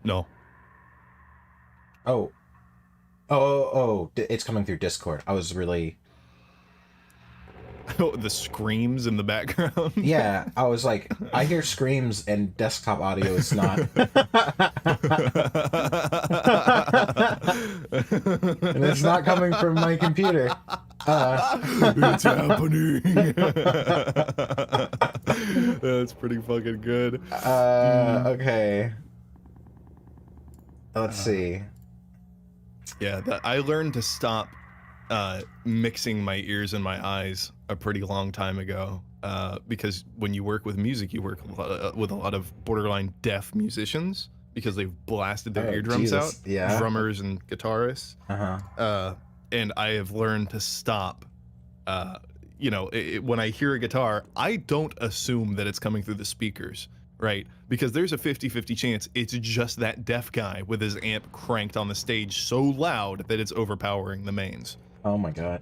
No. Oh. Oh, it's coming through Discord. I was really... Oh, the screams in the background. Yeah, I was like, I hear screams and desktop audio is not. And it's not coming from my computer. It's happening. That's pretty fucking good. Okay. Let's see. Yeah, I learned to stop mixing my ears and my eyes a pretty long time ago, because when you work with music, you work with a lot of borderline deaf musicians because they've blasted their eardrums out. Yeah. Drummers and guitarists. And I have learned to stop. You know, when I hear a guitar, I don't assume that it's coming through the speakers, right? Because there's a 50-50 chance it's just that deaf guy with his amp cranked on the stage so loud that it's overpowering the mains. Oh my god.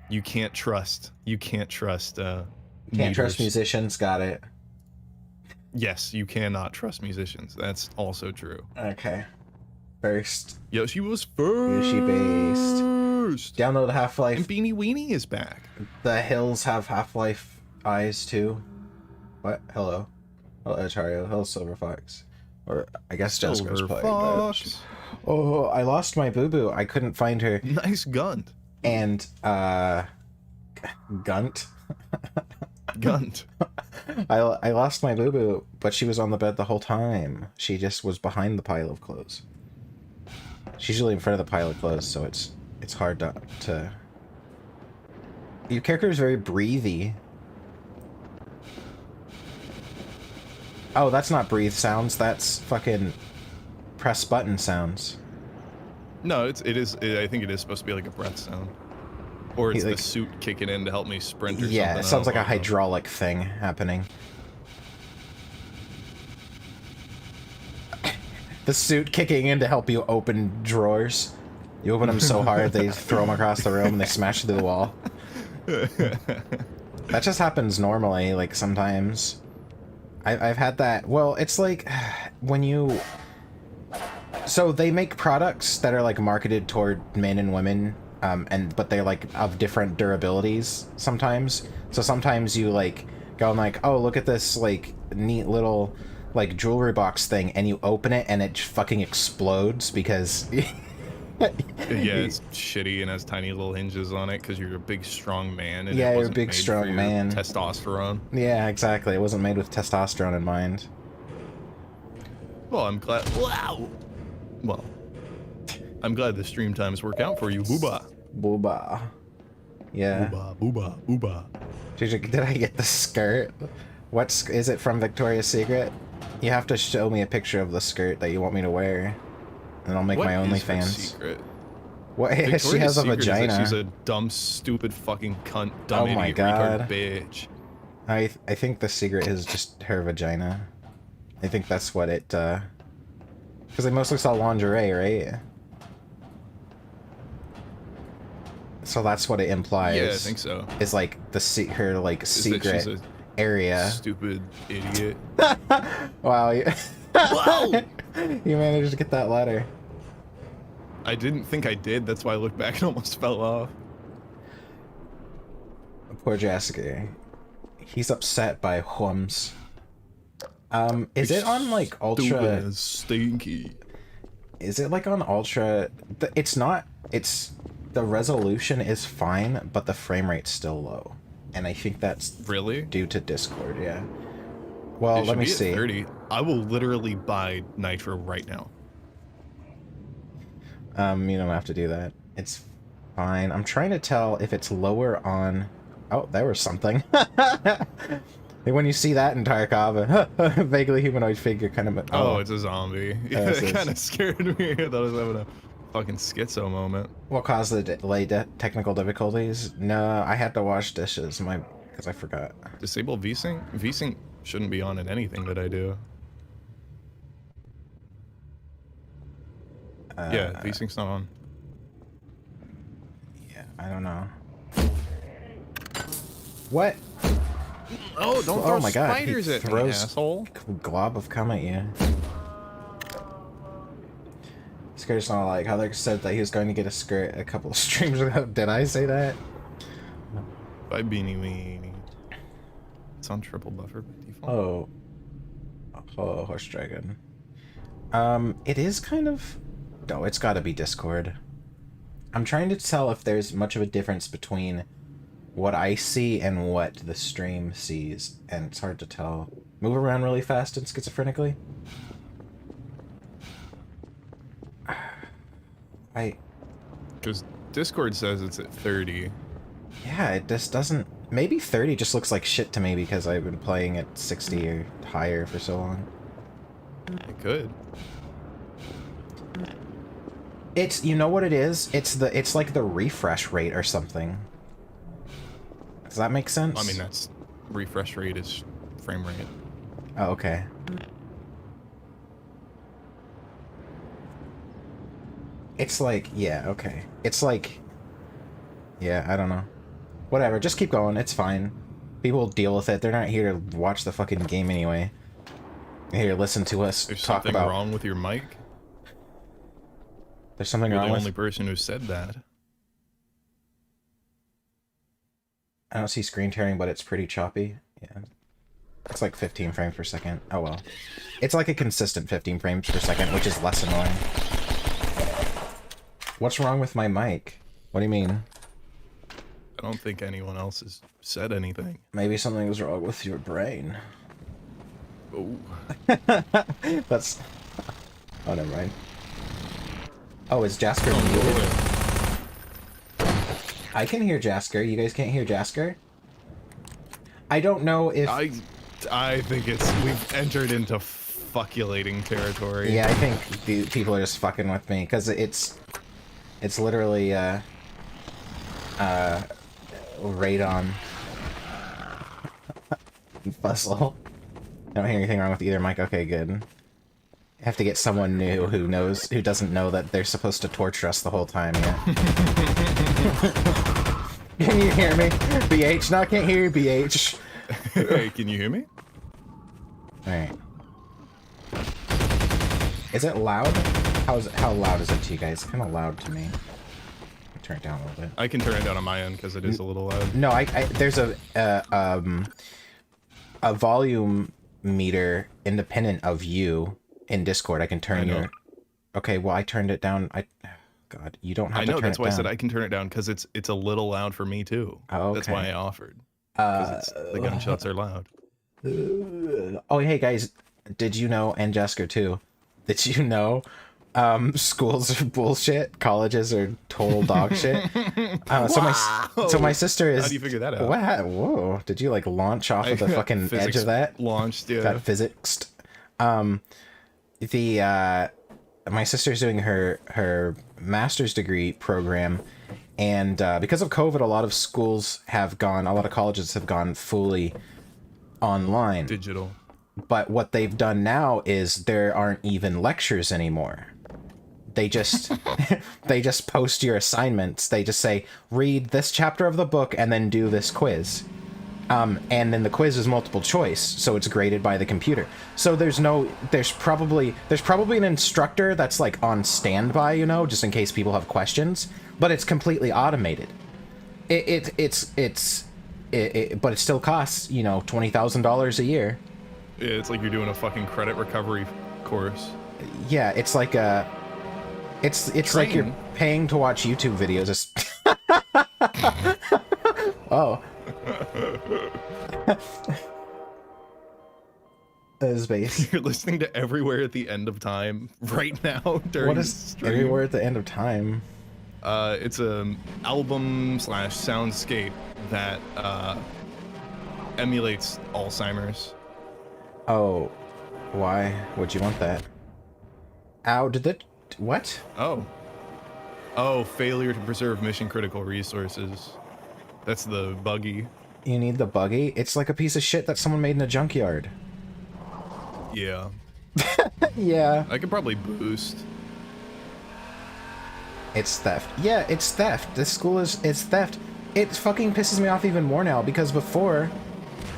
You can't trust. You can't trust. Can't trust musicians. Got it. Yes, you cannot trust musicians. That's also true. Okay. First. Yoshi was first. Yoshi based. Download Half-Life. And Beanie Weenie is back. The hills have Half-Life eyes too. What? Hello. Hello, Atario. Hello, Silver Fox. Or I guess Jaskar's playing. But... Oh, I lost my boo-boo. I couldn't find her. Nice gun. And Gunt. Gunt. I lost my boo-boo, but she was on the bed the whole time. She just was behind the pile of clothes. She's usually in front of the pile of clothes, so it's hard to... Your character is very breathy. Oh, that's not breathe sounds. That's fucking press button sounds. No, it is. I think it is supposed to be like a breath sound, or it's like, the suit kicking in to help me sprint. Or yeah, something. It sounds like a hydraulic thing happening. The suit kicking in to help you open drawers. You open them so hard they throw them across the room and they smash through the wall. That just happens normally, like sometimes. I've had that. Well, it's like when you... So they make products that are like marketed toward men and women, but they're like of different durabilities sometimes. So sometimes you like go and like, oh, look at this like neat little like jewelry box thing, and you open it and it fucking explodes because... Yeah, it's shitty and has tiny little hinges on it because you're a big strong man. And yeah, you're a big strong man. Testosterone. Yeah, exactly. It wasn't made with testosterone in mind. Well, I'm glad. Wow. Well, I'm glad the stream times work out for you, booba. Booba. Yeah. Booba, booba, booba. Did I get the skirt? Is it from Victoria's Secret? You have to show me a picture of the skirt that you want me to wear. And I'll make my OnlyFans. Secret? What? Victoria's She has a secret vagina. Is that she's a dumb, stupid, fucking cunt, dumb oh my idiot, God. retard bitch. I think the secret is just her vagina. I think that's what it. Because they mostly sell lingerie, right? So that's what it implies. Yeah, I think so. Is like her like secret area. Stupid idiot. Wow. Whoa! You managed to get that letter. I didn't think I did. That's why I looked back and almost fell off. Poor Jaskar. He's upset by Whums. Is it on like ultra? Stinky. Is it like on ultra? It's not. It's the resolution is fine, but the frame rate's still low, and I think that's really due to Discord. Yeah. Well, let me see. At 30. I will literally buy Nitro right now. You don't have to do that. It's fine. I'm trying to tell if it's lower on... Oh, there was something. When you see that in Tarkov, vaguely humanoid figure kind of... Oh, it's a zombie. Yeah, it kind of scared me. I thought I was having a fucking schizo moment. What caused the delay technical difficulties? No, I had to wash dishes because I forgot. Disable VSync? VSync shouldn't be on in anything that I do. Yeah, VSync's not on. Yeah, I don't know. What? Oh, don't throw my God, spiders at me, asshole. Glob of cum at you. Skirt's not like how they said that he was going to get a skirt a couple of streams ago. Did I say that? By Beanie Weenie. It's on triple buffer by default. Oh, horse dragon. It is kind of... No, it's gotta be Discord. I'm trying to tell if there's much of a difference between what I see and what the stream sees, and it's hard to tell. Move around really fast and schizophrenically? Because Discord says it's at 30. Yeah, it just doesn't... Maybe 30 just looks like shit to me because I've been playing at 60 or higher for so long. It could. It's... You know what it is? It's like the refresh rate or something. Does that make sense? I mean, that's... Refresh rate is frame rate. Oh, okay. It's like... Yeah, okay. It's like... Yeah, I don't know. Whatever, just keep going, it's fine. People will deal with it, they're not here to watch the fucking game anyway. They're here to listen to us There's talk something about... wrong with your mic? There's something You're wrong the with... only person who said that. I don't see screen tearing, but it's pretty choppy. Yeah. It's like 15 frames per second. Oh well. It's like a consistent 15 frames per second, which is less annoying. What's wrong with my mic? What do you mean? I don't think anyone else has said anything. Maybe something was wrong with your brain. Oh. That's... Oh, never mind. Oh, is Jaskar muted? I can hear Jaskar. You guys can't hear Jaskar? I don't know if... I think we've entered into fuckulating territory. Yeah, I think the people are just fucking with me, because it's literally, radon. Bustle. I don't hear anything wrong with either mic. Okay, good. I have to get someone new who doesn't know that they're supposed to torture us the whole time, yeah. Can you hear me? BH? No, I can't hear you, BH. Hey, can you hear me? Alright. Is it loud? How loud is it to you guys? It's kind of loud to me. Turn it down a little bit. I can turn it down on my end because it is a little loud. No, there's a volume meter independent of you in Discord. I can turn your... Okay, well, I turned it down. God, you don't have to turn it down. I know, that's why I said I can turn it down, because it's a little loud for me, too. Oh, okay. That's why I offered. Because the gunshots are loud. Oh, hey, guys, did you know, and Jaskar, too, did you know schools are bullshit, colleges are total dog shit? So my sister is... How do you figure that out? What? Whoa, did you, like, launch off of the fucking edge of that? Launched, yeah. Got physicsed. My sister's doing her master's degree program, and because of COVID, a lot of colleges have gone fully online. Digital. But what they've done now is there aren't even lectures anymore. They just they just post your assignments. They just say, read this chapter of the book and then do this quiz. And then the quiz is multiple choice, so it's graded by the computer. So there's probably an instructor that's like on standby, you know, just in case people have questions, but it's completely automated. But it still costs, you know, $20,000 a year. Yeah, it's like you're doing a fucking credit recovery course. Yeah, it's like it's like you're paying to watch YouTube videos. Oh. Space. You're listening to Everywhere at the End of Time right now during What is Everywhere at the End of Time? It's a album / soundscape that emulates Alzheimer's. Oh, why would you want that? Ow, did that... What? Oh, failure to preserve mission critical resources. That's the buggy. You need the buggy? It's like a piece of shit that someone made in a junkyard. Yeah. Yeah. I could probably boost. It's theft. Yeah, it's theft. This school it's theft. It fucking pisses me off even more now, because before,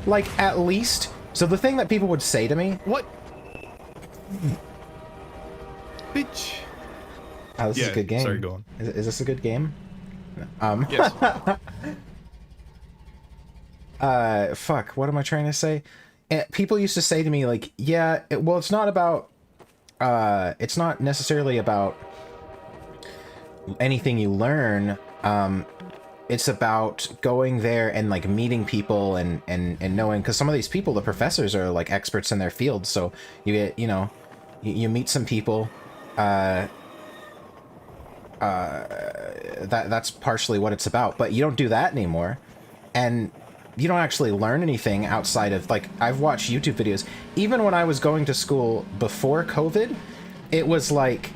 like, at least... So the thing that people would say to me... What? Bitch. Oh, this is a Yeah, good game. sorry, go on. Is this a good game? Yes. Fuck, what am I trying to say? People used to say to me, like, yeah, well, it's not about, it's not necessarily about anything you learn. It's about going there and, like, meeting people and knowing, because some of these people, the professors, are, like, experts in their field, so you get, you know, you meet some people, that's partially what it's about, but you don't do that anymore, and you don't actually learn anything outside of, like, I've watched YouTube videos. Even when I was going to school before COVID, it was like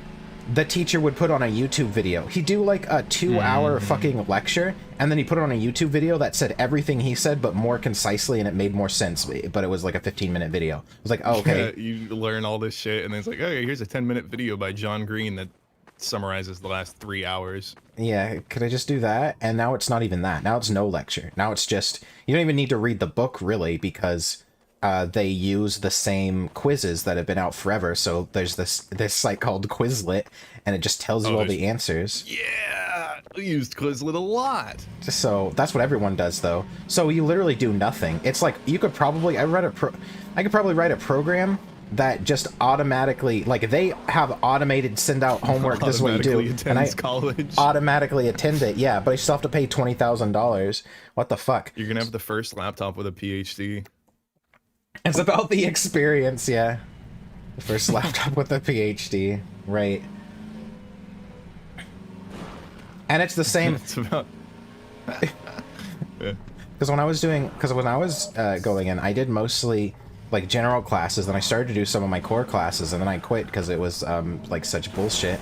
the teacher would put on a YouTube video. He'd do like a 2-hour fucking lecture, and then he put it on a YouTube video that said everything he said, but more concisely, and it made more sense, but it was like a 15-minute video. It was like, oh, okay. Yeah, you learn all this shit, and then it's like, okay, here's a 10-minute video by John Green that summarizes the last 3 hours. Yeah, could I just do that? And now it's not even that. Now it's no lecture. Now it's just, you don't even need to read the book, really, because they use the same quizzes that have been out forever. So there's this site called Quizlet, and it just tells you all the answers. Yeah, we used Quizlet a lot. So that's what everyone does, though. So you literally do nothing. It's like, you could probably, I could probably write a program that just automatically, like, they have automated send out homework. This is what you do, and I college. automatically attend it. Yeah, but I still have to pay $20,000. What the fuck? You're gonna have the first laptop with a PhD. It's about the experience, yeah. The first laptop with a PhD, right? And it's the same. It's about. Yeah. Because when I was going in, I did mostly like general classes, then I started to do some of my core classes, and then I quit because it was like such bullshit.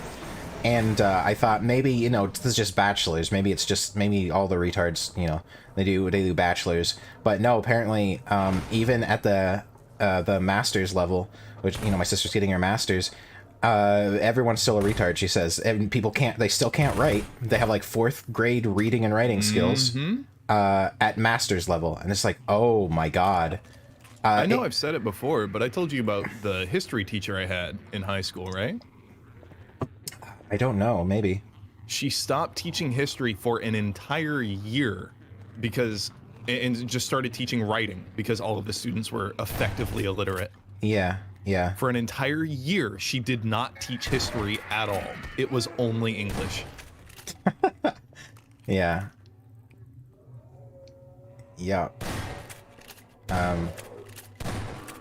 And I thought maybe, you know, this is just bachelors. Maybe it's just, maybe all the retards, you know, they do bachelors. But no, apparently even at the master's level, which, you know, my sister's getting her master's, everyone's still a retard, she says. And people they still can't write. They have like 4th grade reading and writing skills at master's level. And it's like, oh my God. I know I've said it before, but I told you about the history teacher I had in high school, right? I don't know, maybe. She stopped teaching history for an entire year because, and just started teaching writing because all of the students were effectively illiterate. Yeah, yeah. For an entire year, she did not teach history at all. It was only English. Yeah. Yeah.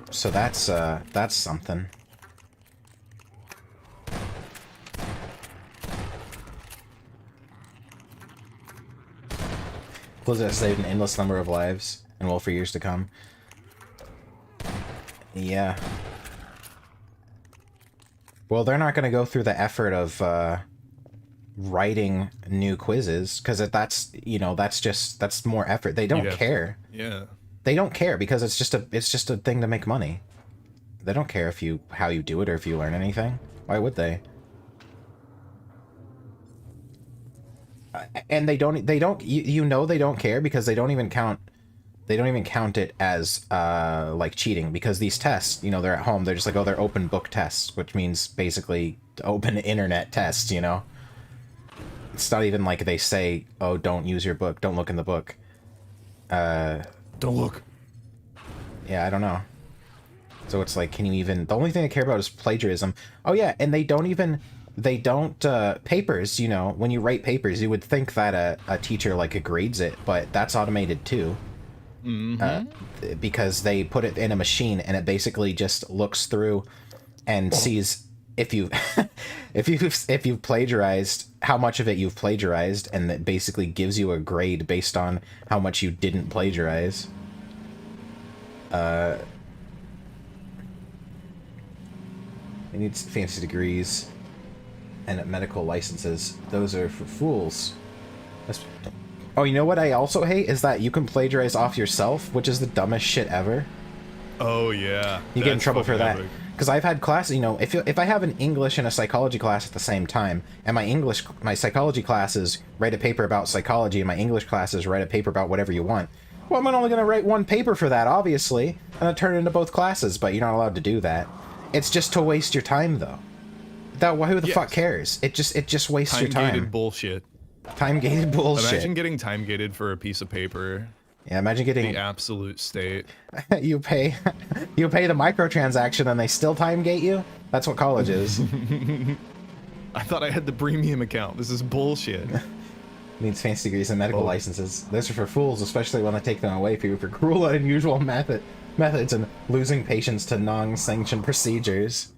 So that's something. Blizzard has saved an endless number of lives and will for years to come. Yeah. Well, they're not going to go through the effort of writing new quizzes, because that's, you know, that's more effort. They don't care. Yeah. They don't care because it's just a thing to make money. They don't care how you do it or if you learn anything. Why would they? And they don't you know they don't care because they don't even count it as like cheating, because these tests, you know, they're at home, they're just like, oh, they're open book tests, which means basically open internet tests, you know. It's not even like they say, oh, don't use your book, don't look in the book. Don't look. Yeah, I don't know. So it's like, can you even... The only thing I care about is plagiarism. Oh yeah, and they don't papers, you know, when you write papers, you would think that a teacher like grades it, but that's automated too. Because they put it in a machine and it basically just looks through and sees if you if you've plagiarized, how much of it you've plagiarized, and it basically gives you a grade based on how much you didn't plagiarize. It needs fancy degrees and medical licenses. Those are for fools. Oh, you know what I also hate is that you can plagiarize off yourself, which is the dumbest shit ever. Oh yeah. You get in trouble for that. Because I've had classes, you know, if I have an English and a psychology class at the same time, and my psychology classes write a paper about psychology, and my English classes write a paper about whatever you want, well, I'm only going to write one paper for that, obviously, and I'll turn it into both classes, but you're not allowed to do that. It's just to waste your time, though. That who the fuck Yes. cares? It just wastes your Time-gated time. bullshit. Time-gated bullshit. Imagine getting time-gated for a piece of paper. Yeah, imagine getting The absolute state. you pay the microtransaction and they still time gate you? That's what college is. I thought I had the premium account. This is bullshit. Needs fancy degrees and medical licenses. Those are for fools, especially when they take them away for you for cruel and unusual methods and losing patients to non-sanctioned procedures.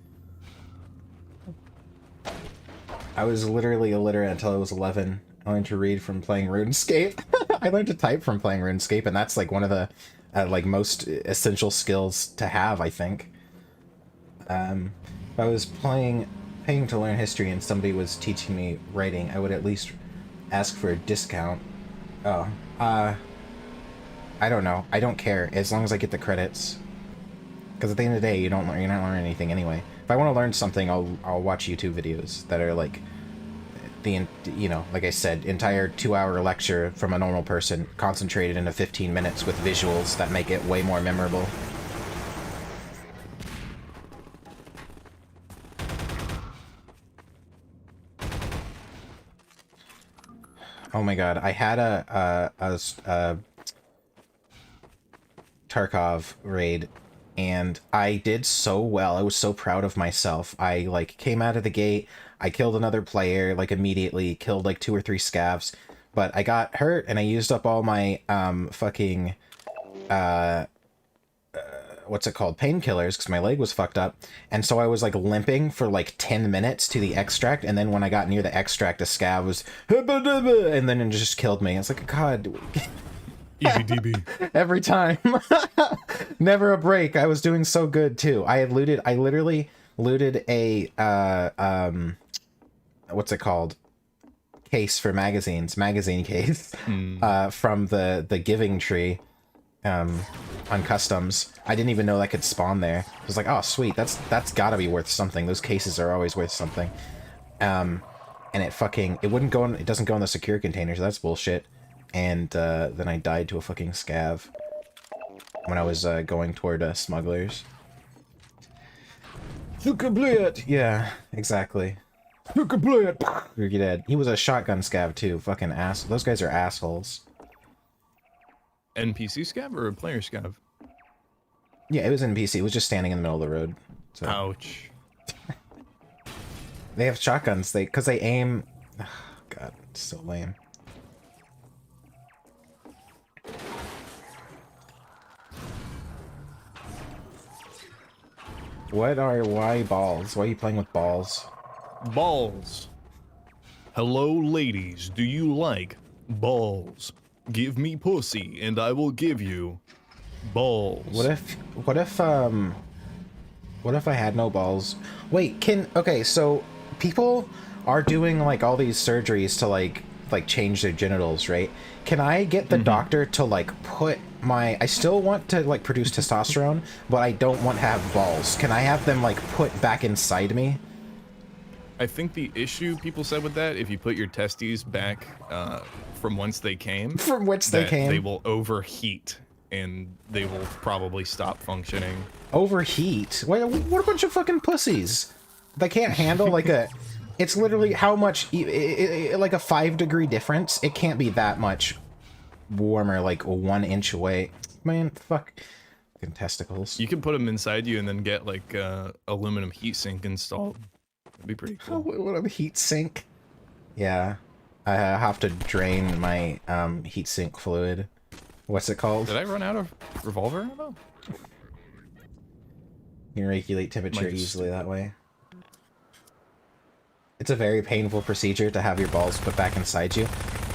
I was literally illiterate until I was 11. I learned to read from playing RuneScape. I learned to type from playing RuneScape, and that's like one of the like most essential skills to have, I think. If I was paying to learn history and somebody was teaching me writing, I would at least ask for a discount. Oh, I don't know. I don't care as long as I get the credits. Because at the end of the day, you're not learning anything anyway. If I want to learn something, I'll watch YouTube videos that are like like I said, entire 2-hour lecture from a normal person concentrated into 15 minutes with visuals that make it way more memorable. Oh my god, I had a Tarkov raid, and I did so well. I was so proud of myself. I like came out of the gate, I killed another player like immediately, killed like 2 or 3 scavs, but I got hurt and I used up all my fucking what's it called, painkillers, because my leg was fucked up, and so I was like limping for like 10 minutes to the extract, and then when I got near the extract, a scav was and then it just killed me. It's like, god. Easy DB. Every time. Never a break. I was doing so good too. I literally looted a what's it called, case for magazine case from the giving tree on customs. I didn't even know that could spawn there. I was like, oh sweet, that's gotta be worth something. Those cases are always worth something. And it wouldn't go in, it doesn't go in the secure container, so that's bullshit. And then I died to a fucking scav when I was going toward smugglers. Yeah, exactly. You're dead. He was a shotgun scav too. Fucking ass. Those guys are assholes. NPC scav or a player scav? Yeah, it was NPC. It was just standing in the middle of the road. So. Ouch. They have shotguns. Because they aim. Oh, God, it's so lame. Why balls? Why are you playing with balls? Balls. Hello, ladies. Do you like balls? Give me pussy, and I will give you balls. What if I had no balls? Wait, okay, so people are doing like all these surgeries to like change their genitals, right? Can I get the doctor to like put I still want to like produce testosterone, but I don't want to have balls. Can I have them like put back inside me? I think the issue people said with that, if you put your testes back from whence they came, they will overheat and they will probably stop functioning. Overheat? What a bunch of fucking pussies. They can't handle like a... It's literally how much... like a 5-degree difference. It can't be that much warmer, like 1 inch away. Man, fuck. Fucking testicles. You can put them inside you and then get like aluminum heatsink installed. That'd be pretty cool. What a heat sink? Yeah. I have to drain my heat sink fluid. What's it called? Did I run out of revolver ammo? You can regulate temperature easily that way. It's a very painful procedure to have your balls put back inside you.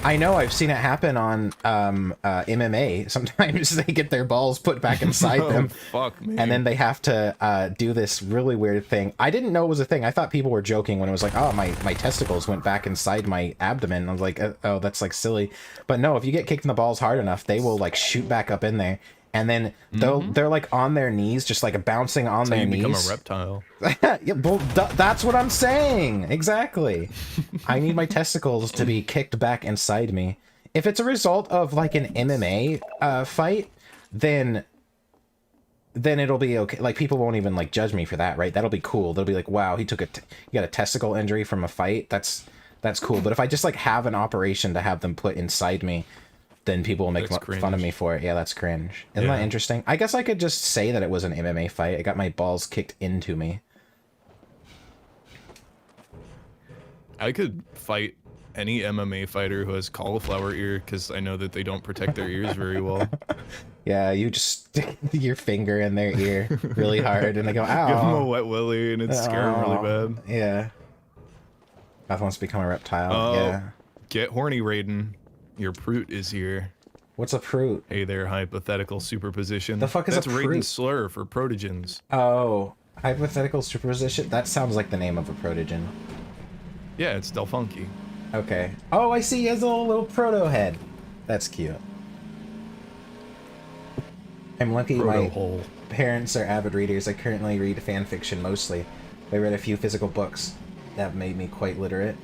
I know, I've seen it happen on MMA. Sometimes they get their balls put back inside them. Fuck me. And then they have to do this really weird thing. I didn't know it was a thing. I thought people were joking when it was like, oh, my testicles went back inside my abdomen. I was like, oh, that's like silly. But no, if you get kicked in the balls hard enough, they will like shoot back up in there. And then they're like on their knees, just like bouncing on their knees. Become a reptile. Yeah, well, that's what I'm saying. Exactly. I need my testicles to be kicked back inside me. If it's a result of like an MMA fight, then then it'll be okay. Like, people won't even like judge me for that, right? That'll be cool. They'll be like, wow, he got a testicle injury from a fight. That's cool. But if I just like have an operation to have them put inside me, then people will make fun of me for it. Yeah, that's cringe. Isn't that interesting? I guess I could just say that it was an MMA fight. I got my balls kicked into me. I could fight any MMA fighter who has cauliflower ear, because I know that they don't protect their ears very well. Yeah, you just stick your finger in their ear really hard, and they go, ow. Give them a wet willy, and it's scare them really bad. Yeah. Beth wants to become a reptile. Yeah. Get horny, Raiden. Your Proot is here. What's a Proot? Hey there, hypothetical superposition. The fuck is That's a Proot? Raiden's slur for protogens. Oh, hypothetical superposition? That sounds like the name of a protogen. Yeah, it's Del Funky. Okay. Oh, I see. He has a little proto head. That's cute. I'm lucky my parents are avid readers. I currently read fan fiction mostly. I read a few physical books. That made me quite literate.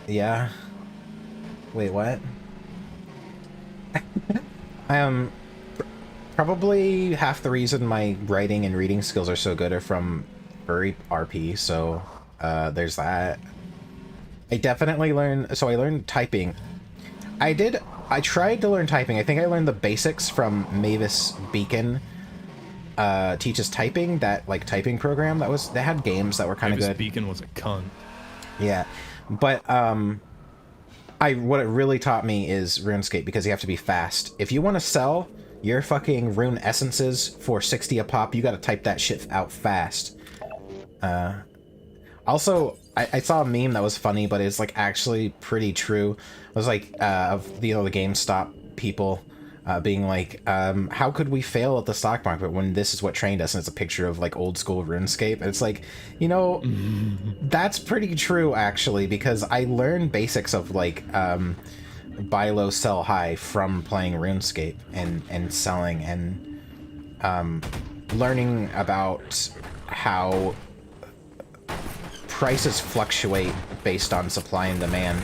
Yeah. Wait, what? Probably half the reason my writing and reading skills are so good are from furry RP, so there's that. I definitely learned, so I learned typing. I tried to learn typing. I think I learned the basics from Mavis Beacon Teaches Typing, that like typing program they had games that were kind of good. Mavis Beacon was a cunt. Yeah, but what it really taught me is RuneScape, because you have to be fast. If you want to sell your fucking rune essences for 60 a pop, you got to type that shit out fast. Also, I saw a meme that was funny, but it's like actually pretty true. It was like of the GameStop people being like, how could we fail at the stock market when this is what trained us? And it's a picture of like old school RuneScape. And it's like, you know, that's pretty true actually, because I learned basics of like buy low, sell high from playing RuneScape and selling and learning about how prices fluctuate based on supply and demand,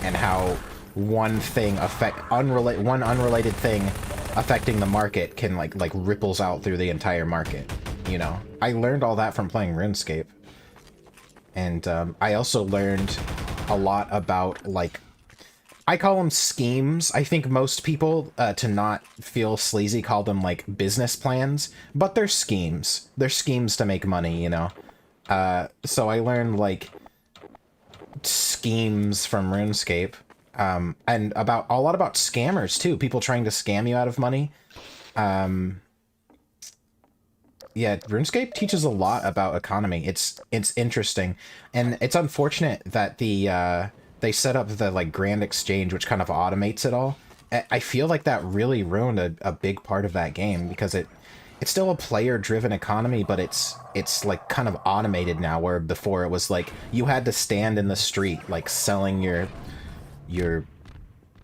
and how one unrelated thing affecting the market can like ripples out through the entire market. You know, I learned all that from playing RuneScape, and I also learned a lot about like, I call them schemes. I think most people, to not feel sleazy, call them like business plans, but they're schemes. They're schemes to make money, you know. So I learned like schemes from RuneScape, and about a lot about scammers too. People trying to scam you out of money. Yeah, RuneScape teaches a lot about economy. It's interesting, and it's unfortunate that they set up the like Grand Exchange, which kind of automates it all. I feel like that really ruined a big part of that game, because it's still a player-driven economy, but it's like kind of automated now, where before it was like you had to stand in the street like selling your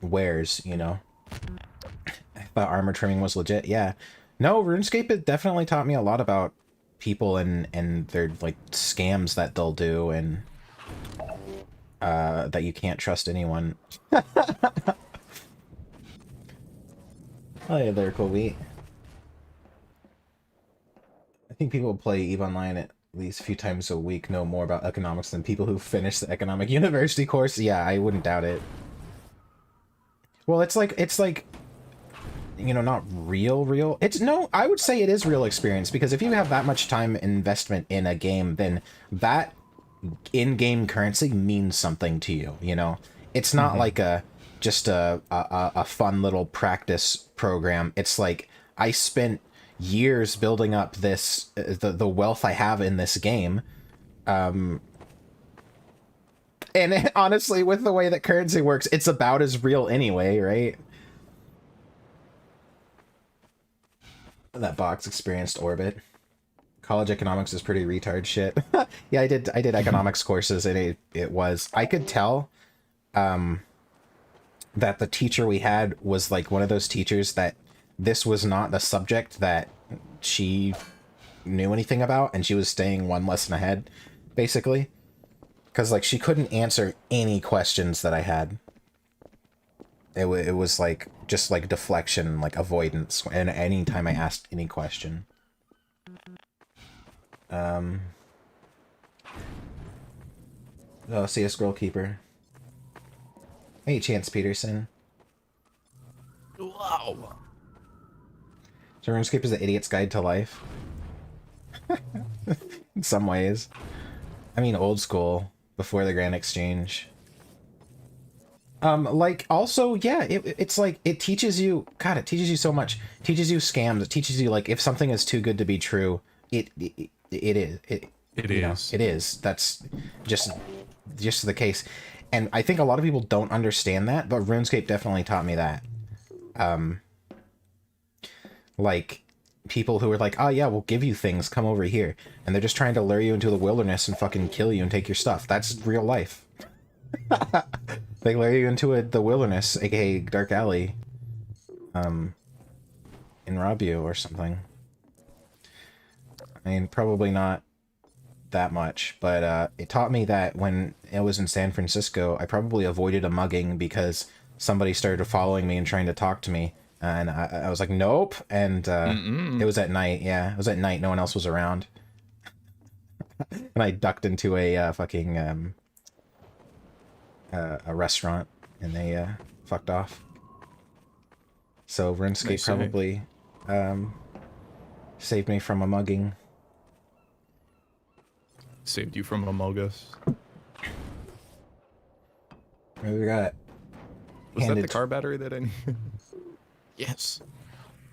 wares, you know. I thought armor trimming was legit. Yeah. No, RuneScape, it definitely taught me a lot about people and their like scams that they'll do, and that you can't trust anyone. Oh yeah, there, cool wheat. I think people who play EVE Online at least a few times a week know more about economics than people who finish the economic university course. Yeah, I wouldn't doubt it. Well, it's like, you know, not real. It's, no, I would say it is real experience, because if you have that much time investment in a game, then that in-game currency means something to you, you know? It's not like just a fun little practice program. It's like, I spent years building up this the wealth I have in this game, and honestly, with the way that currency works, it's about as real anyway, right? That box experienced orbit. College economics is pretty retard shit. Yeah, I did economics courses, and it was, I could tell that the teacher we had was like one of those teachers that this was not the subject that she knew anything about, and she was staying one lesson ahead, basically. Because, like, she couldn't answer any questions that I had. it was like just like deflection, like avoidance, and any time I asked any question. Oh, see a scroll keeper. Hey, Chance Peterson. Wow. So RuneScape is the idiot's guide to life. In some ways. I mean, old school, before the Grand Exchange. Like, also, yeah, it's like, it teaches you, God, it teaches you so much. It teaches you scams. It teaches you, like, if something is too good to be true, it is. It you is. know, it is. That's just the case. And I think a lot of people don't understand that, but RuneScape definitely taught me that. Like, people who are like, oh yeah, we'll give you things, come over here. And they're just trying to lure you into the wilderness and fucking kill you and take your stuff. That's real life. They lure you into the wilderness, aka Dark Alley, and rob you or something. I mean, probably not that much, but it taught me that when I was in San Francisco, I probably avoided a mugging because somebody started following me and trying to talk to me, and I was like, nope, and it was at night, yeah, it was at night, no one else was around. And I ducked into a fucking a restaurant, and they fucked off. So RuneScape probably saved me from a mugging. Saved you from Among Us. We got Was that the car battery that I needed? Yes.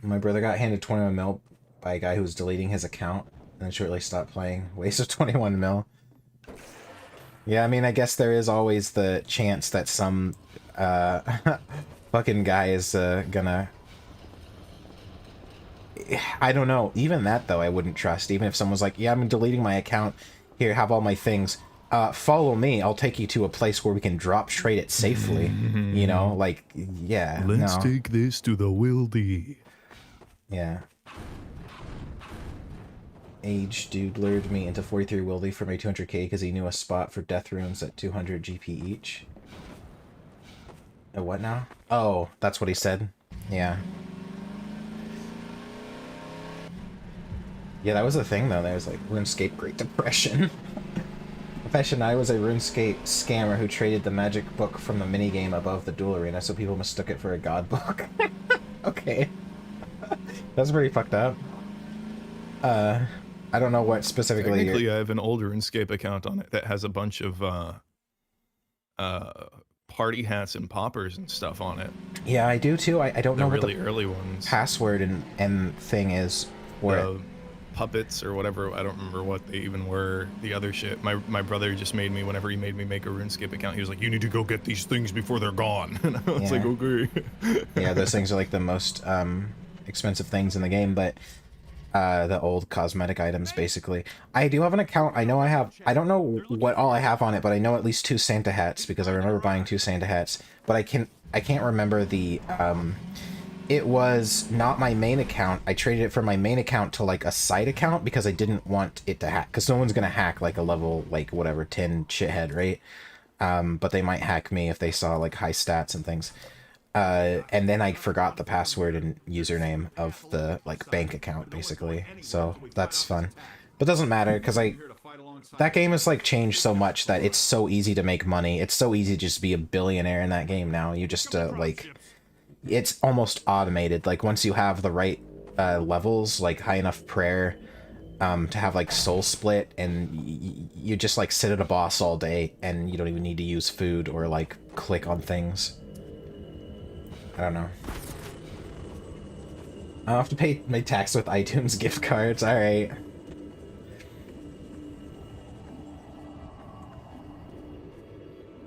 My brother got handed 21 mil by a guy who was deleting his account and then shortly stopped playing. Waste of 21 mil. Yeah, I mean, I guess there is always the chance that some fucking guy is gonna... I don't know. Even that, though, I wouldn't trust. Even if someone's like, yeah, I'm deleting my account. Here, have all my things. Follow me. I'll take you to a place where we can drop trade it safely. You know, like, yeah. Let's take this to the wildy. Yeah. Age dude lured me into 43 wildy for my 200k because he knew a spot for death runes at 200 GP each. What now? Oh, that's what he said. Yeah. Yeah, that was the thing, though. There was, like, RuneScape Great Depression. I was a RuneScape scammer who traded the magic book from the minigame above the duel arena, so people mistook it for a god book. Okay. That's pretty fucked up. I don't know what specifically... Technically, I have an older RuneScape account on it that has a bunch of party hats and poppers and stuff on it. Yeah, I do too. I don't know what really the early ones. Password and thing is. Where puppets or whatever, I don't remember what they even were. The other shit. My brother just made me, whenever he made me make a RuneScape account, he was like, you need to go get these things before they're gone. And I was like, okay. Yeah, those things are like the most expensive things in the game, but the old cosmetic items, basically. I do have an account. I don't know what all I have on it, but I know at least 2 Santa hats, because I remember buying 2 Santa hats, but I can't remember the, it was not my main account. I traded it from my main account to, like, a side account, because I didn't want it to hack, because no one's gonna hack, like, a level, like, whatever, 10 shithead, right? But they might hack me if they saw, like, high stats and things. And then I forgot the password and username of the, like, bank account, basically. So, that's fun. But doesn't matter, because that game has, like, changed so much that it's so easy to make money. It's so easy to just be a billionaire in that game now. You just, like... It's almost automated. Like, once you have the right levels, like, high enough prayer to have, like, soul split, and you just, like, sit at a boss all day, and you don't even need to use food or, like, click on things. I don't know. I'll have to pay my tax with iTunes gift cards. Alright.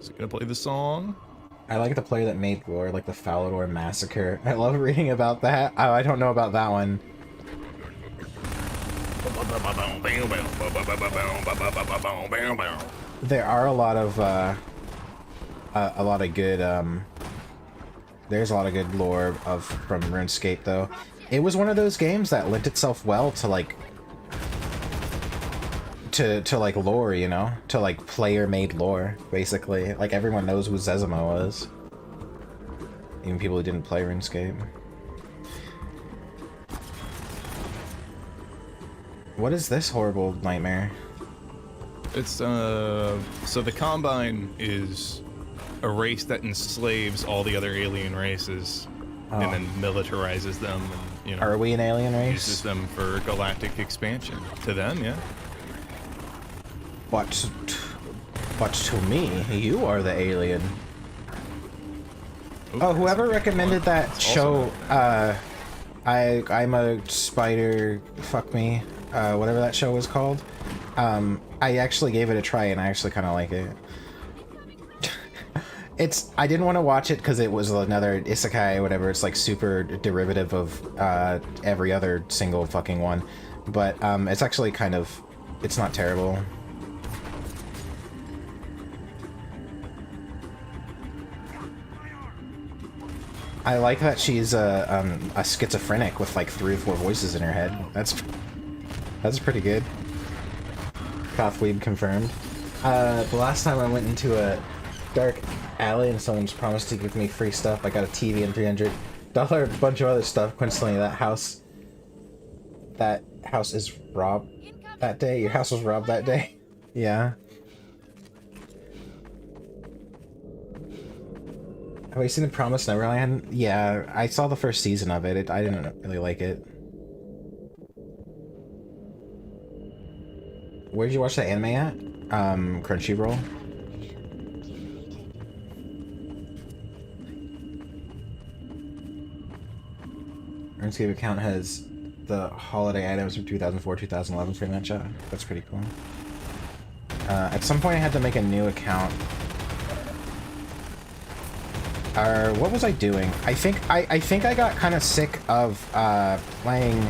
Is it gonna play the song? I like the player that made lore, like the Falador Massacre. I love reading about that. Oh, I don't know about that one. There are a lot of good, there's a lot of good lore from RuneScape, though. It was one of those games that lent itself well to, like, to like lore, you know, to like player-made lore, basically. Like everyone knows who Zezima was. even people who didn't play RuneScape. What is this horrible nightmare? It's so the Combine is a race that enslaves all the other alien races and then militarizes them, and you know. Are we an alien race? Uses them for galactic expansion. To them, yeah. But to me, you are the alien. Ooh, oh, whoever recommended that that's show, I'm a spider, fuck me, whatever that show was called, I actually gave it a try and I actually kind of like it. I didn't want to watch it because it was another isekai or whatever. It's like super derivative of every other single fucking one. But it's actually kind of, it's not terrible. I like that she's a schizophrenic with like 3 or 4 voices in her head. That's pretty good. Gothweeb confirmed. The last time I went into a dark alley and someone promised to give me free stuff, I got a TV and $300, bunch of other stuff. Coincidentally, that house is robbed that day. Your house was robbed that day. Yeah. Have you seen The Promised Neverland? Yeah, I saw the first season of it. I didn't really like it. Where'd you watch that anime at? Crunchyroll. RuneScape account has the holiday items from 2004, 2011 for matcha. That's pretty cool. At some point I had to make a new account. What was I doing? I think I got kind of sick of playing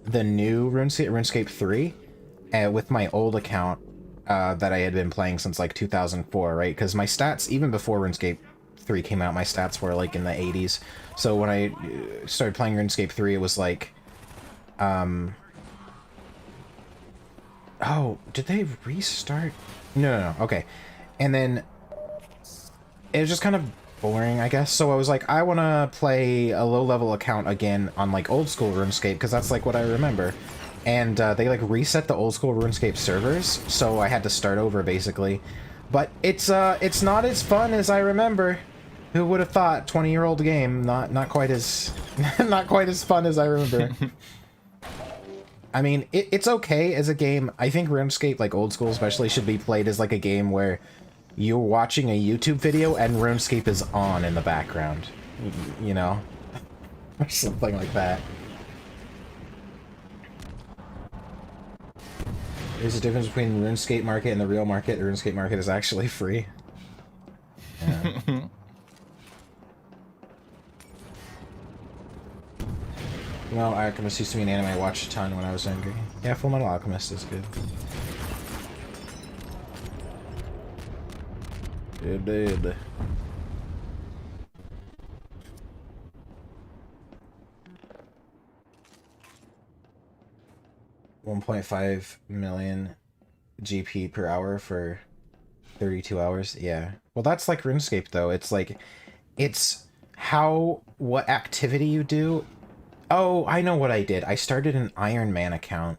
the new RuneScape 3 with my old account that I had been playing since like 2004, right? Because my stats, even before RuneScape 3 came out, my stats were like in the 80s. So when I started playing RuneScape 3, it was like, oh, did they restart? No, okay. And then it was just kind of boring, I guess. So I was like, I want to play a low-level account again on like old school RuneScape because that's like what I remember. And they like reset the old school RuneScape servers, so I had to start over basically. But it's not as fun as I remember. Who would have thought? 20-year-old game, not quite as not quite as fun as I remember. I mean, it's okay as a game. I think RuneScape, like old school especially, should be played as like a game where you're watching a YouTube video and RuneScape is on in the background, you know, or something like that. There's a difference between RuneScape market and the real market. The RuneScape market is actually free. Yeah. Well, Alchemist used to be an anime I watched a ton when I was younger. Yeah, Fullmetal Alchemist is good. Good dude. $1.5 million GP per hour for 32 hours. Yeah. Well, that's like RuneScape though. It's like, it's what activity you do. Oh, I know what I did. I started an Iron Man account,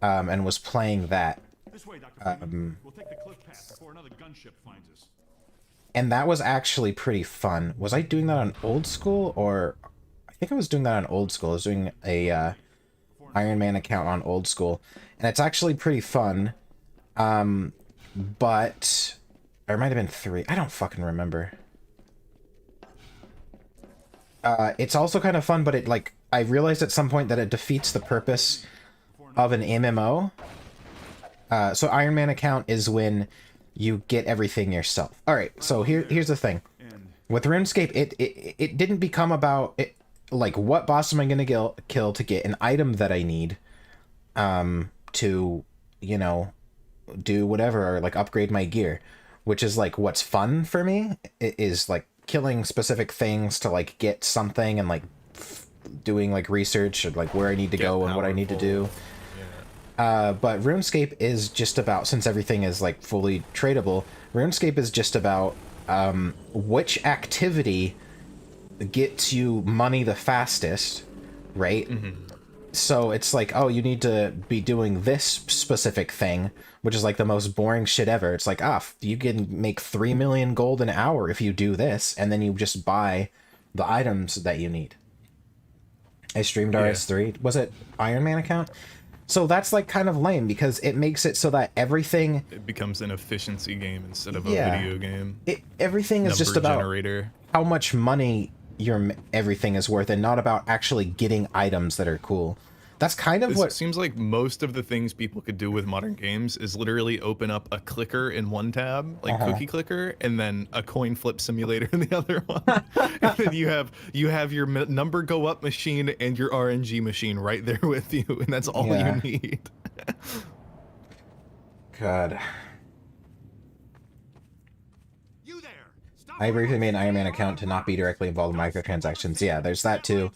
and was playing that. This way, Dr. Freeman. We'll take the cliff path before another gunship finds us. And that was actually pretty fun. Was I doing that on old school, or I think I was doing that on old school. I was doing a Iron Man account on old school, and it's actually pretty fun. But or it might have been 3. I don't fucking remember. It's also kind of fun, but it like I realized at some point that it defeats the purpose of an MMO. So Iron Man account is when you get everything yourself. All right, so here's the thing. With RuneScape, it didn't become about it, like what boss am I gonna kill to get an item that I need, to, you know, do whatever or like upgrade my gear, which is like what's fun for me. It is like killing specific things to like get something and like doing like research or like where I need to go and what I need to do. But RuneScape is just about, since everything is like fully tradable, RuneScape is just about which activity gets you money the fastest, right? So it's like, oh, you need to be doing this specific thing, which is like the most boring shit ever. It's like, you can make 3 million gold an hour if you do this, and then you just buy the items that you need. I streamed RS3. Was it Iron Man account? So that's like kind of lame because it makes it so that everything... It becomes an efficiency game instead of a video game. Everything is just about generator. How much money everything is worth and not about actually getting items that are cool. That's kind of what... It seems like most of the things people could do with modern games is literally open up a clicker in one tab, like cookie clicker, and then a coin flip simulator in the other one. And then you have your number go up machine and your RNG machine right there with you, and that's all you need. God. You there. Stop I briefly made an Iron Man account to not be directly involved in microtransactions. Yeah, there's that too.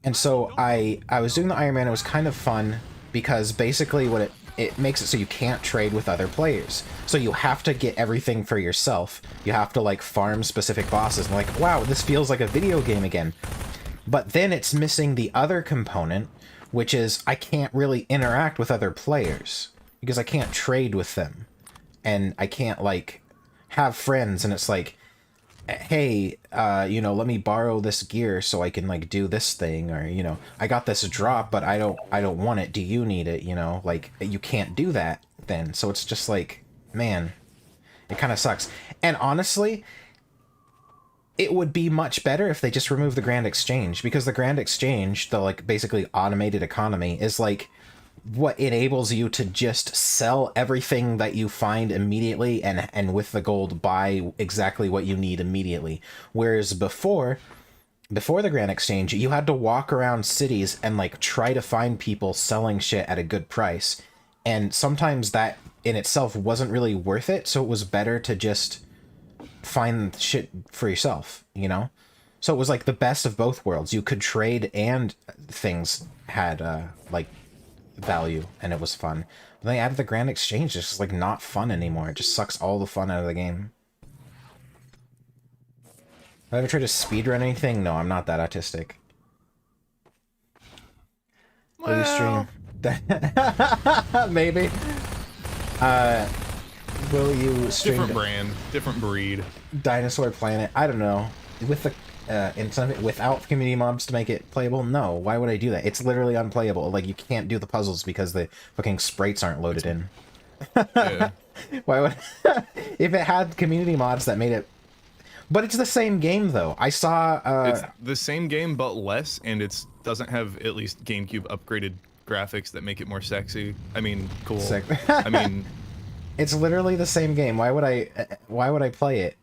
And so I was doing the Iron Man. It was kind of fun because basically what it makes it so you can't trade with other players. So you have to get everything for yourself. You have to like farm specific bosses. And like, wow, this feels like a video game again. But then it's missing the other component, which is I can't really interact with other players because I can't trade with them. And I can't like have friends. And it's like, hey, you know, let me borrow this gear so I can like do this thing, or you know, I got this drop but I don't want it, do you need it? You know, like you can't do that then. So it's just like, man, it kind of sucks. And honestly, it would be much better if they just removed the Grand Exchange, because the Grand Exchange, the like basically automated economy, is like what enables you to just sell everything that you find immediately and with the gold buy exactly what you need immediately. Whereas before the Grand Exchange, you had to walk around cities and like try to find people selling shit at a good price. And sometimes that in itself wasn't really worth it. So it was better to just find shit for yourself, you know? So it was like the best of both worlds. You could trade and things had like value, and it was fun. But they added the Grand Exchange. It's just like not fun anymore. It just sucks all the fun out of the game. Have I ever tried to speedrun anything? No, I'm not that autistic. Will you stream? Maybe. Will you stream? Different brand, different breed. Dinosaur Planet? I don't know. With the without community mobs to make it playable? No. Why would I do that? It's literally unplayable. Like, you can't do the puzzles because the fucking sprites aren't loaded in. Yeah. Why would... If it had community mods that made it... But it's the same game, though. I saw... It's the same game, but less, and it doesn't have at least GameCube upgraded graphics that make it more sexy. I mean, cool. Sick. I mean... It's literally the same game. Why would I play it?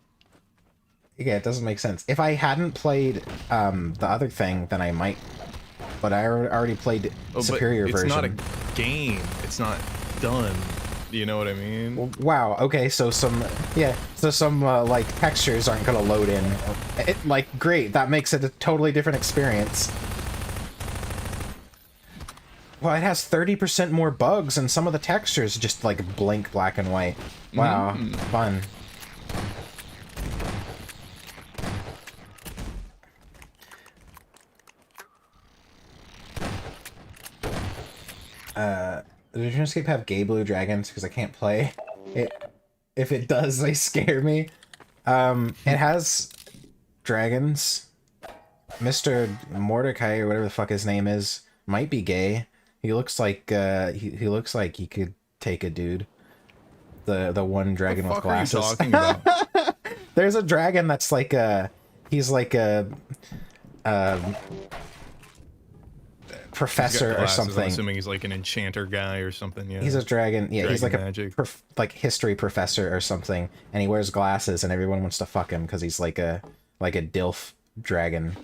Yeah, it doesn't make sense. If I hadn't played the other thing, then I might. But I already played superior version. It's not a game. It's not done. You know what I mean? Wow. Okay. So some like textures aren't gonna load in. Like great. That makes it a totally different experience. Well, it has 30% more bugs, and some of the textures just like blink black and white. Wow. Fun. Does RuneScape have gay blue dragons? Because I can't play it. If it does, they scare me. It has dragons. Mr. Mordecai, or whatever the fuck his name is, might be gay. He looks like he looks like he could take a dude. The one dragon with glasses. What are you talking about? There's a dragon that's like he's like a professor or something. I'm assuming he's like an enchanter guy or something. Yeah. He's a dragon. Yeah, he's like magic. a history professor or something, and he wears glasses, and everyone wants to fuck him because he's like a DILF dragon.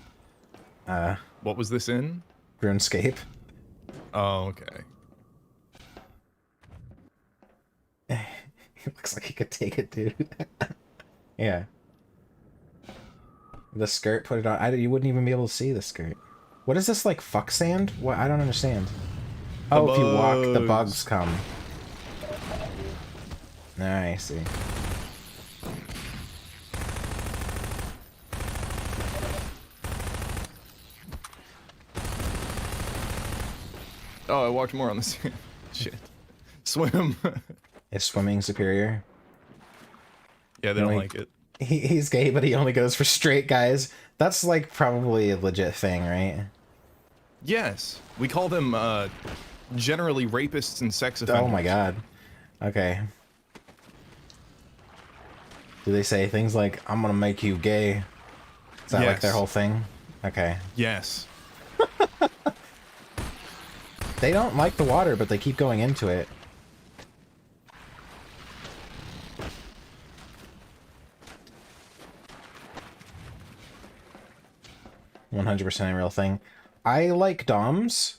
What was this in? RuneScape. Oh, okay. He looks like he could take it, dude. Yeah. The skirt, put it on. You wouldn't even be able to see the skirt. What is this, like, fuck sand? What? I don't understand. Oh, if you walk, the bugs come. I see. Oh, I walked more on the sand. Shit. Swim. Is swimming superior? Yeah, they don't like it. He's gay, but he only goes for straight guys. That's like probably a legit thing, right? Yes. We call them generally rapists and sex offenders. Oh my god. Okay. Do they say things like, I'm gonna make you gay? Is that like their whole thing? Okay. Yes. They don't like the water, but they keep going into it. "100% a real thing." I like DOMs,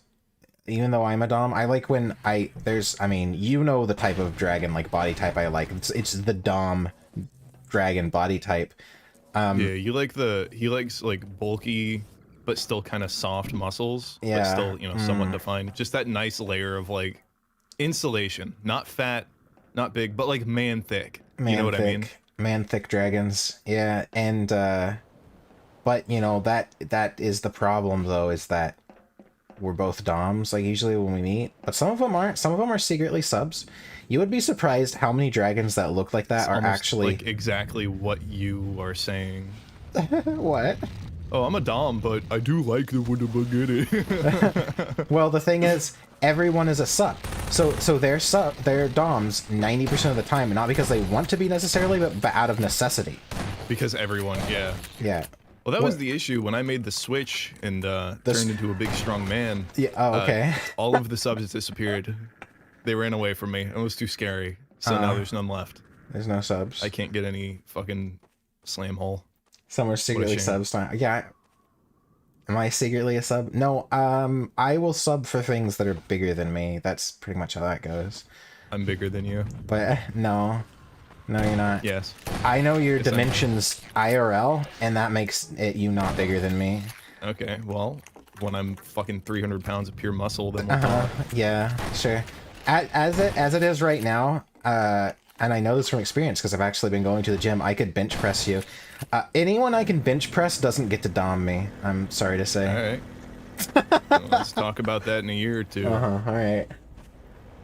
even though I'm a DOM. I like when I mean, you know the type of dragon, like, body type I like. It's the DOM dragon body type. Yeah, he likes like bulky but still kind of soft muscles, yeah, but still, you know, somewhat defined. Just that nice layer of like insulation, not fat, not big, but like man thick. You know what I mean? Man thick dragons. Yeah, and but you know, that is the problem though, is that we're both DOMs, like, usually when we meet, but some of them aren't. Some of them are secretly subs. You would be surprised how many dragons that look like that are actually like exactly what you are saying. What? Oh, I'm a Dom, but I do like the spaghetti. Well, the thing is, everyone is a sub. So they're DOMs 90% of the time, not because they want to be necessarily, but out of necessity. Because everyone, yeah. Yeah. Well, that was the issue when I made the switch and turned into a big, strong man. Yeah. Oh, okay. All of the subs disappeared. They ran away from me. It was too scary. So now there's none left. There's no subs. I can't get any fucking slam hole. Some are secretly subs. Yeah. Am I secretly a sub? No. I will sub for things that are bigger than me. That's pretty much how that goes. I'm bigger than you. But no. No, you're not. Yes. I know your dimensions IRL, and that makes it you not bigger than me. Okay, well, when I'm fucking 300 pounds of pure muscle, then we'll talk. Yeah, sure. As it is right now, and I know this from experience because I've actually been going to the gym, I could bench press you. Anyone I can bench press doesn't get to dom me. I'm sorry to say. Alright. Well, let's talk about that in a year or two. Alright.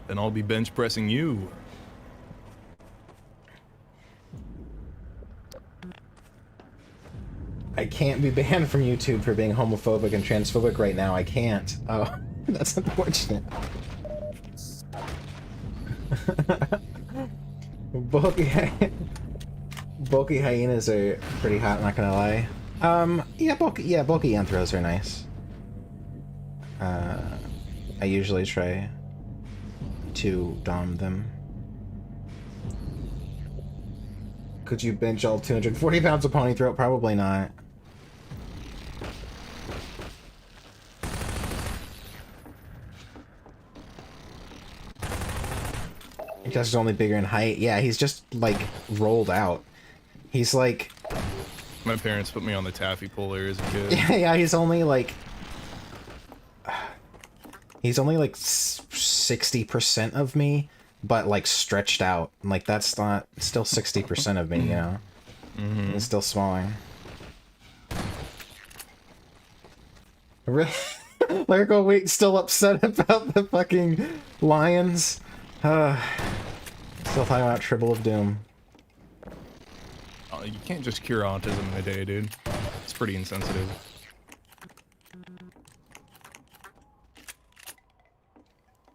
Then I'll be bench pressing you. I can't be banned from YouTube for being homophobic and transphobic right now. I can't. Oh, that's unfortunate. Bulky hyenas are pretty hot, not gonna lie. Yeah, bulky anthros are nice. I usually try to dom them. Could you bench all 240 pounds of pony throat? Probably not. Just only bigger in height. Yeah, he's just like rolled out. He's like, my parents put me on the taffy puller as a kid. yeah, he's only like 60% of me, but like stretched out. Like that's not still 60% of me, you know. It's still smaller. Lyrical Wheat still upset about the fucking lions. Still talking about Tribble of Doom. You can't just cure autism in a day, dude. It's pretty insensitive.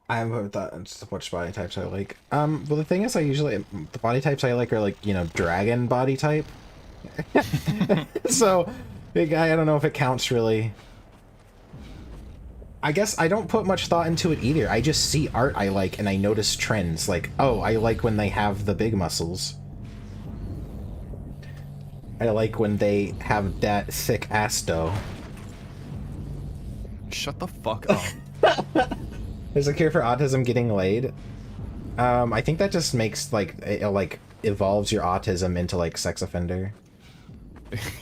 I haven't thought just which body types I like. Well, the thing is, the body types I like are like, you know, dragon body type. So, big guy, I don't know if it counts really. I guess I don't put much thought into it either. I just see art I like and I notice trends. Like, oh, I like when they have the big muscles. I like when they have that thick ass dough. Shut the fuck up. There's a cure for autism getting laid. I think that just makes, like, it, like, evolves your autism into, like, sex offender.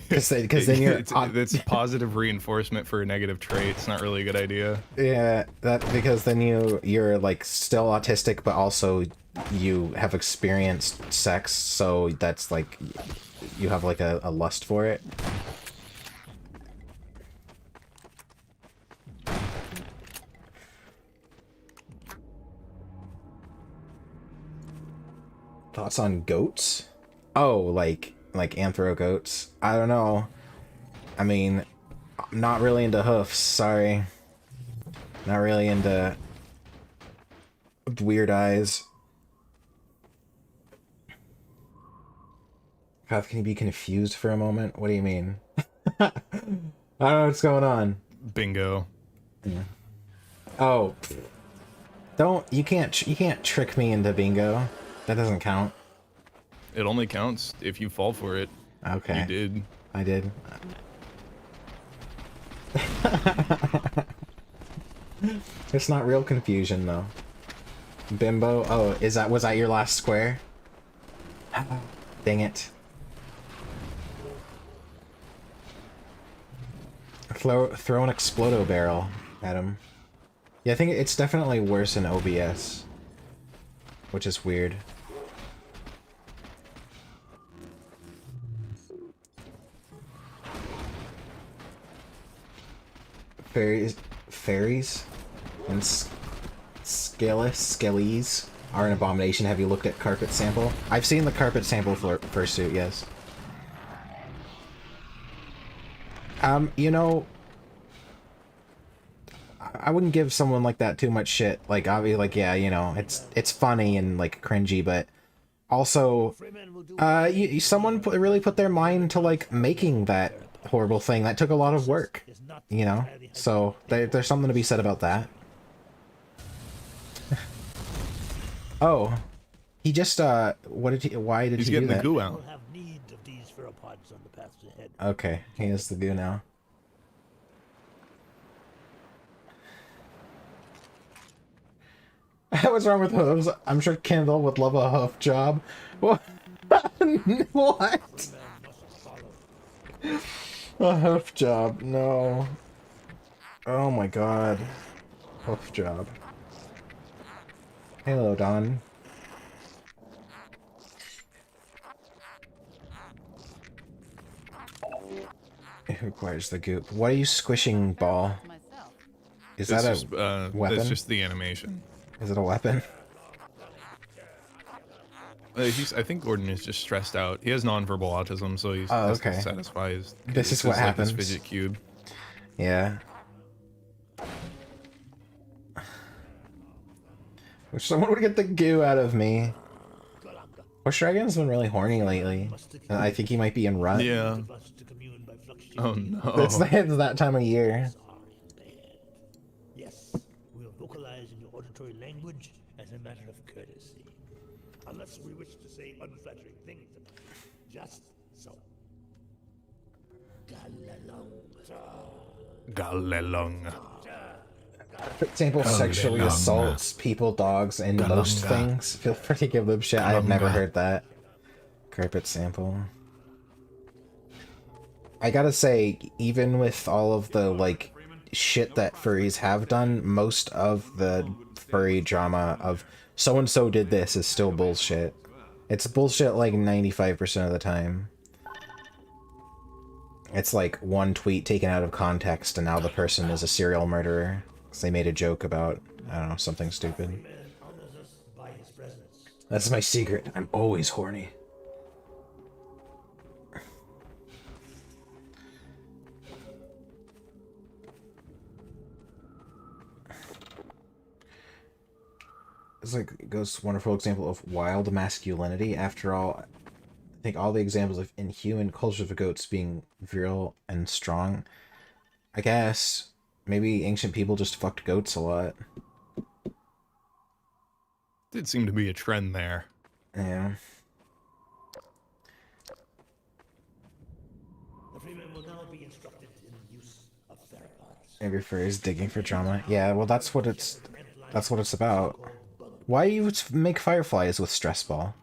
Because then you're... It's positive reinforcement for a negative trait. It's not really a good idea. Yeah, because then you're, like, still autistic, but also you have experienced sex, so that's, like, you have, like, a lust for it. Thoughts on goats? Oh, like anthro goats. I don't know. I mean, I'm not really into hoofs, sorry. Not really into weird eyes. How can you be confused for a moment? What do you mean? I don't know what's going on. Bingo. Yeah. Oh, you can't trick me into bingo. That doesn't count. It only counts if you fall for it. Okay. You did. I did. It's not real confusion though. Bimbo. Oh, was that your last square? Dang it. Throw an explodo barrel at him. Yeah, I think it's definitely worse in OBS, which is weird. Fairies and skellies are an abomination. Have you looked at carpet sample? I've seen the carpet sample for fursuit, yes. You know, I wouldn't give someone like that too much shit. Like, obviously, like, yeah, you know, it's funny and like cringy, but also, someone really put their mind to like making that horrible thing. That took a lot of work, you know. So there's something to be said about that. Oh, he just why did he do that? He's getting the goo out. Okay, he has the goo now. What's wrong with hooves? I'm sure Kendall would love a hoof job. What? What? A hoof job? No. Oh my god. Hoof job. Hello, Don. It requires the goop. What are you squishing, Ball? Is that a weapon? That's just the animation. Is it a weapon? I think Gordon is just stressed out. He has nonverbal autism, so he's has to satisfy his. This is what happens. This fidget cube. Yeah. Wish someone would get the goo out of me. Bush Dragon's been really horny lately. I think he might be in rut. Yeah. Oh no. It's that time of year. Yes, we'll vocalize in your auditory language as a matter of courtesy. Unless we wish to say unflattering things about it. Just so. Galelong. For example, sexually assaults people, dogs, and most things. Feel free to give them shit. I have never heard that. Carpet sample. I gotta say, even with all of the, like, shit that furries have done, most of the furry drama of so-and-so did this is still bullshit. It's bullshit like 95% of the time. It's like one tweet taken out of context and now the person is a serial murderer. Because they made a joke about, I don't know, something stupid. That's my secret. I'm always horny. It's like it goes wonderful example of wild masculinity. After all, I think all the examples of inhuman culture of goats being virile and strong. I guess maybe ancient people just fucked goats a lot. Did seem to be a trend there. Yeah. The freeman will now be instructed in the use of theropods. Every furry is digging for drama. Yeah, well that's what it's about. Why do you make fireflies with stress ball?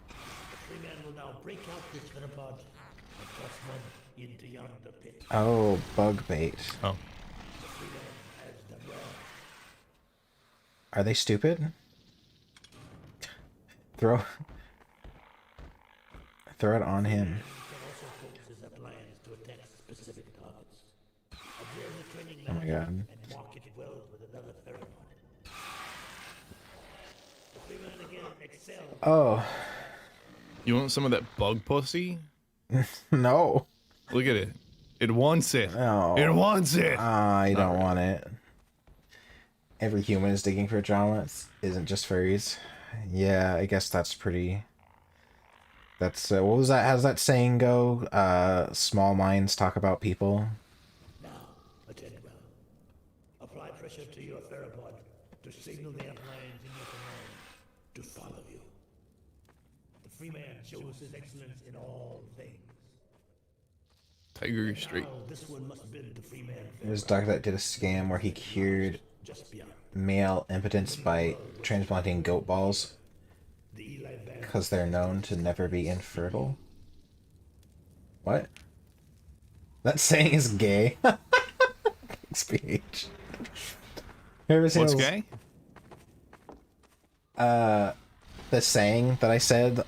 The freeman will now break out this theropod and toss one into yonder pit. Oh, bug bait. Oh. The freeman has done well. Are they stupid? Throw it on him. Oh my god. Oh. You want some of that bug pussy? No. Look at it. It wants it. No. It wants it. I don't want it. Every human is digging for drama. It isn't just furries. Yeah, I guess that's pretty... That's, what was that? How does that saying go? Small minds talk about people. Now, attend well. Apply pressure to your theropod to signal the uplines in your command to follow you. The free man shows his excellence in all things. Tiger, you're straight. Now, this one must bid the free man There's a doctor that did a scam where he cured just beyond. male impotence by transplanting goat balls The Eli band because they're known to never be infertile. What? That saying is gay. Speech. What's gay? The saying that I said,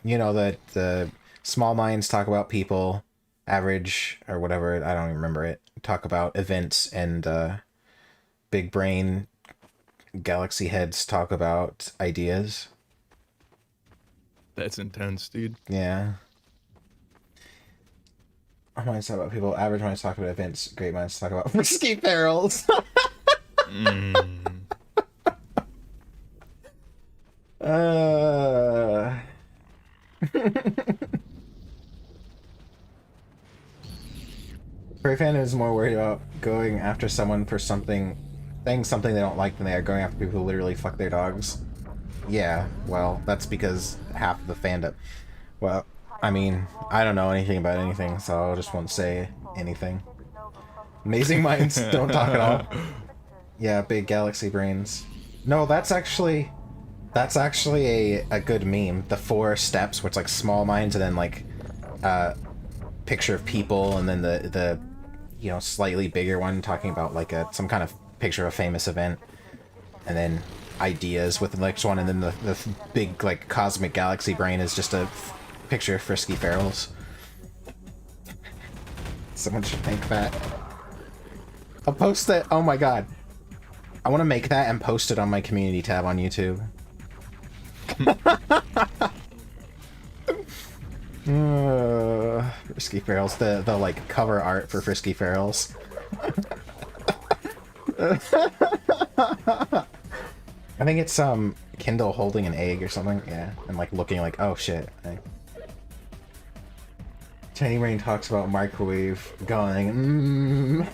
you know, that the small minds talk about people, average or whatever, I don't even remember it, talk about events, and big brain galaxy heads talk about ideas. That's intense, dude. Yeah. Minds talk about people, average minds talk about events, great minds talk about risky perils. For a fan who's more worried about going after someone for something, saying something they don't like than they are going after people who literally fuck their dogs. Yeah, well, that's because half of the fandom. Well, I mean, I don't know anything about anything, so I just won't say anything. Amazing minds don't talk at all. Yeah, big galaxy brains. No, that's actually a good meme. The 4 steps, where it's like small minds and then like picture of people, and then the you know, slightly bigger one talking about like some kind of picture of a famous event, and then ideas with the next one, and then the big like cosmic galaxy brain is just a picture of frisky ferals. Someone should make that. I'll post that. Oh my god, I want to make that and post it on my community tab on YouTube. Frisky Ferals, the like cover art for Frisky Ferals. I think it's Kindle holding an egg or something, yeah, and like looking like, oh shit. Tiny Rain talks about microwave going.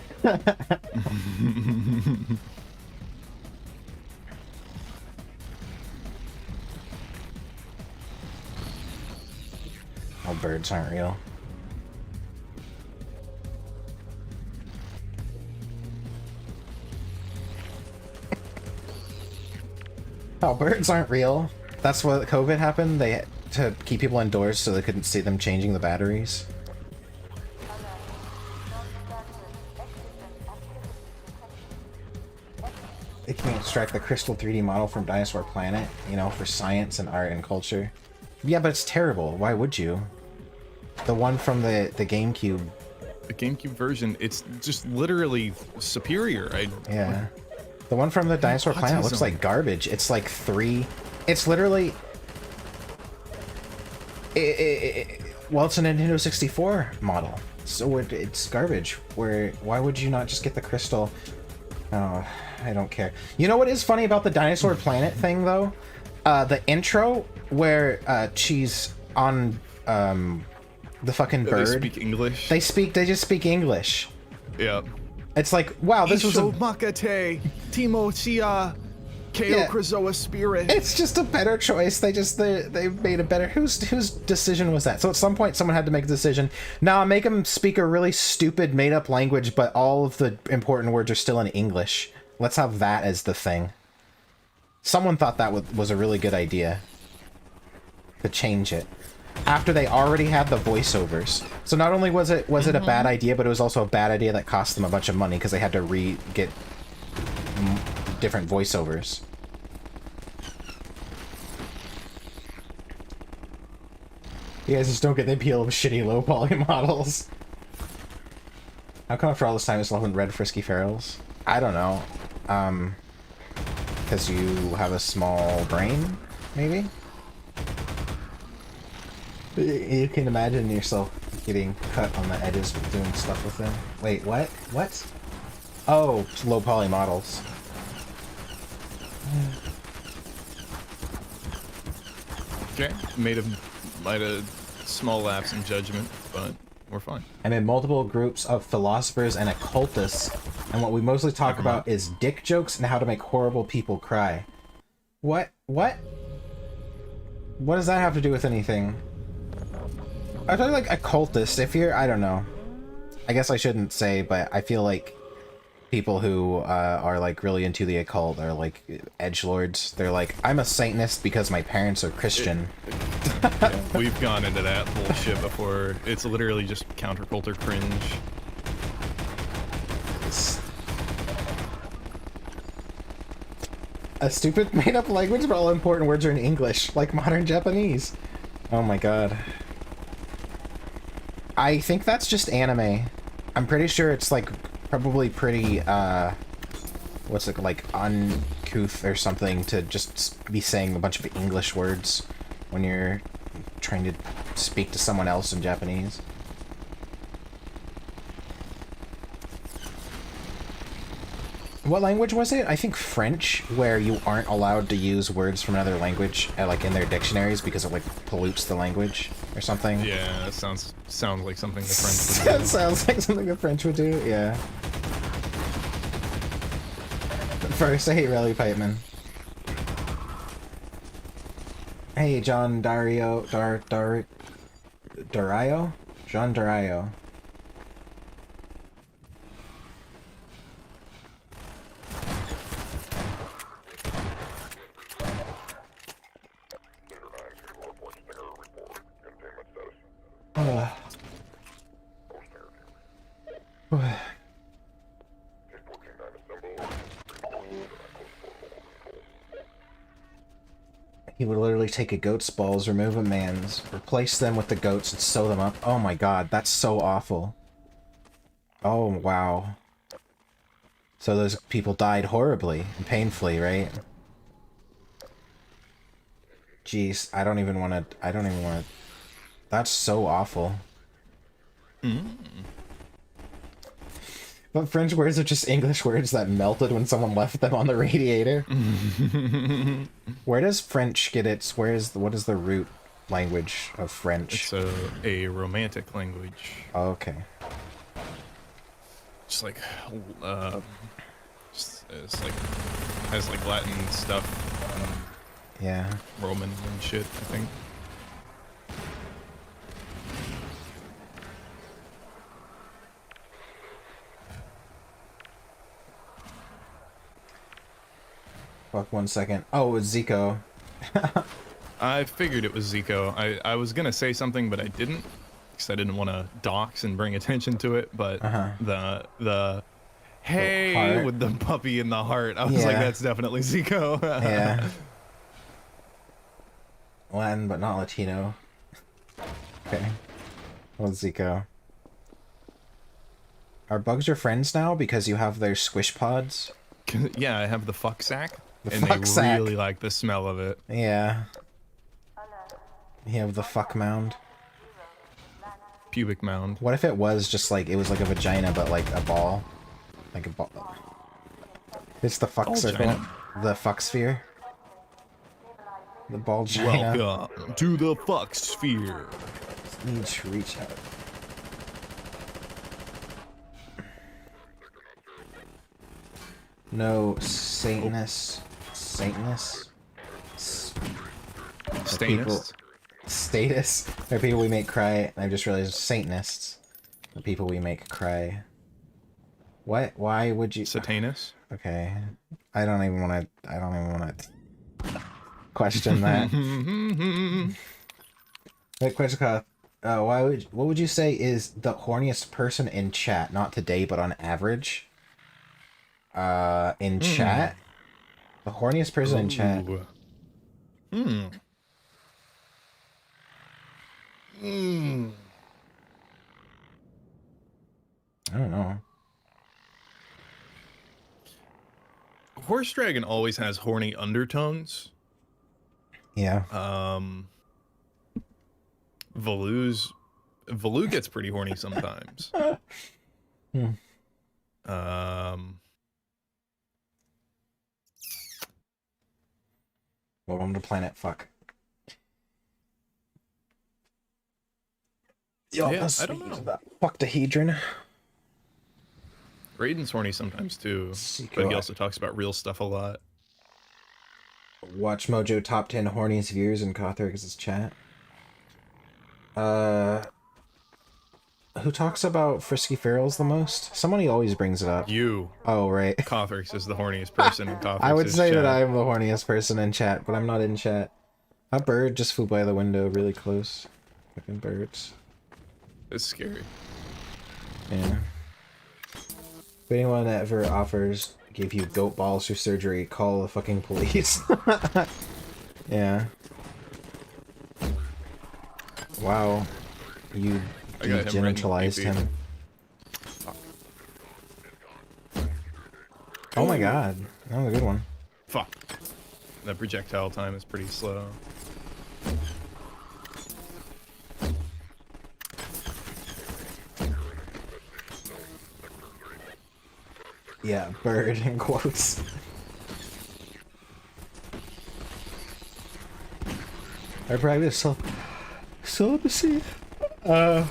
Oh, birds aren't real. Oh, birds aren't real. That's what COVID happened. They had to keep people indoors so they couldn't see them changing the batteries. They can't extract the crystal 3D model from Dinosaur Planet, you know, for science and art and culture. Yeah, but it's terrible. Why would you? The one from the GameCube. The GameCube version, it's just literally superior. Yeah. The one from the Dinosaur Planet looks like garbage. It's like 3... It's literally... well, it's a Nintendo 64 model. So it's garbage. Why would you not just get the crystal? Oh, I don't care. You know what is funny about the Dinosaur Planet thing, though? The intro where she's on the fucking bird. They speak English. They just speak English. Yeah. It's like, wow, this was a... Makate, Timo Chia, Keo Krazoa Spirit. It's just a better choice. They made a better... Whose decision was that? So at some point someone had to make a decision. Nah, make them speak a really stupid made-up language, but all of the important words are still in English. Let's have that as the thing. Someone thought that was a really good idea. To change it. After they already had the voiceovers. So not only was it a bad idea, but it was also a bad idea that cost them a bunch of money because they had to get different voiceovers. You guys just don't get the appeal of shitty low poly models. How come after all this time it's still haven't read Frisky Ferals? I don't know. Because you have a small brain, maybe? You can imagine yourself getting cut on the edges with doing stuff with them. Wait, what? What? Oh, low poly models. Okay, might have small lapse in judgment, but we're fine. I'm in multiple groups of philosophers and occultists, and what we mostly talk about is dick jokes and how to make horrible people cry. What? What? What does that have to do with anything? I feel like occultist, if you're, I don't know. I guess I shouldn't say, but I feel like people who are like really into the occult are like edgelords. They're like, I'm a Satanist because my parents are Christian. Yeah, we've gone into that bullshit before. It's literally just counterculture cringe. A stupid made-up language, but all important words are in English, like modern Japanese. Oh my god. I think that's just anime. I'm pretty sure it's like probably pretty what's it like, uncouth or something to just be saying a bunch of English words when you're trying to speak to someone else in Japanese. What language was it? I think French, where you aren't allowed to use words from another language like in their dictionaries because it like pollutes the language or something. Yeah, that sounds like something the French would do. That sounds like something the French would do, yeah. First, I hate Rally Pipeman. Hey, John Dario, Dario? John Dario. He would literally take a goat's balls, remove a man's, replace them with the goats, and sew them up. Oh my god, that's so awful. Oh, wow. So those people died horribly and painfully, right? Jeez, I don't even want to... That's so awful. But French words are just English words that melted when someone left them on the radiator. Where does French get its... what is the root language of French? It's a romantic language. Oh, okay. Just like, it's like, has like Latin stuff and Yeah. Roman and shit, I think. Fuck, 1 second. Oh, it's Zico. I figured it was Zico. I was gonna say something, but I didn't, because I didn't want to dox and bring attention to it. But the hey heart. with the puppy in the heart, I was like, that's definitely Zico. Yeah. Latin, but not Latino. Okay. Well, Zico. Are bugs your friends now because you have their squish pods? Yeah, I have the fuck sack, and fuck they sack. really like the smell of it. Yeah. You have the fuck mound. Pubic mound. What if it was just like, it was like a vagina, but like a ball? Like a ball. It's the fuck circle. Vagina. The fuck sphere. The ball vagina. Welcome to the fuck sphere. Need to reach out. No, Satanists. Satanists? Statist. Status? They're people we make cry. I just realized Satanists. The people we make cry. What? Why would you... Satanist. Okay. I don't even want to question that. Wait, question. What would you say is the horniest person in chat? Not today, but on average? In chat? The horniest person in chat. I don't know. Horse Dragon always has horny undertones. Yeah. Valoo gets pretty horny sometimes. Hmm. Welcome to Planet Fuck. Yo, yeah, I don't know. That fucktahedron. Raiden's horny sometimes too, but he also talks about real stuff a lot. Watch Mojo top 10 horniest viewers in Cothrix' chat. Who talks about Frisky Ferals the most? Somebody always brings it up. You. Oh, right. Cothrix is the horniest person in Cothrix' I would say chat. that I am the horniest person in chat, but I'm not in chat. A bird just flew by the window really close. Fucking birds. It's scary. Yeah. If anyone ever offers give you goat balls for surgery, call the fucking police. Yeah. Wow. You degenitalized him. Oh my god. That was a good one. Fuck. That projectile time is pretty slow. Yeah, bird in quotes. I practice celibacy. I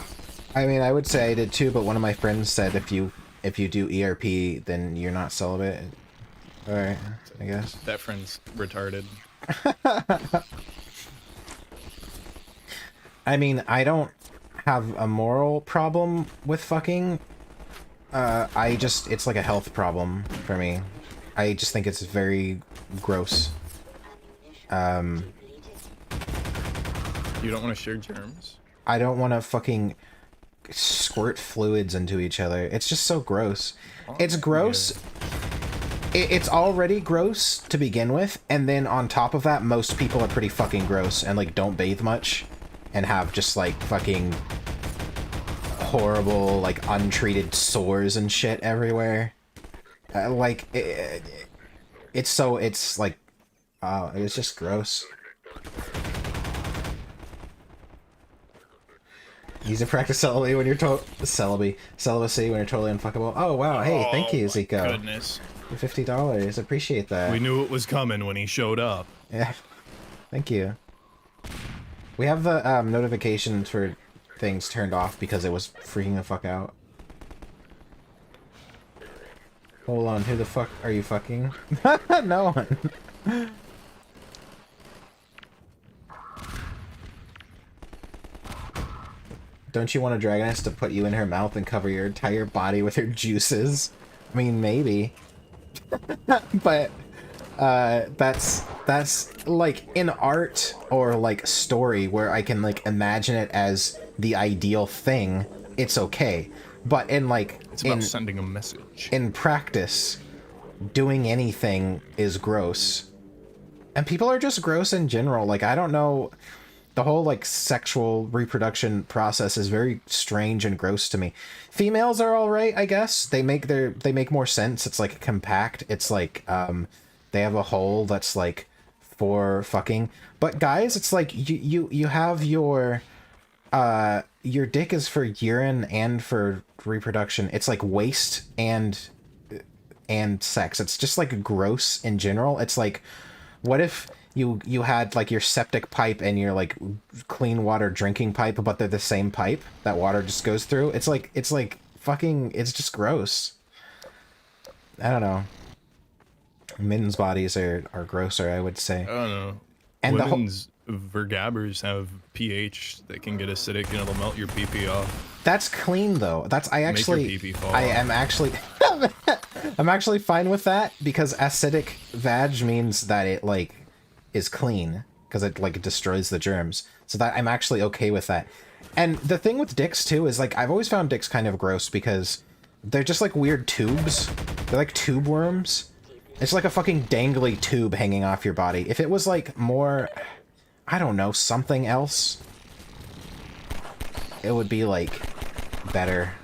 mean, I would say I did too, but one of my friends said if you do ERP, then you're not celibate. Alright, I guess. That friend's retarded. I mean, I don't have a moral problem with fucking. It's like a health problem for me. I just think it's very gross. You don't want to share germs? I don't want to fucking squirt fluids into each other. It's just so gross. It's gross. Yeah. It's already gross to begin with, and then on top of that, most people are pretty fucking gross and like don't bathe much and have just like fucking horrible like untreated sores and shit everywhere. It's like it's just gross. Use a practice celibacy when you're celibacy when you're totally unfuckable. Oh wow, hey, thank you, Zico. Goodness. $50. Appreciate that. We knew it was coming when he showed up. Yeah. Thank you. We have the notifications for things turned off because it was freaking the fuck out. Hold on, who the fuck are you fucking? No one. Don't you want a dragoness to put you in her mouth and cover your entire body with her juices? I mean, maybe. But that's like in art or like story where I can like imagine it as the ideal thing, it's okay. But in like it's about sending a message. In practice, doing anything is gross. And people are just gross in general. Like, I don't know, the whole like sexual reproduction process is very strange and gross to me. Females are all right, I guess. They make more sense. It's like compact. It's like they have a hole that's like for fucking. But guys, it's like you have your dick is for urine and for reproduction. It's like waste and sex. It's just like gross in general. It's like, what if you had like your septic pipe and your like clean water drinking pipe, but they're the same pipe that water just goes through? It's like fucking, it's just gross. I don't know. Men's bodies are grosser, I would say. I don't know. And women's vergabbers have pH that can get acidic and it'll melt your pee-pee off. That's clean though. I'm actually I'm actually fine with that because acidic vag means that it like is clean because it like destroys the germs. So that I'm actually okay with that. And the thing with dicks too is like I've always found dicks kind of gross because they're just like weird tubes. They're like tube worms. It's like a fucking dangly tube hanging off your body. If it was like more, I don't know, something else, it would be like better.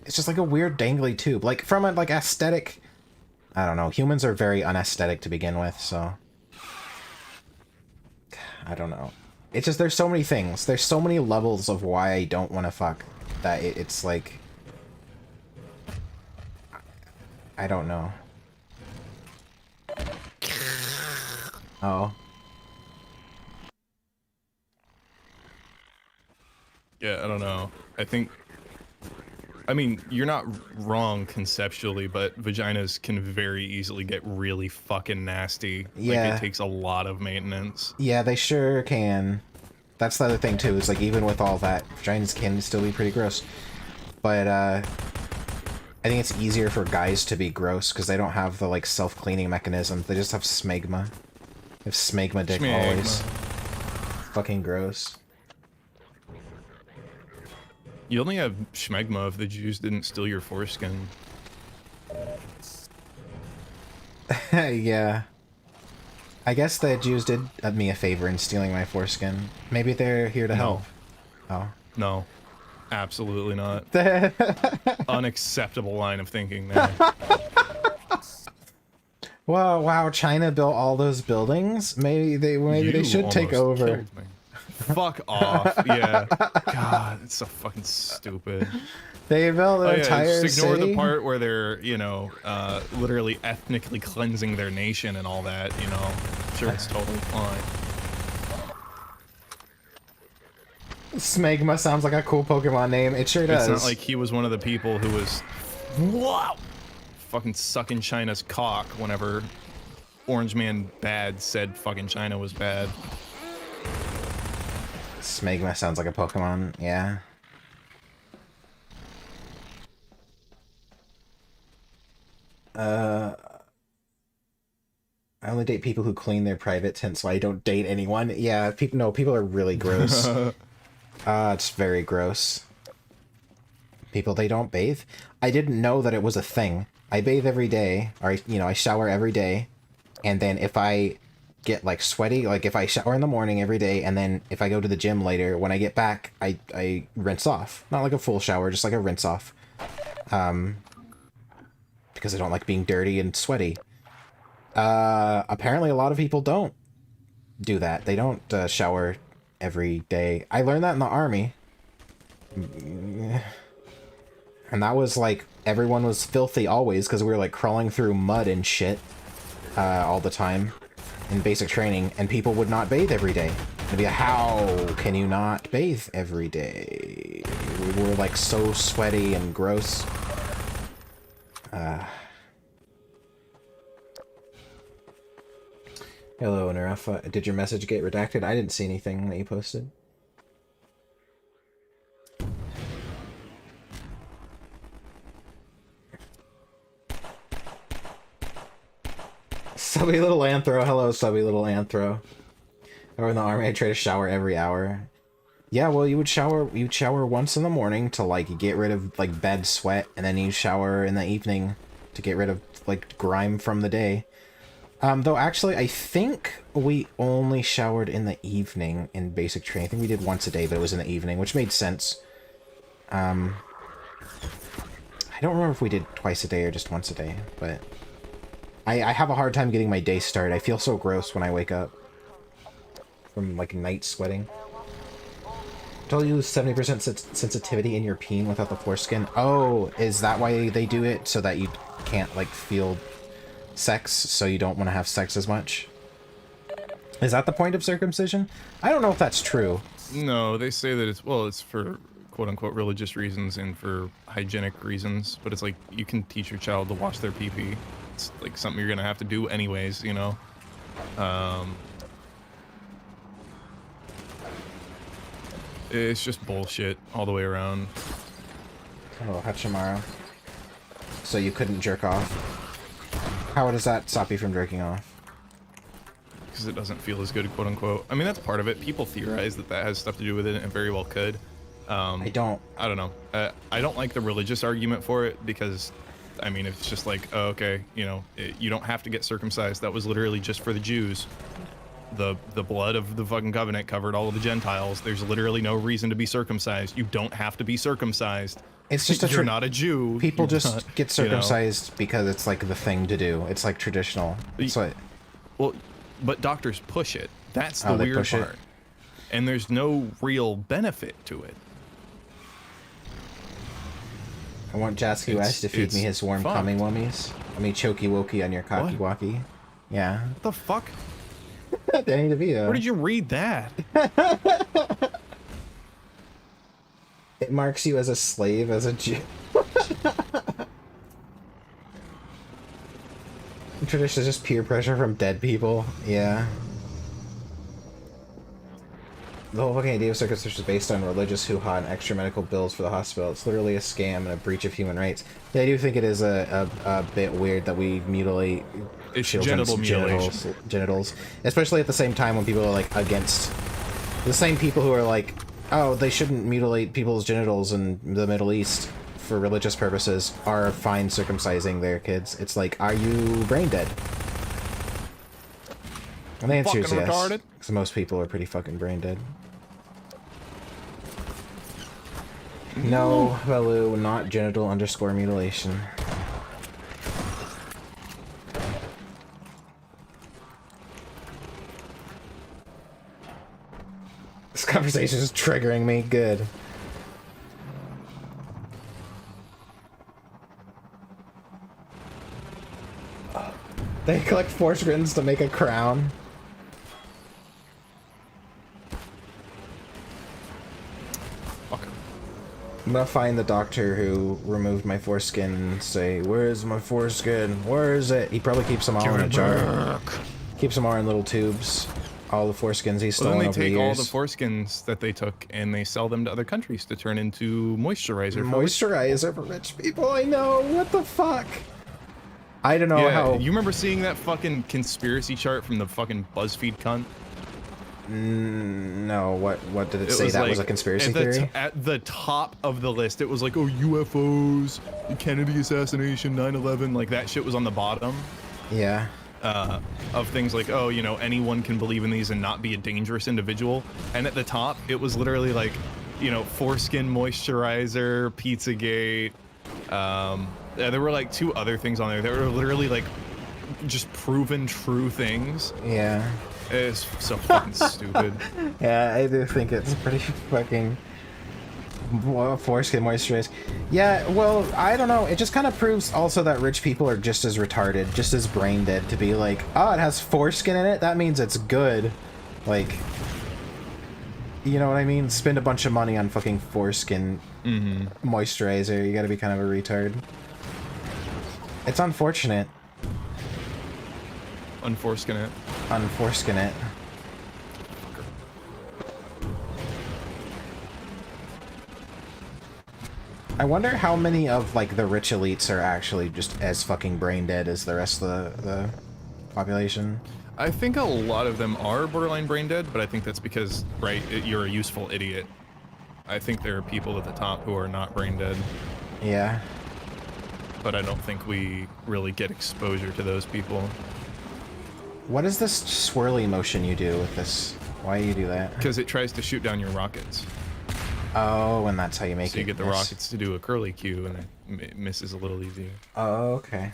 It's just like a weird dangly tube. Like from a like aesthetic I don't know. Humans are very unaesthetic to begin with, so I don't know. It's just there's so many things. There's so many levels of why I don't want to fuck that it's like I don't know. Oh. Yeah, I don't know. I mean, you're not wrong conceptually, but vaginas can very easily get really fucking nasty. Yeah. Like, it takes a lot of maintenance. Yeah, they sure can. That's the other thing, too, is, like, even with all that, vaginas can still be pretty gross. But, I think it's easier for guys to be gross, because they don't have the, like, self-cleaning mechanism. They just have smegma. They have smegma dick always. Fucking gross. You only have schmegma if the Jews didn't steal your foreskin. Yeah. I guess the Jews did me a favor in stealing my foreskin. Maybe they're here to help. Oh. No. Absolutely not. Unacceptable line of thinking there. Wow, China built all those buildings? Maybe they should take over. Killed me. Fuck off. Yeah. God, it's so fucking stupid. They built an entire just ignore city? the part where they're, you know, literally ethnically cleansing their nation and all that, you know. Sure, it's totally fine. Smegma sounds like a cool Pokemon name. It sure does. It's not like he was one of the people who was fucking sucking China's cock whenever Orange Man Bad said fucking China was bad. Smegma sounds like a Pokemon, yeah. I only date people who clean their private tent, so I don't date anyone. Yeah, people are really gross. It's very gross. People, they don't bathe. I didn't know that it was a thing. I bathe every day, or, you know, I shower every day, and then if I get, like, sweaty, like, if I shower in the morning every day, and then if I go to the gym later, when I get back, I rinse off. Not like a full shower, just like a rinse off. Because I don't like being dirty and sweaty. Apparently a lot of people don't do that. They don't shower every day. I learned that in the army. And that was like, everyone was filthy always, because we were like crawling through mud and shit all the time in basic training, and people would not bathe every day. It'd be, how can you not bathe every day? We were like so sweaty and gross. Hello, Narafa. Did your message get redacted? I didn't see anything that you posted. Subby little Anthro. Hello, subby little Anthro. Or in the army, I try to shower every hour. Yeah, well, you'd shower once in the morning to, like, get rid of, like, bed sweat, and then you shower in the evening to get rid of, like, grime from the day. Though, actually, I think we only showered in the evening in basic training. I think we did once a day, but it was in the evening, which made sense. I don't remember if we did twice a day or just once a day, but I have a hard time getting my day started. I feel so gross when I wake up from, like, night sweating. Told you 70% sensitivity in your peen without the foreskin. Oh, is that why they do it? So that you can't, like, feel sex, so you don't want to have sex as much? Is that the point of circumcision? I don't know if that's true. No, they say that it's for quote-unquote religious reasons and for hygienic reasons, but it's like, you can teach your child to wash their pee-pee. It's like something you're gonna have to do anyways, you know? It's just bullshit all the way around. Oh, Hachimaru. So you couldn't jerk off? How does that stop you from jerking off? Because it doesn't feel as good, quote-unquote. I mean, that's part of it. People theorize that that has stuff to do with it, and it very well could. I don't know. I don't like the religious argument for it, because, I mean, it's just like, oh, okay, you know, you don't have to get circumcised. That was literally just for the Jews. The blood of the fucking covenant covered all of the Gentiles. There's literally no reason to be circumcised. You don't have to be circumcised. It's just You're not a Jew. People You're just not, get circumcised because it's like the thing to do. It's like traditional. So well, but doctors push it. That's the they weird push it? part. And there's no real benefit to it. I want Jaskar West to feed me his warm fucked. coming wummies. I mean, chokey wokey on your cocky walkie. Yeah. What the fuck? Danny DeVito. Where did you read that? It marks you as a slave, as a Jew. Tradition is just peer pressure from dead people. Yeah. The whole fucking idea of circumcision is based on religious hoo-ha and extra medical bills for the hospital. It's literally a scam and a breach of human rights. Yeah, I do think it is a bit weird that we mutilate children's genitals. Especially at the same time when people are, like, against... The same people who are like, oh, they shouldn't mutilate people's genitals in the Middle East for religious purposes are fine circumcising their kids. It's like, are you brain dead? And the answer is yes. Retarded? Because most people are pretty fucking brain dead. No, Baloo, not genital _ mutilation. This conversation is triggering me. Good. They collect foreskins to make a crown. I'm gonna find the doctor who removed my foreskin and say, "Where's my foreskin? Where is it?" He probably keeps them all in a jar. Keeps them all in little tubes. All the foreskins he's stolen over the years. Then they take all the foreskins that they took and they sell them to other countries to turn into moisturizer. Moisturizer for rich people. I know. What the fuck? I don't know how. You remember seeing that fucking conspiracy chart from the fucking BuzzFeed cunt? No, what did it say? That was a conspiracy theory? At the top of the list, it was like, oh, UFOs, Kennedy assassination, 9/11, like that shit was on the bottom. Yeah. Of things like, oh, you know, anyone can believe in these and not be a dangerous individual. And at the top, it was literally like, you know, foreskin moisturizer, Pizzagate. There were like 2 other things on there that were literally like just proven true things. Yeah. It's so fucking stupid. Yeah, I do think it's pretty fucking foreskin moisturizer. Yeah, well, I don't know. It just kind of proves also that rich people are just as retarded, just as brain dead to be like, oh, it has foreskin in it? That means it's good. Like, you know what I mean? Spend a bunch of money on fucking foreskin moisturizer. You gotta be kind of a retard. It's unfortunate. Unforeskin it. Unforeskin it. I wonder how many of, like, the rich elites are actually just as fucking brain dead as the rest of the population. I think a lot of them are borderline brain dead, but I think that's because, right, you're a useful idiot. I think there are people at the top who are not brain dead. Yeah. But I don't think we really get exposure to those people. What is this swirly motion you do with this? Why do you do that? Because it tries to shoot down your rockets. Oh, and that's how you make it. So you get the rockets to do a curly Q, and it misses a little easier. Oh, okay.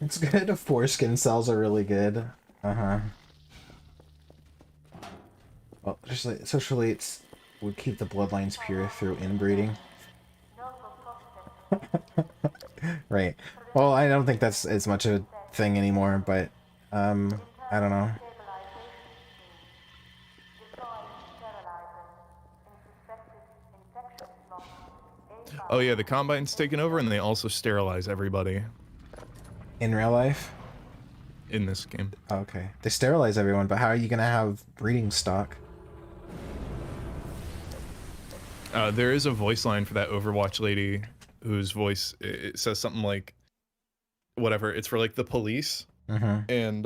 It's good. Foreskin cells are really good. Uh-huh. Well, just like social elites would keep the bloodlines pure through inbreeding. Right. Well, I don't think that's as much a thing anymore, but, I don't know. Oh yeah, the Combine's taken over, and they also sterilize everybody. In real life? In this game. Oh, okay. They sterilize everyone, but how are you gonna have breeding stock? There is a voice line for that Overwatch lady whose voice, it says something like, whatever, it's for like the police. And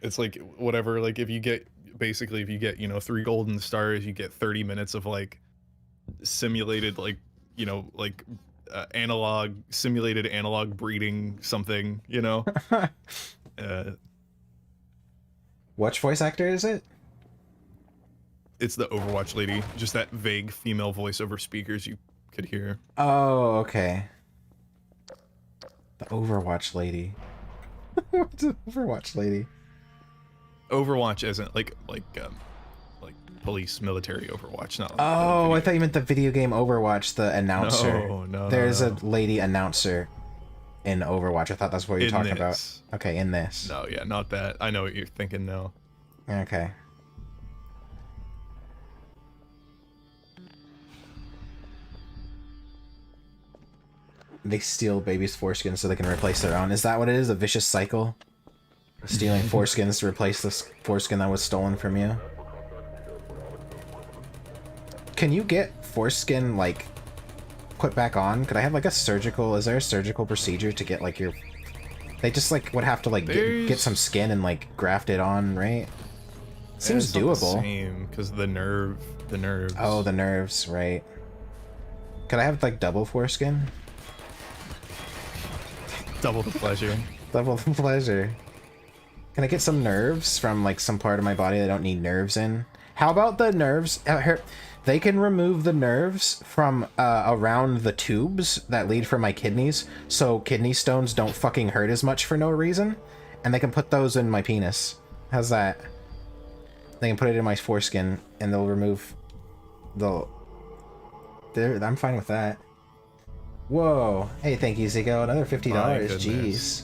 it's like, whatever, like if you get, basically if you get, you know, 3 golden stars, you get 30 minutes of like simulated, like, you know, like simulated analog breeding something, you know. Which voice actor is it? it's the Overwatch lady. Just that vague female voice over speakers you could hear. Oh, okay. The Overwatch lady. What's an Overwatch lady? Overwatch isn't like police military Overwatch, not like Oh, I thought you meant the video game Overwatch, the announcer. No, There's no. a lady announcer in Overwatch. I thought that's what you're In talking this. about. Okay, in this. No, yeah, not that. I know what you're thinking now. Okay. They steal babies' foreskins so they can replace their own. Is that what it is? A vicious cycle? Stealing foreskins to replace this foreskin that was stolen from you? Can you get foreskin, like, put back on? Could I have, like, a surgical... Is there a surgical procedure to get, like, your... They just, like, would have to, like, get some skin and, like, graft it on, right? Seems It's not doable. the same, because the nerves. Oh, the nerves, right. Could I have, like, double foreskin? Double the pleasure. Double the pleasure. Can I get some nerves from, like, some part of my body that I don't need nerves in? How about the nerves? They can remove the nerves from around the tubes that lead from my kidneys, so kidney stones don't fucking hurt as much for no reason. And they can put those in my penis. How's that? They can put it in my foreskin, and they'll remove the... I'm fine with that. Whoa. Hey, thank you, Zico. Another $50. Jeez.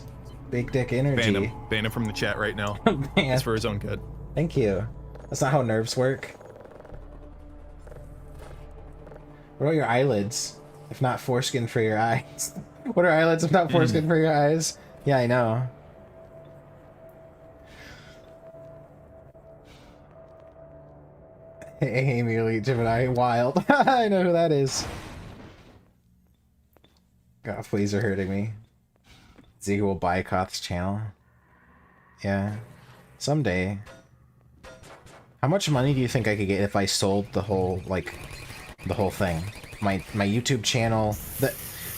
Big dick energy. Ban him from the chat right now. Man. It's for his own good. Thank you. That's not how nerves work. What about your eyelids? If not foreskin for your eyes. What are eyelids if not foreskin for your eyes? Yeah, I know. Hey, Amy, Gemini, wild. I know who that is. God, fleas are hurting me. Ziga will buy Koth's channel. Yeah. Someday. How much money do you think I could get if I sold the whole, like, the whole thing? My YouTube channel,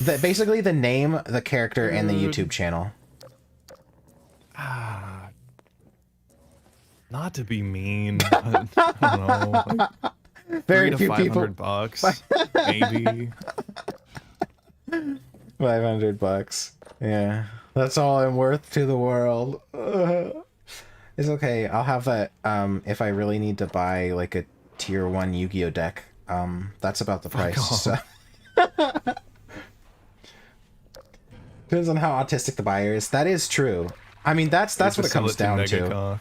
basically the name, the character, and the YouTube channel. Not to be mean, but I don't know. Like Very $300 to few people. $500, maybe. $500. Yeah, that's all I'm worth to the world. It's okay. I'll have that. If I really need to buy like a tier 1 Yu-Gi-Oh deck, that's about the price. So. Depends on how autistic the buyer is. That is true. I mean, that's what it comes down to.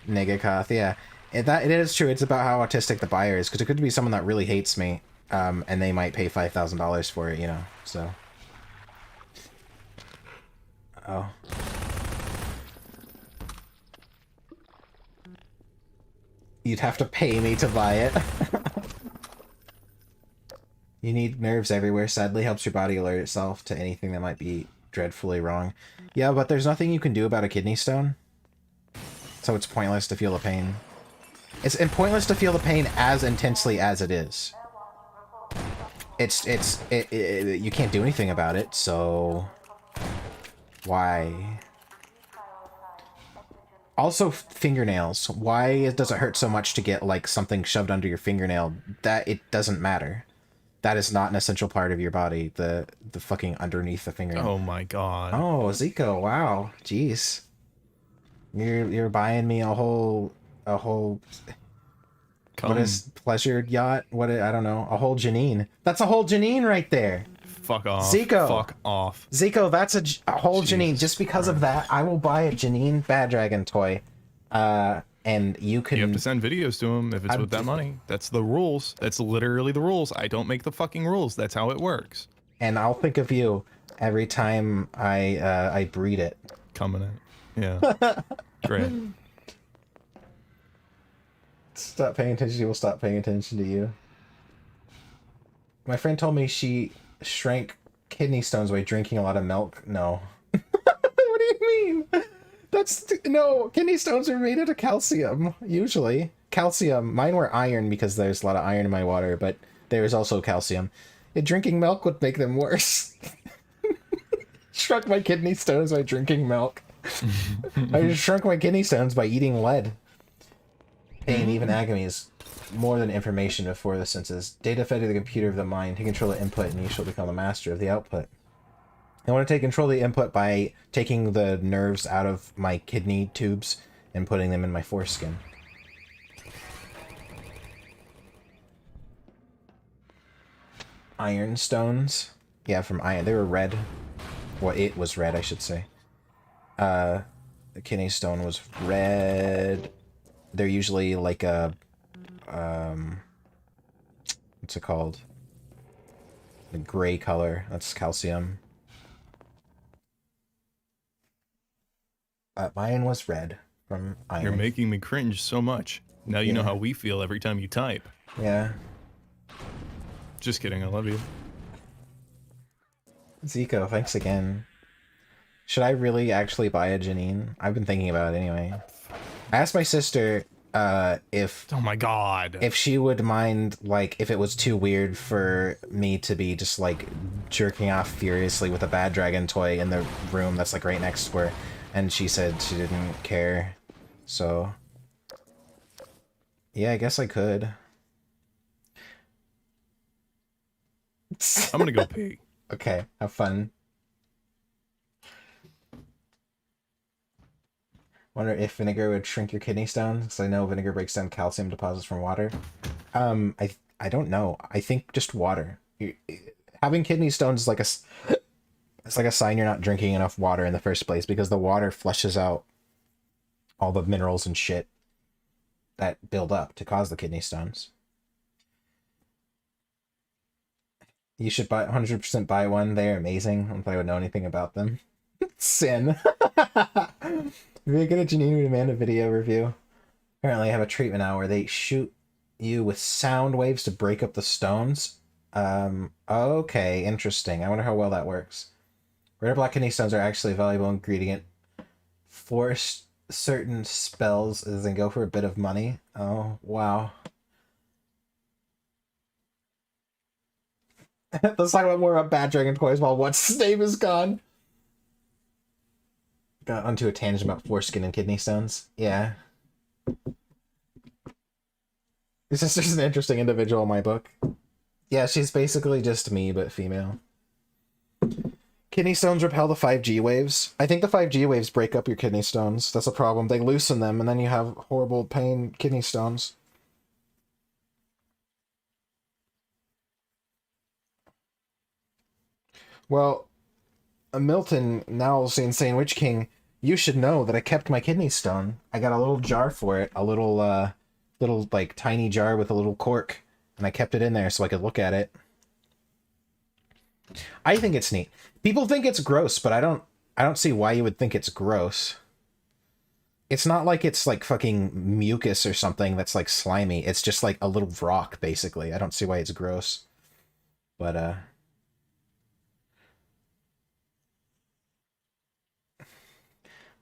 Negacoth, yeah. It is true. It's about how autistic the buyer is, because it could be someone that really hates me, and they might pay $5,000 for it, you know. So. Oh. You'd have to pay me to buy it. You need nerves everywhere. Sadly, helps your body alert itself to anything that might be dreadfully wrong. Yeah, but there's nothing you can do about a kidney stone. So it's pointless to feel the pain. It's pointless to feel the pain as intensely as it is. You can't do anything about it, so... Why? Also, fingernails. Why does it hurt so much to get, like, something shoved under your fingernail? It doesn't matter. That is not an essential part of your body, the fucking underneath the fingernail. Oh my god. Oh, Zico, wow. Jeez. You're buying me a whole Come. what is pleasure yacht? I don't know. A whole Janine. That's a whole Janine right there. Fuck off. Zico. Fuck off. Zico, that's a whole Jesus Janine. Just because of that, I will buy a Janine Bad Dragon toy. And you can... You have to send videos to him if it's with that money. That's the rules. That's literally the rules. I don't make the fucking rules. That's how it works. And I'll think of you every time I breed it. Coming in. Yeah. Great. Stop paying attention, he will stop paying attention to you. My friend told me she shrank kidney stones by drinking a lot of milk. No. What do you mean? No, kidney stones are made out of calcium, usually. Calcium. Mine were iron because there's a lot of iron in my water, but there's also calcium. Drinking milk would make them worse. Shrunk my kidney stones by drinking milk. I just shrunk my kidney stones by eating lead. pain, even agony is more than information before the senses. Data fed to the computer of the mind. Take control of the input, and you shall become the master of the output. I want to take control of the input by taking the nerves out of my kidney tubes and putting them in my foreskin. Iron stones. Yeah, from iron. They were red. Well, it was red, I should say. The kidney stone was red. They're usually like a... what's it called? The gray color. That's calcium. Mine was red from iron. You're making me cringe so much. Now you know how we feel every time you type. Yeah. Just kidding, I love you. Zico, thanks again. Should I really actually buy a Janine? I've been thinking about it anyway. I asked my sister if... Oh my god. If she would mind, like, if it was too weird for me to be just, like, jerking off furiously with a Bad Dragon toy in the room that's, like, right next to her. And she said she didn't care. So... yeah, I guess I could. I'm gonna go pee. Okay, have fun. Wonder if vinegar would shrink your kidney stones, because I know vinegar breaks down calcium deposits from water. I don't know. I think just water. Having kidney stones is like it's like a sign you're not drinking enough water in the first place, because the water flushes out all the minerals and shit that build up to cause the kidney stones. You should 100% buy one. They're amazing. If I would know anything about them. Sin. If we get a Janine, we demand a video review. Apparently I have a treatment now where they shoot you with sound waves to break up the stones. Okay, interesting. I wonder how well that works. Red or black kidney stones are actually a valuable ingredient. Force certain spells as they go for a bit of money. Oh, wow. Let's talk about more about Bad Dragon toys while what's his name is gone. Got onto a tangent about foreskin and kidney stones. Yeah. Your sister's an interesting individual in my book. Yeah, she's basically just me, but female. Kidney stones repel the 5G waves. I think the 5G waves break up your kidney stones. That's a problem. They loosen them, and then you have horrible pain kidney stones. Well, Milton, now the Insane Witch King, you should know that I kept my kidney stone. I got a little jar for it, a little, like, tiny jar with a little cork, and I kept it in there so I could look at it. I think it's neat. People think it's gross, but I don't see why you would think it's gross. It's not like it's, like, fucking mucus or something that's, like, slimy. It's just, like, a little rock, basically. I don't see why it's gross. But,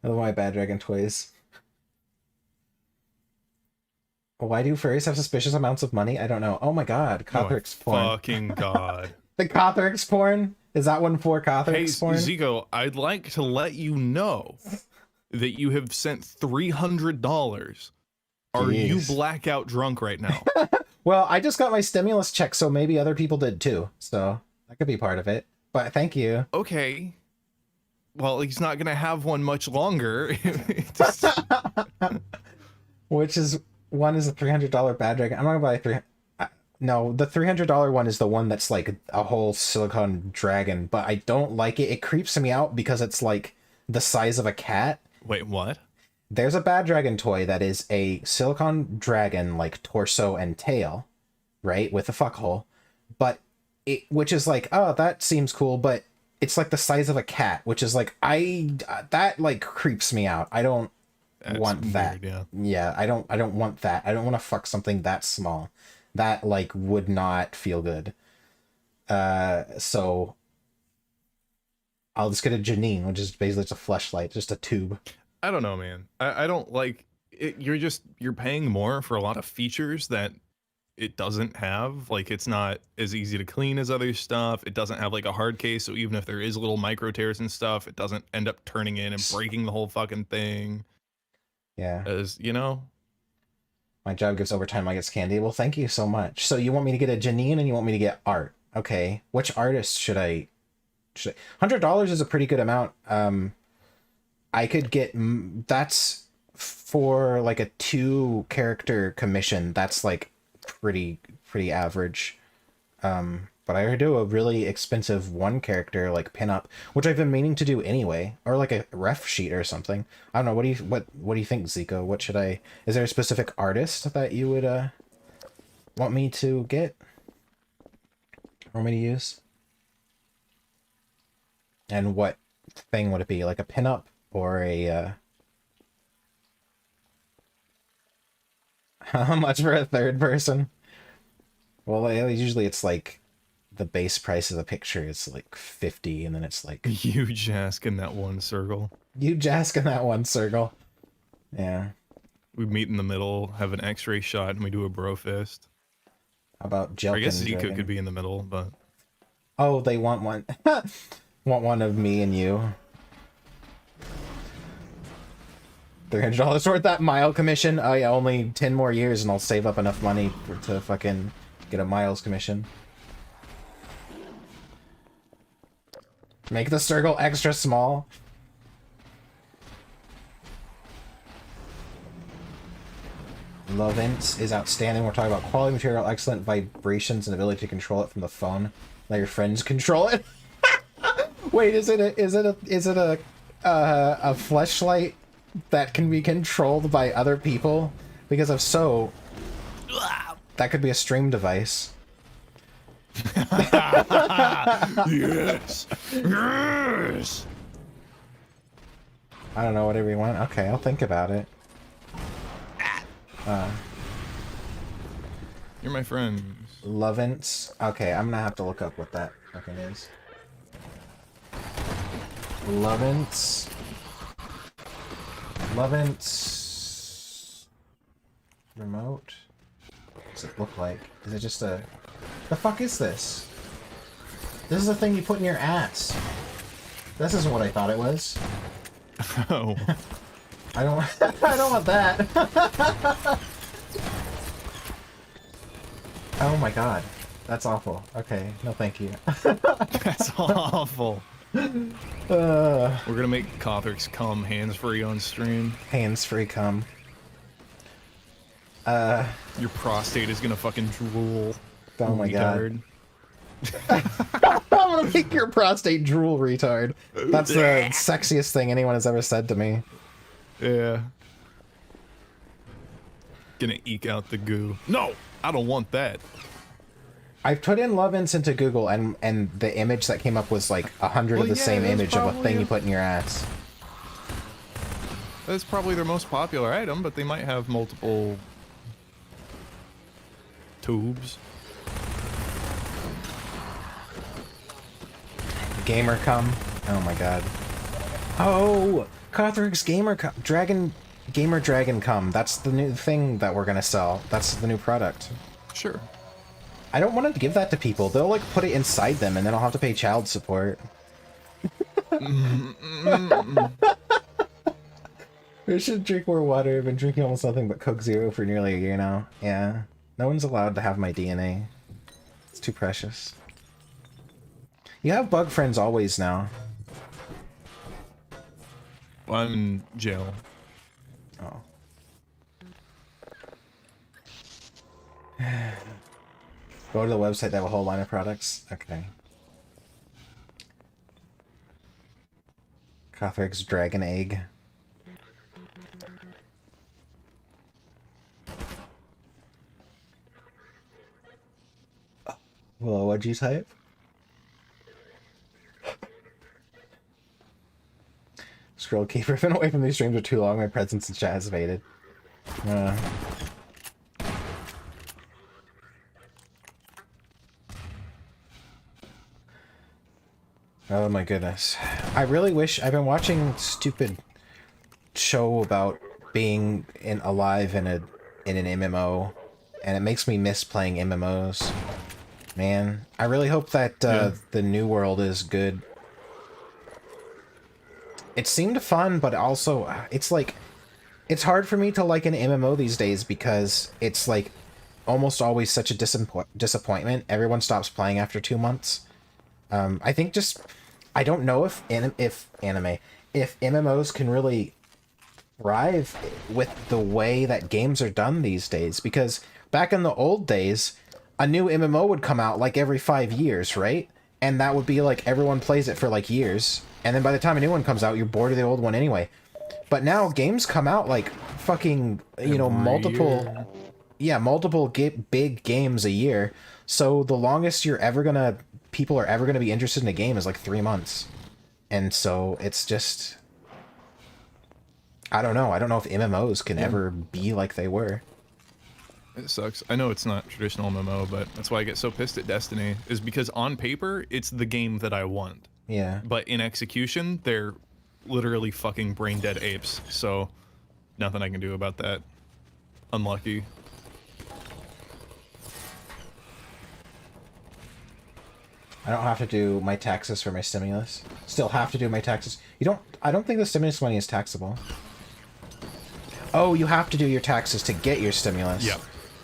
Why Bad Dragon toys. Why do furries have suspicious amounts of money? I don't know. Oh my god, Cothrix porn. Fucking god. The Cothrix porn? Is that one for Cothrix porn? Hey, Zico, I'd like to let you know that you have sent $300. Are you blackout drunk right now? Well, I just got my stimulus check, so maybe other people did too. So that could be part of it. But thank you. Okay. Well, he's not going to have one much longer. Which is, one is a $300 Bad Dragon. I'm not going to buy no, the $300 one is the one that's like a whole silicone dragon, but I don't like it. It creeps me out because it's like the size of a cat. Wait, what? There's a Bad Dragon toy that is a silicone dragon, like torso and tail, right? With a fuckhole. But which is like, oh, that seems cool, but it's like the size of a cat, which is like, that like creeps me out. I don't want that. Weird, yeah. Yeah, I don't want that. I don't want to fuck something that small. That like would not feel good. So I'll just get a Janine, which is basically just a fleshlight, just a tube. I don't know, man. I don't like it. You're paying more for a lot of features that it doesn't have. Like, it's not as easy to clean as other stuff. It doesn't have like a hard case, so even if there is little micro tears and stuff, it doesn't end up turning in and breaking the whole fucking thing. Yeah. As you know. My job gives overtime, I get candy. Well, thank you so much. So you want me to get a Janine and you want me to get art. Okay. Which artist should I... $100 is a pretty good amount. I could get... That's for like a 2-character commission. That's like pretty average. But I do a really expensive 1-character like pinup, which I've been meaning to do anyway, or like a ref sheet or something. I don't know. What do you think, Zico? What should I? Is there a specific artist that you would want me to get? Want me to use? And what thing would it be? Like a pinup or a? How much for a 3rd person? Well, usually it's like the base price of the picture is like 50, and then it's like you Jask in that one circle. You Jask in that one circle. Yeah. We meet in the middle, have an X-ray shot, and we do a bro fist. How about Jelkin? I guess Zico could be in the middle, but oh, they want one. Want one of me and you. $300 worth that mile commission. Oh yeah, only 10 more years and I'll save up enough money to fucking get a miles commission. Make the circle extra small. Lovins is outstanding. We're talking about quality material, excellent vibrations, and ability to control it from the phone. Let your friends control it. Wait, is it a fleshlight that can be controlled by other people? Because if so, that could be a stream device. yes, yes. I don't know, whatever you want. Okay, I'll think about it. You're my friend. Lovins. Okay, I'm gonna have to look up what that fucking is. Lovins. Lovins. Remote. What does it look like? Is it just a... The fuck is this? This is the thing you put in your ass. This isn't what I thought it was. Oh. I don't I don't want that. Oh my god. That's awful. Okay, no thank you. That's awful. We're gonna make Cothrix come hands-free on stream. Hands-free cum. Your prostate is gonna fucking drool. Oh my retard. god. I'm gonna make your prostate drool, retard. That's the sexiest thing anyone has ever said to me. Yeah. Gonna eke out the goo. No! I don't want that. I've put in Lovins into Google and the image that came up was like 100 of the same image of a thing you put in your ass. That's probably their most popular item, but they might have multiple tubes. Gamer cum. Oh my god. Oh! Cothrix Gamer cum. Gamer Dragon cum. That's the new thing that we're gonna sell. That's the new product. Sure. I don't want to give that to people. They'll like put it inside them and then I'll have to pay child support. I should drink more water. I've been drinking almost nothing but Coke Zero for nearly a year now. Yeah. No one's allowed to have my DNA. It's too precious. You have bug friends always now. Well, I'm in jail. Oh. Go to the website, they have a whole line of products. Okay. Cothrix Dragon Egg. Well, what'd you type? Scroll keeper. I've been away from these streams for too long. My presence in chat has faded. Oh my goodness. I really wish... I've been watching stupid show about being alive in an MMO, and it makes me miss playing MMOs. Man, I really hope that the new world is good. It seemed fun, but also, it's like... It's hard for me to like an MMO these days because it's like almost always such a disappointment. Everyone stops playing after 2 months. I think just I don't know if MMOs can really thrive with the way that games are done these days, because back in the old days, a new MMO would come out like every 5 years, right? And that would be like everyone plays it for like years, and then by the time a new one comes out, you're bored of the old one anyway. But now games come out like fucking, you know, multiple big games a year. So the longest people are ever gonna be interested in a game is like 3 months. And so it's just, I don't know. I don't know if MMOs can ever be like they were. It sucks. I know it's not traditional MMO, but that's why I get so pissed at Destiny, is because on paper, it's the game that I want. Yeah. But in execution, they're literally fucking brain dead apes, so nothing I can do about that. Unlucky. I don't have to do my taxes for my stimulus. Still have to do my taxes. I don't think the stimulus money is taxable. Oh, you have to do your taxes to get your stimulus. Yep.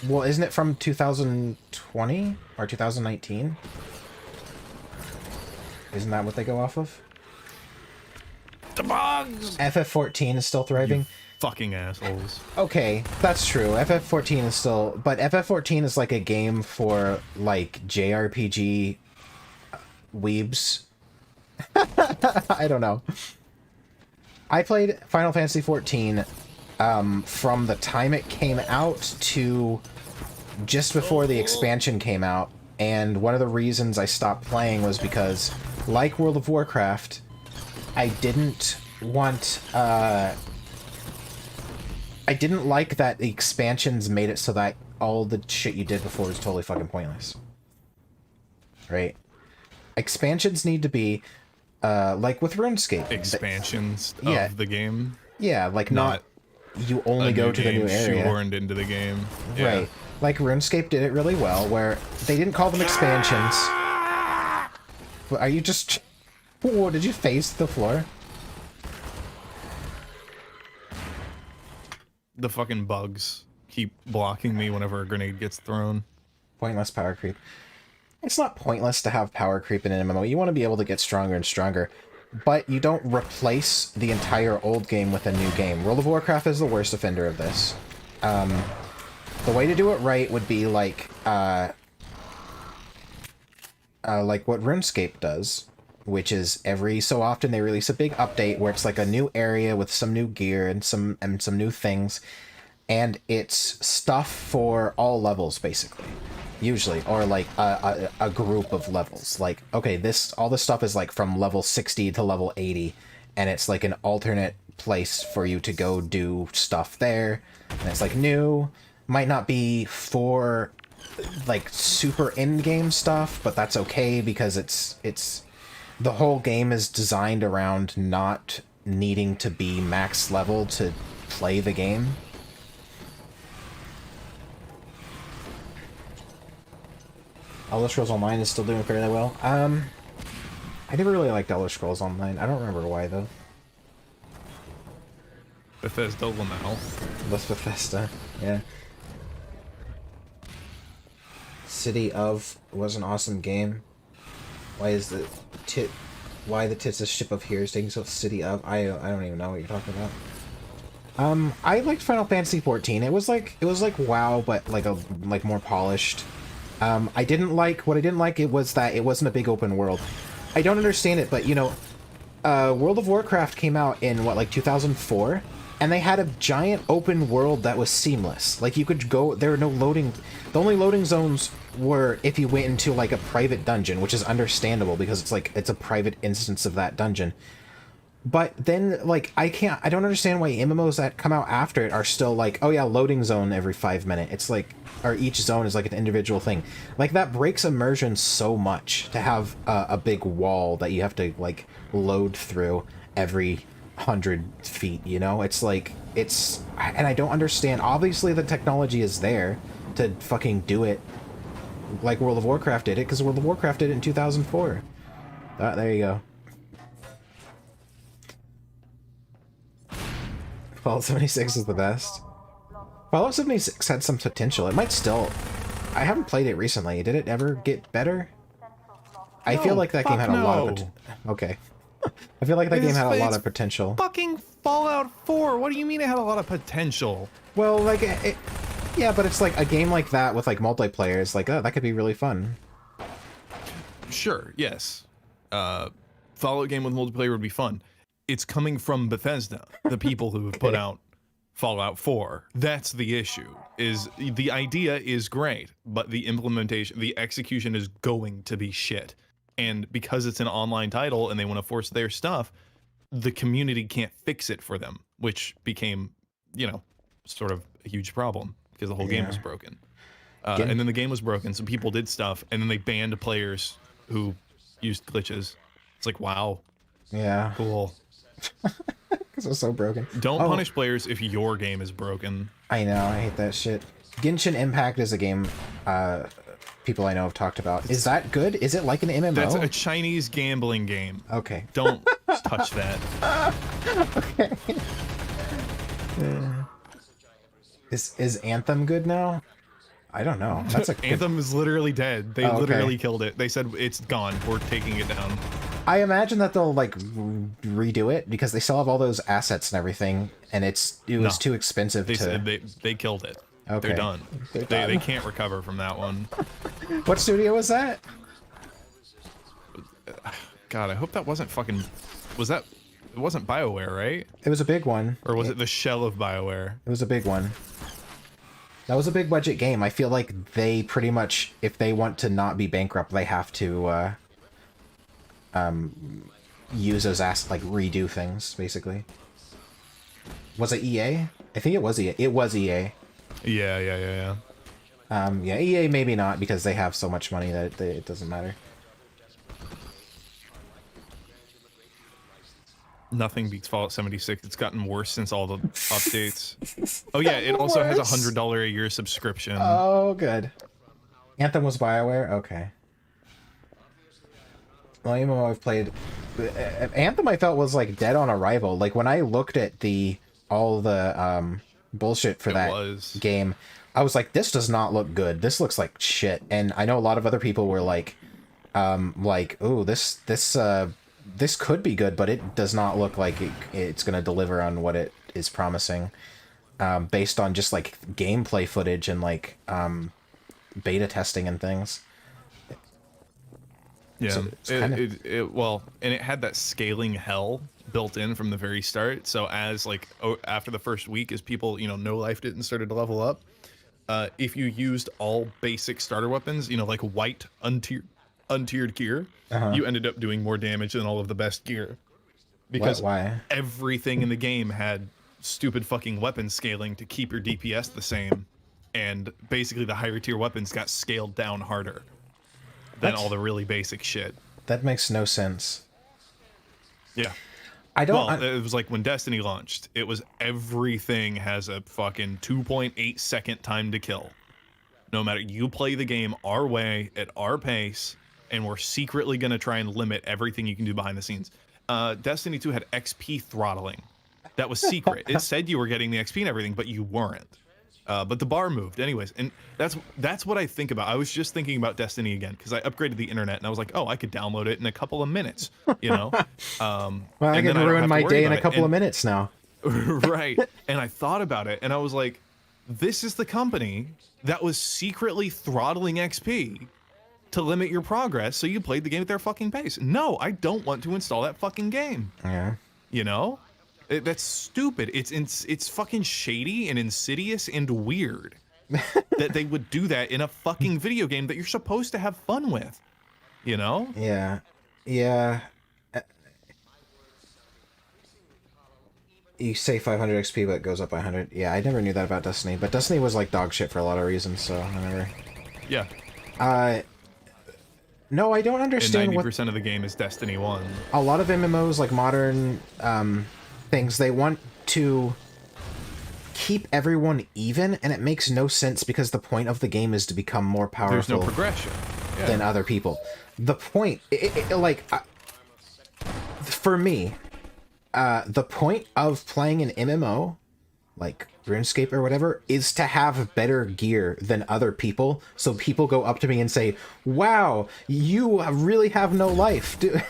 Well, isn't it from 2020 or 2019? Isn't that what they go off of? The bugs! FF14 is still thriving? You fucking assholes. Okay, that's true. FF14 is still... But FF14 is like a game for, like, JRPG weebs. I don't know. I played Final Fantasy XIV from the time it came out to just before the expansion came out, and one of the reasons I stopped playing was because, like World of Warcraft, I didn't like that the expansions made it so that all the shit you did before was totally fucking pointless. Right? Expansions need to be like with RuneScape. Expansions Yeah. of the game. Yeah, like not you only go to the new area. Shoehorned into the game. Yeah. Right. Like RuneScape did it really well, where they didn't call them expansions. But are you just... Whoa, did you face the floor? The fucking bugs keep blocking me whenever a grenade gets thrown. Pointless power creep. It's not pointless to have power creep in an MMO. You want to be able to get stronger and stronger. But you don't replace the entire old game with a new game. World of Warcraft is the worst offender of this. The way to do it right would be like what RuneScape does, which is every so often they release a big update where it's like a new area with some new gear and some new things, and it's stuff for all levels basically. Usually, or like a group of levels. Like, okay, all this stuff is like from level 60 to level 80, and it's like an alternate place for you to go do stuff there. And it's like new, might not be for like super end game stuff, but that's okay because it's the whole game is designed around not needing to be max level to play the game. Elder Scrolls Online is still doing fairly well. I never really liked Elder Scrolls Online. I don't remember why, though. Bethesda will now. Less Bethesda, yeah. City of was an awesome game. Why the tits of ship of here is taking so City of? I don't even know what you're talking about. I liked Final Fantasy XIV. It was like WoW, but like more polished. What I didn't like it was that it wasn't a big open world. I don't understand it, but you know, World of Warcraft came out in what, like 2004, and they had a giant open world that was seamless. Like you could go, there were no loading. The only loading zones were if you went into like a private dungeon, which is understandable because it's a private instance of that dungeon. But then, like, I don't understand why MMOs that come out after it are still like, oh yeah, loading zone every 5 minutes. It's like, or each zone is like an individual thing. Like, that breaks immersion so much to have a big wall that you have to, like, load through every 100 feet, you know? It's like, and I don't understand. Obviously, the technology is there to fucking do it like World of Warcraft did it, because World of Warcraft did it in 2004. There you go. Fallout 76 is the best. Fallout 76 had some potential. It might still... I haven't played it recently. Did it ever get better? I feel like that game had a lot of potential. Okay. I feel like that game had a lot of potential. Fucking Fallout 4. What do you mean it had a lot of potential? Well, like, yeah, but it's like a game like that with like multiplayer is like, oh, that could be really fun. Sure, yes. Fallout game with multiplayer would be fun. It's coming from Bethesda, the people who have put out Fallout 4. That's the issue. Is the idea is great, but the implementation, the execution is going to be shit. And because it's an online title and they want to force their stuff, the community can't fix it for them, which became, you know, sort of a huge problem because the whole game was broken. And then the game was broken, so people did stuff, and then they banned players who used glitches. It's like, wow. Yeah. Cool. Because it's so broken. Don't punish players if your game is broken. I know, I hate that shit. Genshin Impact is a game people I know have talked about. Is that good? Is it like an MMO? That's a Chinese gambling game. Okay. Don't touch that. Okay. Is Anthem good now? I don't know. That's a Anthem is literally dead. They literally killed it. They said it's gone. We're taking it down. I imagine that they'll like redo it because they still have all those assets and everything, and it was too expensive They to. said they killed it. Okay. They're done. They're done. They can't recover from that one. What studio was that? God, I hope that wasn't fucking. Was that? It wasn't BioWare, right? It was a big one. Or was it the shell of BioWare? It was a big one. That was a big budget game. I feel like they pretty much, if they want to not be bankrupt, they have to use those like redo things, basically. Was it EA? I think it was EA. It was EA. Yeah. Yeah, EA maybe not because they have so much money that it doesn't matter. Nothing beats Fallout 76. It's gotten worse since all the updates. Oh yeah, it also has a $100 a year subscription. Oh, good. Anthem was BioWare? Okay. Well, MMO I've played... Anthem I felt was like dead on arrival. Like when I looked at all the bullshit for that game, I was like, this does not look good. This looks like shit. And I know a lot of other people were like, ooh, this could be good, but it does not look like it's going to deliver on what it is promising, based on just like gameplay footage and like beta testing and things. Yeah, so well, and it had that scaling hell built in from the very start. So as like after the first week, as people no life didn't started to level up, if you used all basic starter weapons, like white untiered gear, you ended up doing more damage than all of the best gear. Because why? Everything in the game had stupid fucking weapon scaling to keep your DPS the same, and basically the higher tier weapons got scaled down harder than all the really basic shit. That makes no sense. Yeah. It was like when Destiny launched, it was everything has a fucking 2.8 second time to kill. No matter, you play the game our way, at our pace, and we're secretly going to try and limit everything you can do behind the scenes. Destiny 2 had XP throttling. That was secret. It said you were getting the XP and everything, but you weren't. But the bar moved anyways. And that's what I think about. I was just thinking about Destiny again, because I upgraded the internet, and I was like, oh, I could download it in a couple of minutes, well, I can ruin my day in a couple of minutes now. Right. And I thought about it, and I was like, this is the company that was secretly throttling XP to limit your progress so you played the game at their fucking pace. No, I don't want to install that fucking game. Yeah. That's stupid. It's fucking shady and insidious and weird that they would do that in a fucking video game that you're supposed to have fun with. Yeah. Yeah. You say 500 XP, but it goes up by 100. Yeah, I never knew that about Destiny, but Destiny was like dog shit for a lot of reasons, so I never... Yeah. No, I don't understand. And 90% of the game is Destiny 1. A lot of MMOs, like modern things, they want to keep everyone even, and it makes no sense because the point of the game is to become more powerful. There's no progression than other people. The point, for me, the point of playing an MMO like RuneScape or whatever, is to have better gear than other people. So people go up to me and say, "Wow, you really have no life, dude."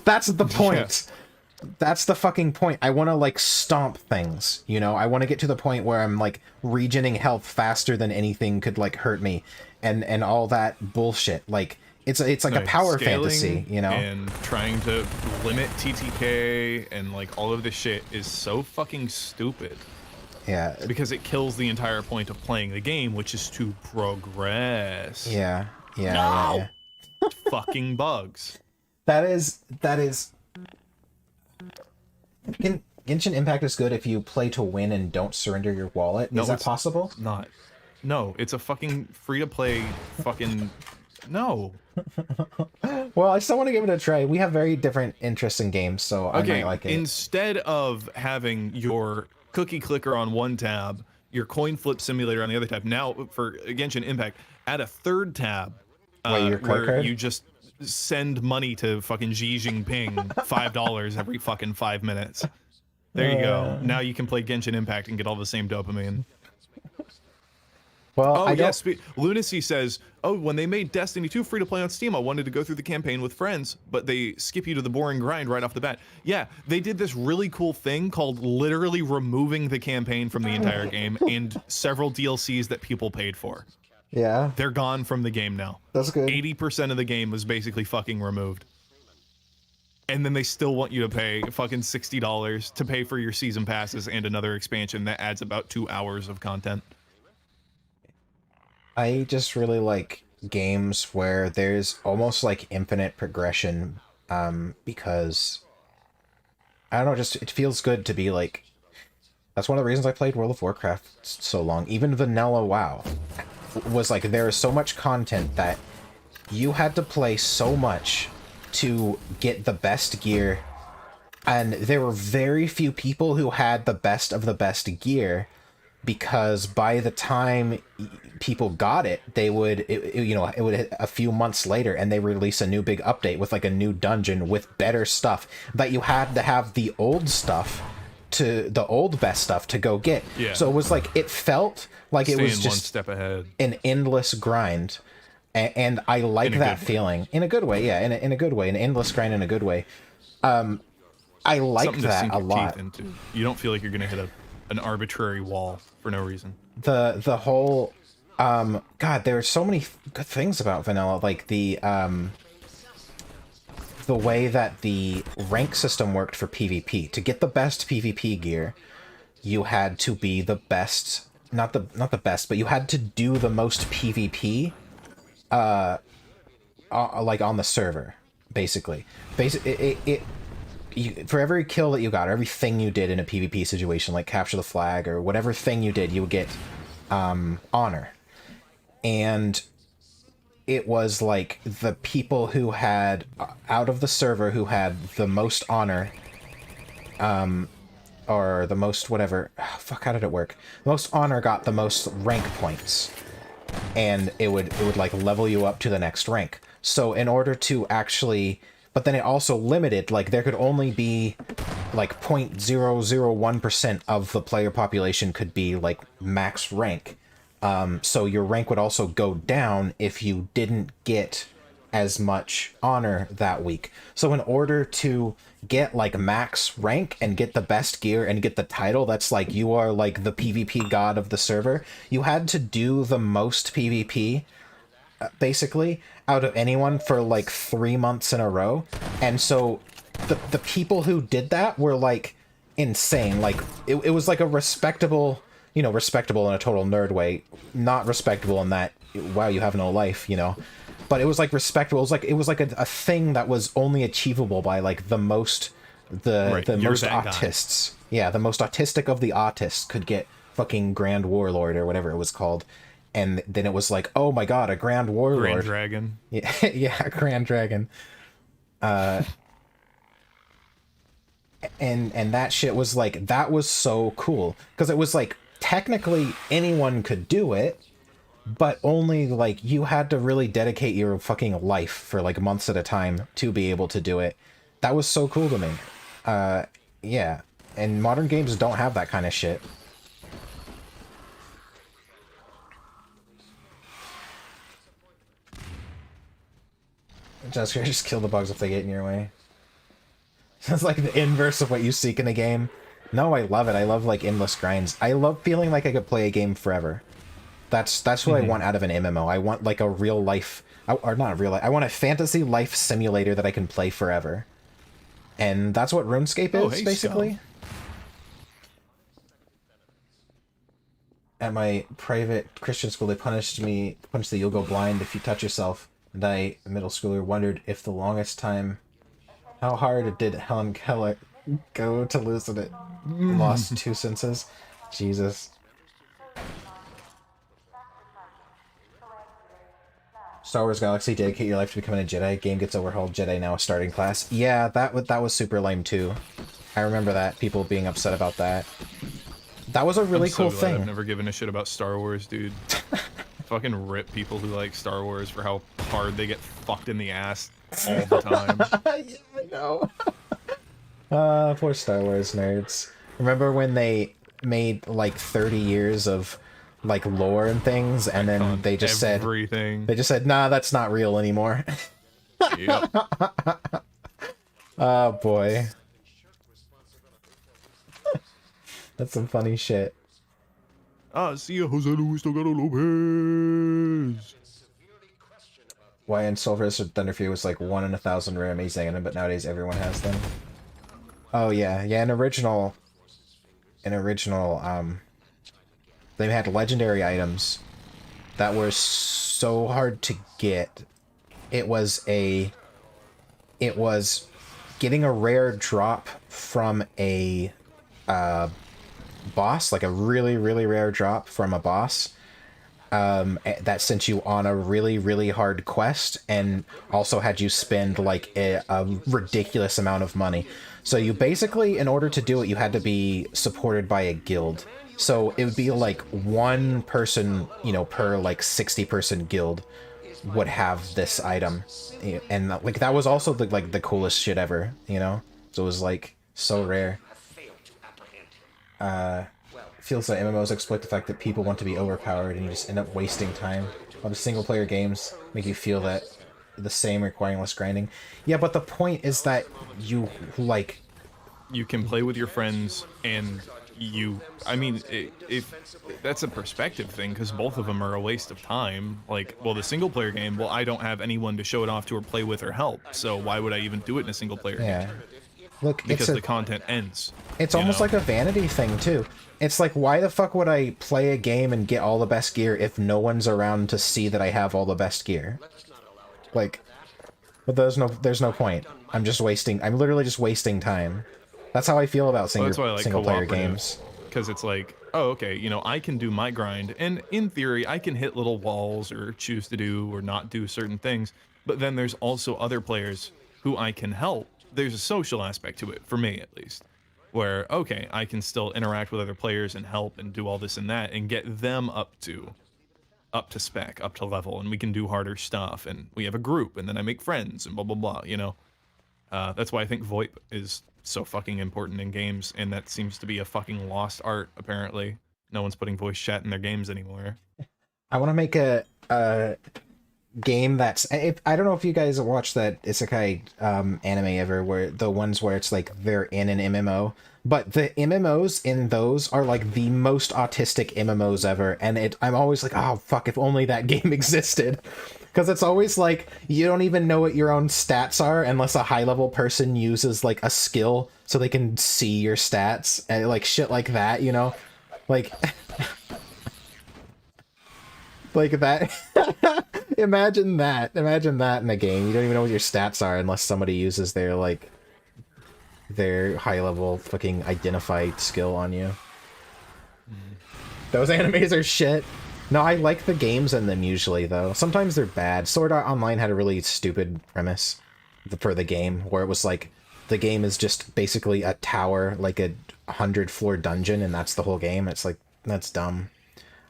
That's the point. Yeah. That's the fucking point. I want to like stomp things, you know? I want to get to the point where I'm like regening health faster than anything could like hurt me and all that bullshit. Like it's like a power fantasy, you know? And trying to limit TTK and like all of this shit is so fucking stupid. Yeah. Because it kills the entire point of playing the game, which is to progress. Yeah. Yeah. No! Yeah. Fucking bugs. That is Genshin Impact is good if you play to win and don't surrender your wallet. No, is that possible? Not. No, it's a fucking free-to-play fucking... No. Well, I still want to give it a try. We have very different interests in games, so I might like it. Instead of having your cookie clicker on one tab, your coin flip simulator on the other tab, now for Genshin Impact, add a third tab where you just send money to fucking Xi Jinping $5 every fucking 5 minutes. There you go. Now you can play Genshin Impact and get all the same dopamine. Well, oh, yes. Lunacy says, oh, when they made Destiny 2 free to play on Steam, I wanted to go through the campaign with friends, but they skip you to the boring grind right off the bat. Yeah, they did this really cool thing called literally removing the campaign from the entire game and several DLCs that people paid for. Yeah. They're gone from the game now. That's good. 80% of the game was basically fucking removed. And then they still want you to pay fucking $60 to pay for your season passes and another expansion that adds about 2 hours of content. I just really like games where there's almost like infinite progression, because I don't know, just it feels good to be like, that's one of the reasons I played World of Warcraft so long. Even vanilla WoW was like, there is so much content that you had to play so much to get the best gear, and there were very few people who had the best of the best gear, because by the time people got it, they would, it would hit a few months later, and they release a new big update with like a new dungeon with better stuff that you had to have the old stuff to the old best stuff to go get. Yeah. So it was like, it felt like it was just one step ahead, an endless grind, and I like that feeling in a good way. Yeah, in a good way, an endless grind in a good way. I like that a lot. You don't feel like you're gonna hit an arbitrary wall for no reason. The whole God, there are so many good things about vanilla, like the way that the rank system worked for PvP. To get the best PvP gear, you had to be the best, not the best, but you had to do the most PvP like on the server, basically. For every kill that you got, or everything you did in a PvP situation, like capture the flag or whatever thing you did, you would get honor. And it was like the people who had, out of the server, who had the most honor, or the most whatever, fuck, how did it work? The most honor got the most rank points, and it would like level you up to the next rank. So in order to actually, but then it also limited, like there could only be like 0.001% of the player population could be like max rank. So your rank would also go down if you didn't get as much honor that week. So in order to get like max rank and get the best gear and get the title that's like you are like the PvP god of the server, you had to do the most PvP basically out of anyone for like 3 months in a row. And so the people who did that were like insane. Like it was like a respectable, respectable in a total nerd way, not respectable in that, wow, you have no life, but it was like respectable. It was like a thing that was only achievable by like the most autists. Guy. Yeah, the most autistic of the autists could get fucking Grand Warlord or whatever it was called. And then it was like, oh my god, a Grand Warlord. Grand Dragon. Yeah, yeah, a Grand Dragon. And that shit was like, that was so cool. Because it was like, technically anyone could do it, but only like you had to really dedicate your fucking life for like months at a time to be able to do it. That was so cool to me. Yeah. And modern games don't have that kind of shit. Jaskar, just kill the bugs if they get in your way. Sounds like the inverse of what you seek in a game. No, I love it. I love like endless grinds. I love feeling like I could play a game forever. That's what I want out of an MMO. I want like a real life, or not a real life. I want a fantasy life simulator that I can play forever. And that's what RuneScape is, hey, basically. At my private Christian school, they punished the you'll go blind if you touch yourself. And I, a middle schooler, wondered if the longest time, how hard did Helen Keller go to loosen it? Lost 2 senses. Jesus. Star Wars Galaxy, dedicate your life to becoming a Jedi. Game gets overhauled. Jedi now a starting class. Yeah, that was super lame too. I remember that. People being upset about that. That was a really cool thing. I've never given a shit about Star Wars, dude. Fucking rip people who like Star Wars for how hard they get fucked in the ass all the time. Yeah, I know. Poor Star Wars nerds. Remember when they made like 30 years of like lore and things, and then they just said, nah, that's not real anymore. Yep. Oh boy. That's some funny shit. Ah, see ya, Jose Luis Delgado Lopez. Why in Soul Force or Thunderfury was like 1 in 1,000 rare amazing item, but nowadays everyone has them. Oh yeah, yeah. In original, they had legendary items that were so hard to get. It was getting a rare drop from a boss, like a really, really rare drop from a boss, that sent you on a really, really hard quest, and also had you spend like a ridiculous amount of money. So you basically, in order to do it, you had to be supported by a guild. So it would be like one person, you know, per like 60-person guild would have this item, and like that was also the coolest shit ever, you know. So it was like so rare. Feels like MMOs exploit the fact that people want to be overpowered and you just end up wasting time. While the single player games make you feel that the same, requiring less grinding. Yeah, but the point is that you can play with your friends, and I mean, if that's a perspective thing, because both of them are a waste of time. Like, well, the single player game, well, I don't have anyone to show it off to or play with or help, so why would I even do it in a single player game? Look, because the content ends. It's almost like a vanity thing too. It's like, why the fuck would I play a game and get all the best gear if no one's around to see that I have all the best gear? Like, but there's no point. I'm literally just wasting time. That's how I feel about single player games. Because it's like, oh, okay, you know, I can do my grind, and in theory, I can hit little walls or choose to do or not do certain things, but then there's also other players who I can help. There's a social aspect to it, for me at least, where, okay, I can still interact with other players and help and do all this and that and get them up to spec, up to level, and we can do harder stuff, and we have a group, and then I make friends, and blah, blah, blah, you know? That's why I think VoIP is so fucking important in games, and that seems to be a fucking lost art, apparently. No one's putting voice chat in their games anymore. I want to make a game that's... I don't know if you guys watched that Isekai anime ever, where the ones where it's like they're in an MMO, but the MMOs in those are like the most autistic MMOs ever, and I'm always like, oh fuck, if only that game existed. Because it's always like, you don't even know what your own stats are unless a high-level person uses like a skill so they can see your stats, and like shit like that, you know? Like... like that. Imagine that in a game. You don't even know what your stats are unless somebody uses their high-level fucking identified skill on you. Those animes are shit. No, I like the games in them usually, though. Sometimes they're bad. Sword Art Online had a really stupid premise for the game, where it was like, the game is just basically a tower, like a 100-floor dungeon, and that's the whole game. It's like, that's dumb.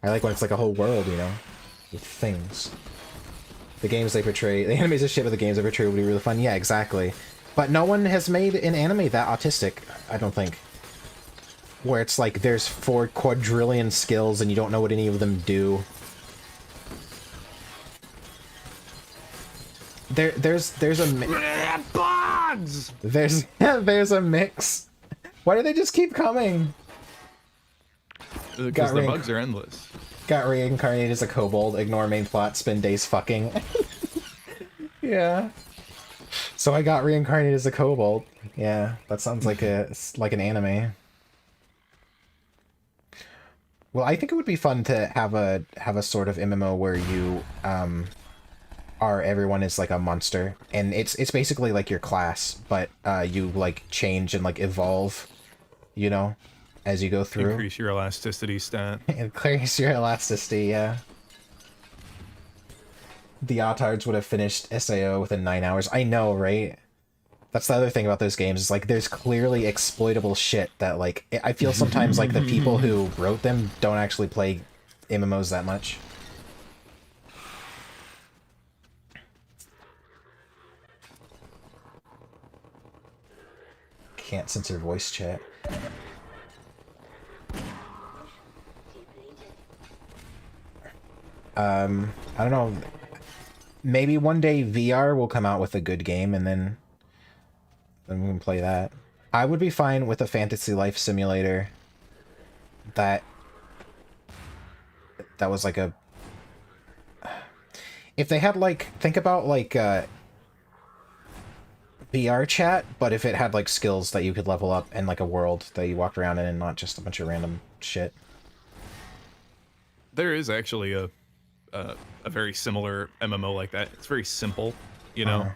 I like when it's like a whole world, you know, with things. The games they portray, the animes are shit, but the games they portray will be really fun. Yeah, exactly. But no one has made an anime that autistic, I don't think. Where it's like there's 4 quadrillion skills and you don't know what any of them do. there's a Bugs! there's a mix. Why do they just keep coming? Because the bugs are endless. Got reincarnated as a kobold. Ignore main plot. Spend days fucking. Yeah. So I got reincarnated as a kobold. Yeah, that sounds like an anime. Well, I think it would be fun to have a sort of MMO where you everyone is like a monster, and it's basically like your class, but you like change and like evolve, you know, as you go through. Increase your elasticity stat. Increase your elasticity, yeah. The Otards would have finished SAO within 9 hours. I know, right? That's the other thing about those games, is like there's clearly exploitable shit that like I feel sometimes like the people who wrote them don't actually play MMOs that much. Can't censor voice chat. I don't know. Maybe one day VR will come out with a good game, and then we can play that. I would be fine with a fantasy life simulator that was like a... If they had like, think about like VR chat, but if it had like skills that you could level up and like a world that you walked around in and not just a bunch of random shit. There is actually a very similar MMO like that. It's very simple, you know.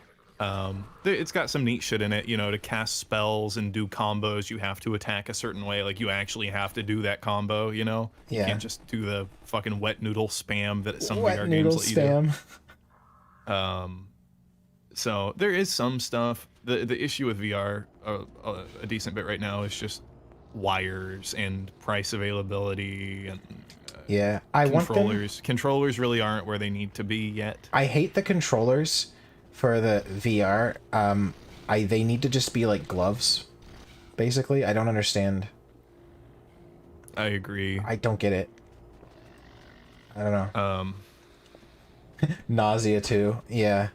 It's got some neat shit in it, you know. To cast spells and do combos, you have to attack a certain way. Like, you actually have to do that combo, you know. Yeah. You can't just do the fucking wet noodle spam that some Wet VR noodle games let you spam. do. So there is some stuff. The issue with VR a decent bit right now is just wires and price availability and Yeah, I want them... Controllers really aren't where they need to be yet. I hate the controllers for the VR. They need to just be like gloves, basically. I don't understand. I agree. I don't get it. I don't know. Nausea too. Yeah.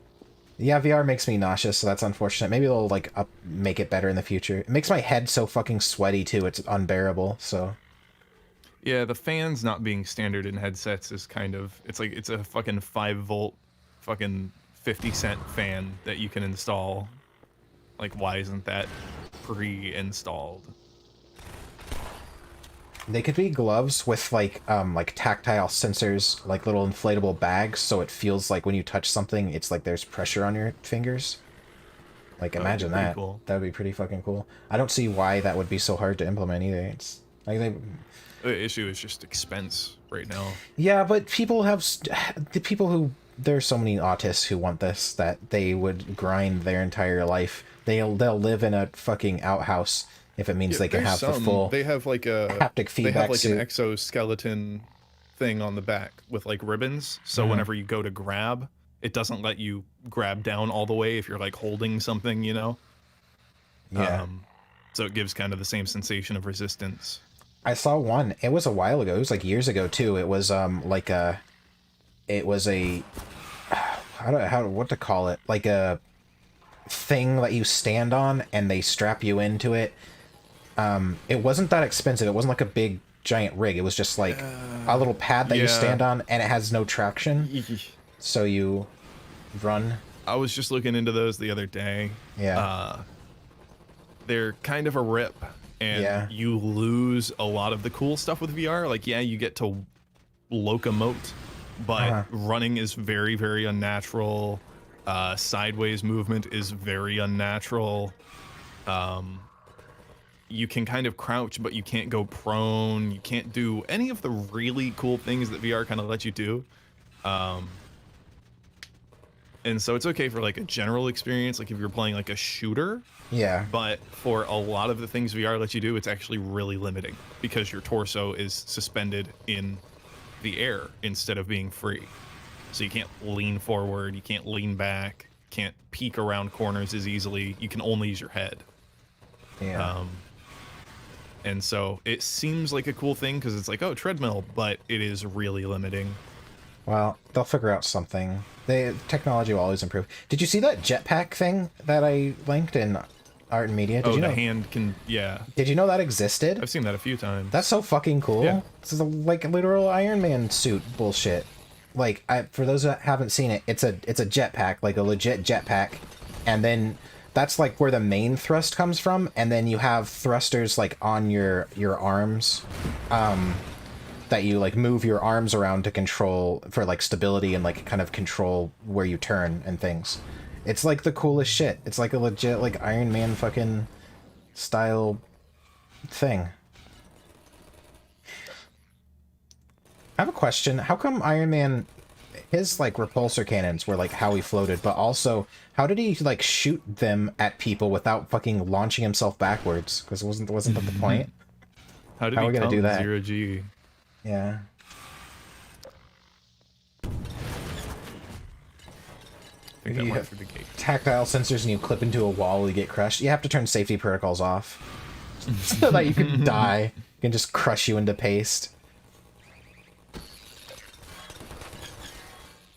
Yeah, VR makes me nauseous, so that's unfortunate. Maybe they'll like make it better in the future. It makes my head so fucking sweaty too. It's unbearable. So. Yeah, the fans not being standard in headsets is kind of... It's like, it's a fucking 5-volt fucking 50-cent fan that you can install. Like, why isn't that pre-installed? They could be gloves with like tactile sensors, like little inflatable bags, so it feels like when you touch something, it's like there's pressure on your fingers. Like, imagine that. Cool. That would be pretty fucking cool. I don't see why that would be so hard to implement either. It's like The issue is just expense right now. Yeah, but there's so many autists who want this that they would grind their entire life. They'll live in a fucking outhouse if it means they can have the full... They have like a haptic feedback They have like suit. an exoskeleton thing on the back with like ribbons. So whenever you go to grab, it doesn't let you grab down all the way if you're like holding something, you know? Yeah. So it gives kind of the same sensation of resistance. I saw one. It was a while ago. It was like years ago too. It was what to call it? Like a thing that you stand on and they strap you into it. It wasn't that expensive. It wasn't like a big giant rig. It was just like a little pad that you stand on, and it has no traction. So you run. I was just looking into those the other day. Yeah. They're kind of a rip. And you lose a lot of the cool stuff with VR. Like, yeah, you get to locomote, but running is very, very unnatural. Sideways movement is very unnatural. You can kind of crouch, but you can't go prone. You can't do any of the really cool things that VR kind of lets you do. And so it's okay for like a general experience, like if you're playing like a shooter. Yeah. But for a lot of the things VR lets you do, it's actually really limiting because your torso is suspended in the air instead of being free. So you can't lean forward, you can't lean back, can't peek around corners as easily. You can only use your head. Yeah. And so it seems like a cool thing because it's like, oh, treadmill, but it is really limiting. Well, they'll figure out something. Technology will always improve. Did you see that jetpack thing that I linked in Art and Media? Did Oh, you the know? hand can, yeah. Did you know that existed? I've seen that a few times. That's so fucking cool. Yeah. This is a, like literal Iron Man suit bullshit. Like, for those that haven't seen it, it's a jetpack, like a legit jetpack, and then that's like where the main thrust comes from, and then you have thrusters like on your arms, that you like move your arms around to control for like stability and like kind of control where you turn and things. It's like the coolest shit. It's like a legit like Iron Man fucking style thing. I have a question. How come Iron Man, his like repulsor cannons were like how he floated, but also how did he like shoot them at people without fucking launching himself backwards? Because wasn't that the point? How did How are he we gonna come do that? 0G? Yeah. I think that You went have through the gate. tactile sensors and you clip into a wall, you get crushed. You have to turn safety protocols off so that you can die. You can just crush you into paste.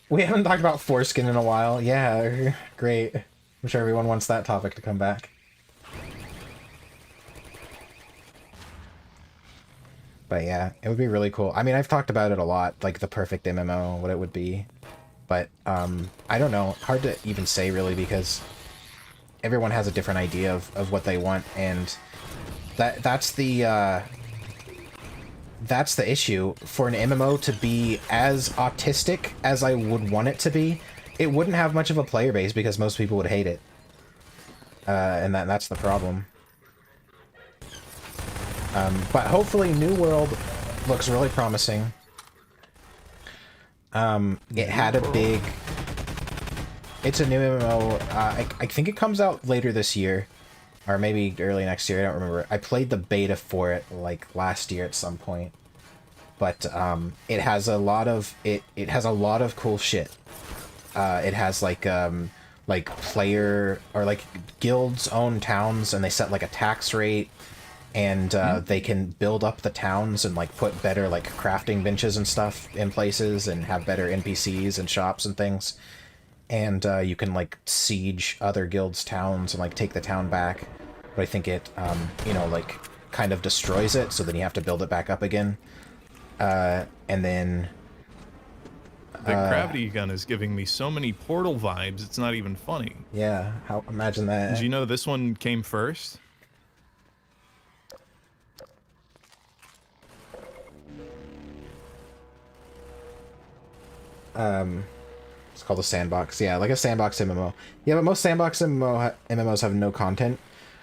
We haven't talked about foreskin in a while. Yeah, great. I'm sure everyone wants that topic to come back. But yeah, it would be really cool. I mean, I've talked about it a lot, like the perfect MMO, what it would be. But, I don't know. Hard to even say, really, because everyone has a different idea of what they want, and that's the issue. For an MMO to be as autistic as I would want it to be, it wouldn't have much of a player base because most people would hate it. And that's the problem. But hopefully New World looks really promising. It had a big... It's a new MMO. I think it comes out later this year. Or maybe early next year, I don't remember. I played the beta for it, like, last year at some point. But, it has a lot of... It has a lot of cool shit. It has, like player... Or, like, guilds own towns, and they set, like, a tax rate. And, they can build up the towns and, like, put better, like, crafting benches and stuff in places, and have better NPCs and shops and things. And, you can, like, siege other guilds' towns and, like, take the town back. But I think it, you know, like, kind of destroys it, so then you have to build it back up again. And then... The gravity gun is giving me so many Portal vibes, it's not even funny. Yeah, imagine that. Did you know this one came first? It's called a sandbox. Yeah, like a sandbox MMO. Yeah, but most sandbox MMOs have no content.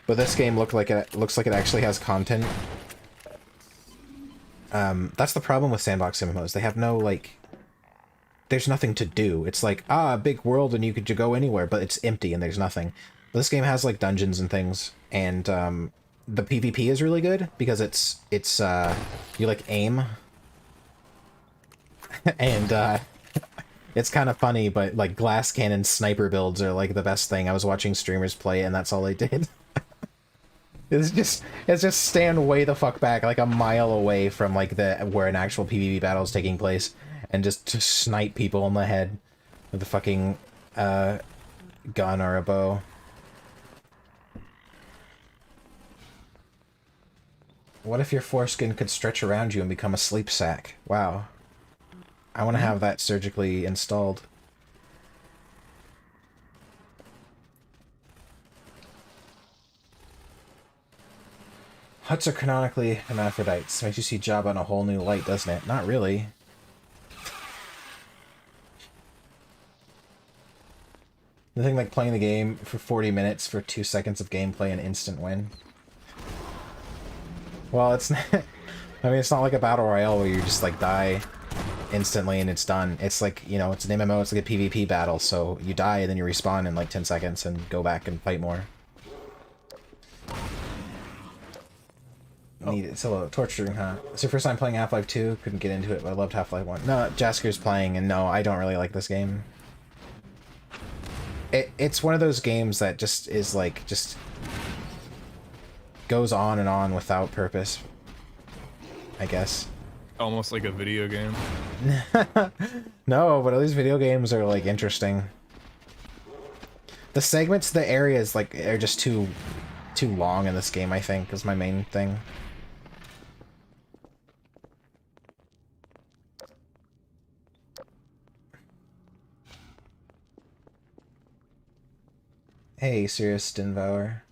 But this game looks like it actually has content. That's the problem with sandbox MMOs. They have no, like... There's nothing to do. It's like, a big world and you could go anywhere, but it's empty and there's nothing. But this game has, like, dungeons and things. And, the PvP is really good because it's you, like, aim. And, it's kind of funny, but, like, glass cannon sniper builds are, like, the best thing. I was watching streamers play, and that's all they did. It's just stand way the fuck back, like, a mile away from, like, where an actual PvP battle is taking place, and just to snipe people in the head with a fucking, gun or a bow. What if your foreskin could stretch around you and become a sleep sack? Wow. I want to have that surgically installed. Huts are canonically hermaphrodites. Makes you see Jabba in a whole new light, doesn't it? Not really. Nothing like playing the game for 40 minutes for 2 seconds of gameplay and instant win. Well, it's not... I mean, it's not like a battle royale where you just, like, die instantly and it's done. It's like, you know, it's an MMO, it's like a PvP battle, so you die and then you respawn in like 10 seconds and go back and fight more. Need it. So torturing, huh? It's your first time playing Half-Life 2? Couldn't get into it, but I loved Half-Life 1. No, Jaskar's playing, and no, I don't really like this game. It's one of those games that just is like, just goes on and on without purpose, I guess. Almost like a video game. No, but at least video games are like interesting. The segments, the areas like are just too long in this game, I think, is my main thing. Hey, Sirius Dinvour.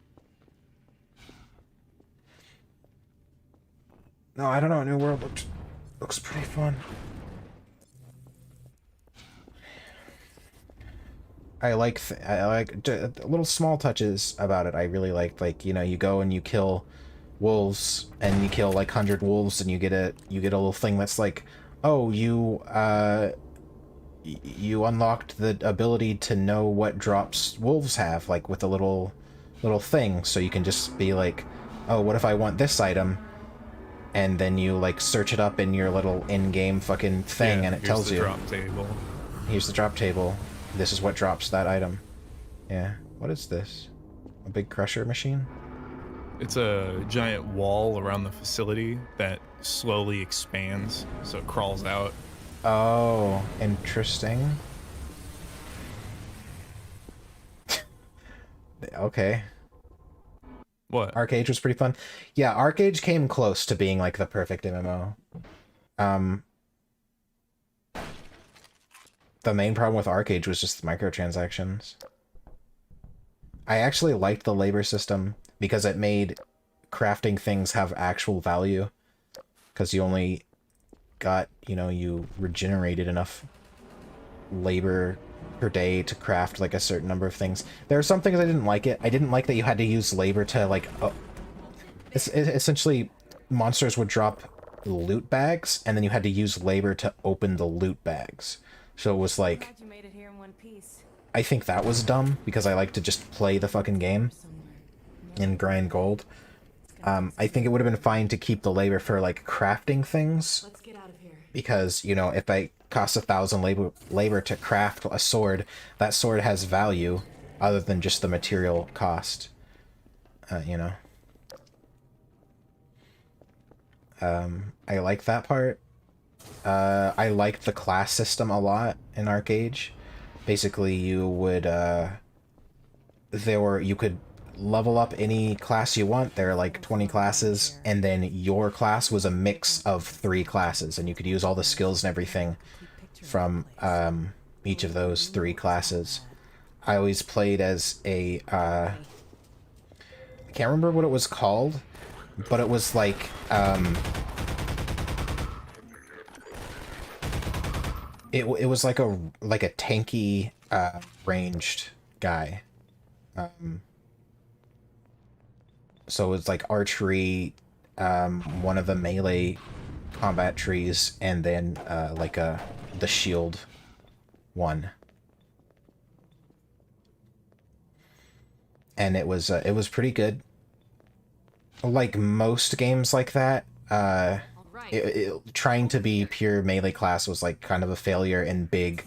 No, I don't know. New World looks pretty fun. I like little small touches about it. I really like you know, you go and you kill wolves and you kill like 100 wolves and you get a little thing that's like, oh, you unlocked the ability to know what drops wolves have, like with a little thing, so you can just be like, oh, what if I want this item? And then you like search it up in your little in-game fucking thing, and it tells you. Drop table. Here's the drop table. This is what drops that item. Yeah. What is this? A big crusher machine? It's a giant wall around the facility that slowly expands, so it crawls out. Oh, interesting. Okay. What? Arcade was pretty fun. Yeah, Arcade came close to being like the perfect MMO. The main problem with Arcade was just the microtransactions. I actually liked the labor system because it made crafting things have actual value. Because you only got, you know, you regenerated enough labor per day to craft like a certain number of things. There are some things I didn't like it. I didn't like that you had to use labor to like... essentially, monsters would drop loot bags, and then you had to use labor to open the loot bags. So it was like... I think that was dumb, because I like to just play the fucking game and grind gold. I think it would have been fine to keep the labor for like crafting things. Let's get out of here. Because, you know, if I cost 1,000 labor to craft a sword, that sword has value other than just the material cost. You know. I like that part. I liked the class system a lot in Arcade. Basically, you would, you could level up any class you want. There are like 20 classes, and then your class was a mix of 3 classes, and you could use all the skills and everything from each of those 3 classes. I always played as a, I can't remember what it was called, but it was like, it was like a tanky, ranged guy. So it's like archery, one of the melee combat trees, and then like the shield one. And it was pretty good. Like most games like that, trying to be pure melee class was like kind of a failure in big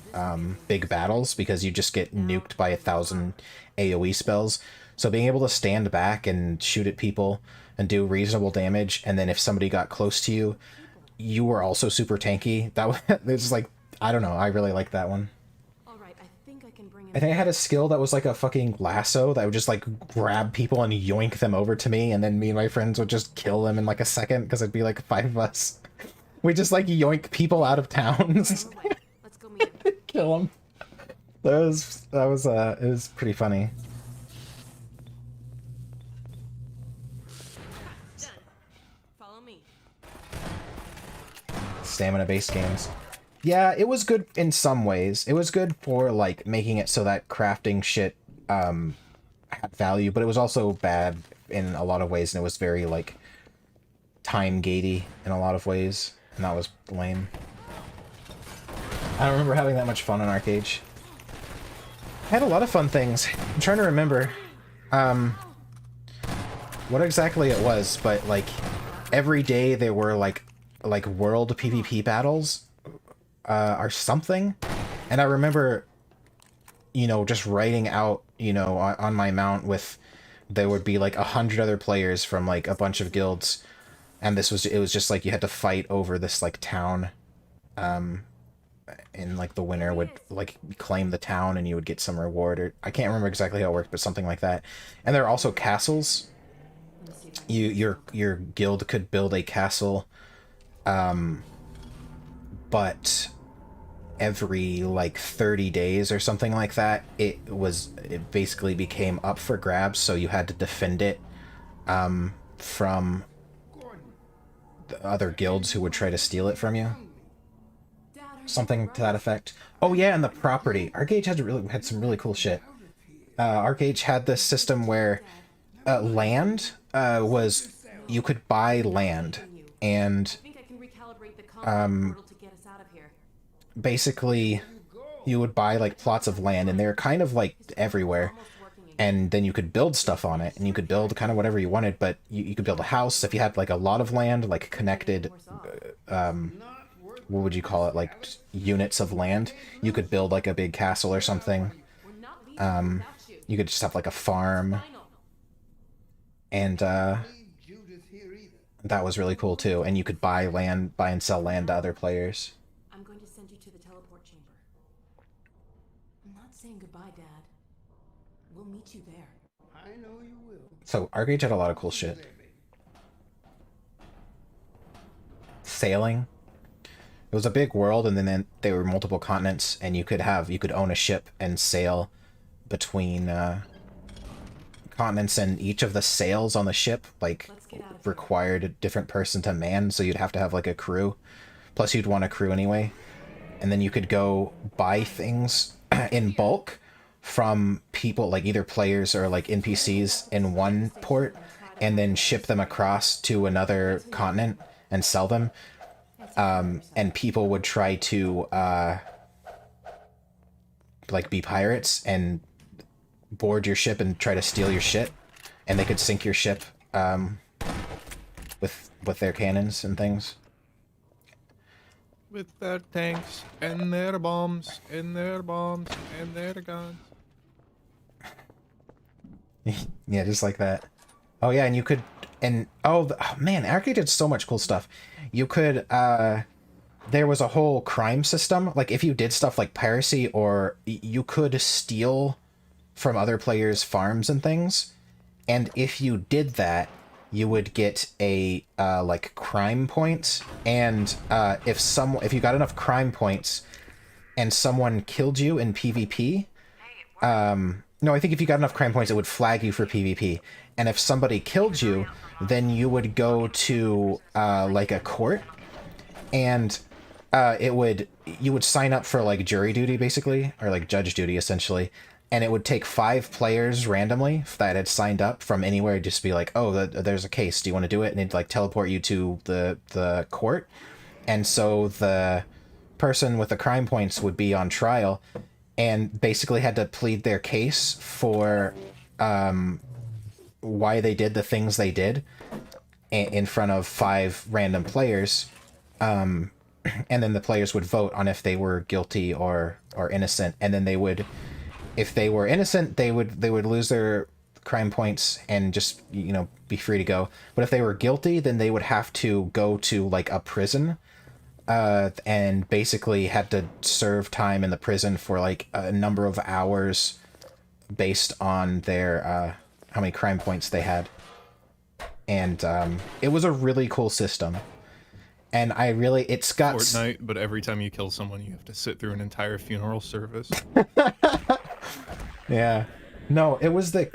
battles, because you just get nuked by 1,000 AoE spells. So being able to stand back and shoot at people and do reasonable damage, and then if somebody got close to you, you were also super tanky. That was it's like, I don't know, I really like that one. All right, I think I can bring him. I think I had a skill that was like a fucking lasso that would just like grab people and yoink them over to me, and then me and my friends would just kill them in like a second, because it'd be like 5 of us. We just like yoink people out of towns. Let's go meet him. Kill them. It was pretty funny. Done. Follow me. Stamina-based games. Yeah, it was good in some ways. It was good for, like, making it so that crafting shit, had value, but it was also bad in a lot of ways, and it was very, like, time-gatey in a lot of ways, and that was lame. I don't remember having that much fun in Arcade. I had a lot of fun things. I'm trying to remember, what exactly it was, but, like, every day there were, like world PvP battles, or something, and I remember, you know, just writing out, you know, on my mount with, there would be like 100 other players from like a bunch of guilds, And it was just like you had to fight over this like town, and like the winner would like claim the town and you would get some reward, or I can't remember exactly how it worked, but something like that. And there are also castles. Your guild could build a castle, but every like 30 days or something like that, it basically became up for grabs, so you had to defend it from the other guilds who would try to steal it from you. Something to that effect. Oh yeah, and the property. Arcade had some really cool shit. Arcade had this system where land was, you could buy land, and basically you would buy like plots of land, and they're kind of like everywhere, and then you could build stuff on it, and you could build kind of whatever you wanted, but you could build a house if you had like a lot of land, like connected what would you call it, like units of land. You could build like a big castle or something. You could just have like a farm, and that was really cool too. And you could buy and sell land to other players. I'm going to send you to the teleport chamber. I'm not saying goodbye, Dad. We'll meet you there. I know you will. So Arcade had a lot of cool shit. Sailing. It was a big world, and then there were multiple continents, and you could own a ship and sail between continents, and each of the sails on the ship like required a different person to man, so you'd have to have like a crew. Plus you'd want a crew anyway. And then you could go buy things in bulk from people, like either players or like NPCs in one port, and then ship them across to another continent and sell them. And people would try to like be pirates and board your ship and try to steal your shit, and they could sink your ship with their cannons and things. With their tanks and their bombs and their bombs and their guns. Yeah, just like that. Oh yeah, and you could, and oh man, Arcade did so much cool stuff. You could there was a whole crime system. Like if you did stuff like piracy, or you could steal from other players' farms and things, and if you did that, you would get a like crime points, and if you got enough crime points and someone killed you in PvP, no, I think if you got enough crime points, it would flag you for PvP. And if somebody killed you, then you would go to like a court, and you would sign up for like jury duty basically, or like judge duty essentially. And it would take 5 players randomly that had signed up from anywhere, just be like, oh, there's a case, do you want to do it? And it'd like teleport you to the court. And so the person with the crime points would be on trial, and basically had to plead their case for why they did the things they did in front of 5 random players. And then the players would vote on if they were guilty or innocent. And then they would, if they were innocent, they would lose their crime points and just, be free to go. But if they were guilty, then they would have to go to like a prison, and basically had to serve time in the prison for like a number of hours based on their how many crime points they had. And it was a really cool system. And it's got Fortnite, but every time you kill someone, you have to sit through an entire funeral service. Yeah. No, it was the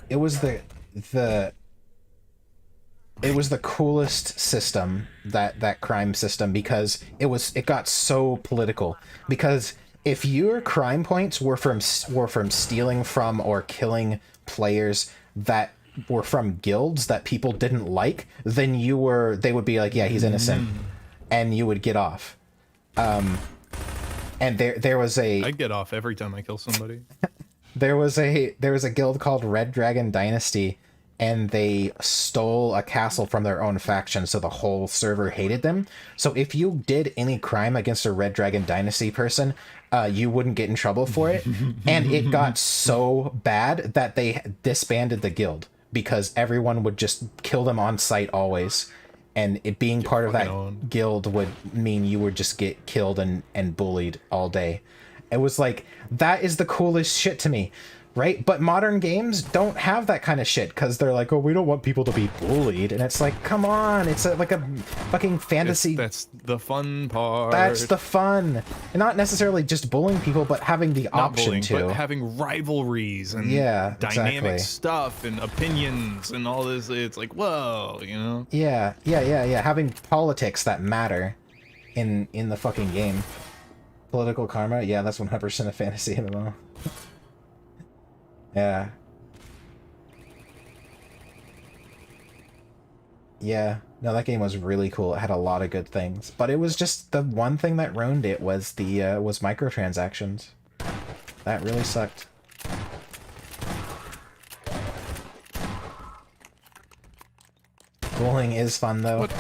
coolest system, that crime system, because it got so political. Because if your crime points were from stealing from or killing players that were from guilds that people didn't like, then they would be like, yeah, he's innocent, and you would get off. And there was I get off every time I kill somebody. There was a guild called Red Dragon Dynasty, and they stole a castle from their own faction, so the whole server hated them. So if you did any crime against a Red Dragon Dynasty person, you wouldn't get in trouble for it. And it got so bad that they disbanded the guild, because everyone would just kill them on sight always. and it being part of that fucking owned. guild would mean you would just get killed and bullied all day. It was like, that is the coolest shit to me, right? But modern games don't have that kind of shit because they're like, oh, we don't want people to be bullied. And it's like, come on, it's like a fucking fantasy. That's the fun part. That's the fun. And not necessarily just bullying people, but having the Not option bullying, to. but having rivalries and Yeah, dynamic exactly. stuff and opinions and all this. It's like, whoa, you know? Yeah. Having politics that matter in the fucking game. Political karma, yeah, that's 100% a fantasy MMO. Yeah. Yeah. No, that game was really cool. It had a lot of good things, but it was just the one thing that ruined it was the was microtransactions. That really sucked. Bowling is fun though. What?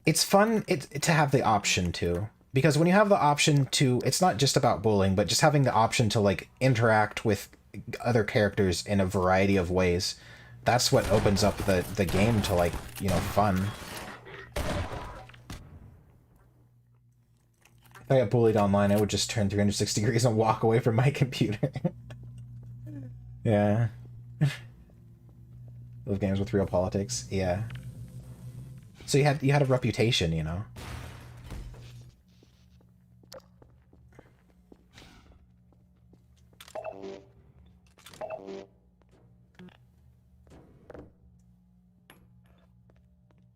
It's fun to have the option to. Because when you have the option to, it's not just about bowling, but just having the option to like interact with other characters in a variety of ways. That's what opens up the game to, like, you know, fun. If I got bullied online, I would just turn 360 degrees and walk away from my computer. Yeah. Those games with real politics, yeah. So you had a reputation, you know.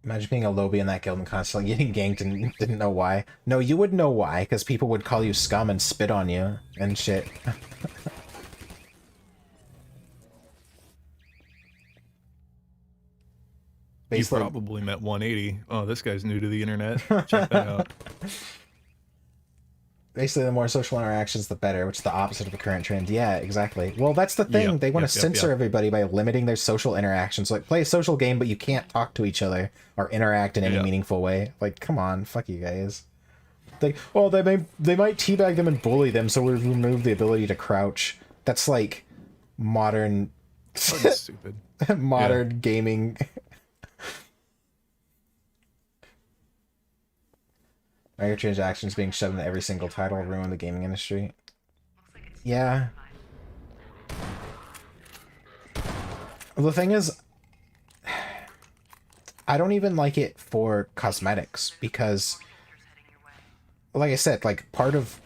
Imagine being a lobby in that guild and constantly getting ganked and didn't know why. No, you would know why, because people would call you scum and spit on you and shit. You probably met 180. Oh, this guy's new to the internet. Check that out. Basically, the more social interactions, the better, which is the opposite of the current trend. Yeah, exactly. Well, that's the thing. Yep, they want to yep, censor yep. everybody by limiting their social interactions. Like, play a social game, but you can't talk to each other or interact in any Yeah. meaningful way. Like, come on, fuck you guys. Like, well, they might teabag them and bully them, so we remove the ability to crouch. That's like modern, Fucking stupid. modern gaming. Microtransactions being shoved into every single title ruin the gaming industry. Yeah. The thing is, I don't even like it for cosmetics because, like I said, like part of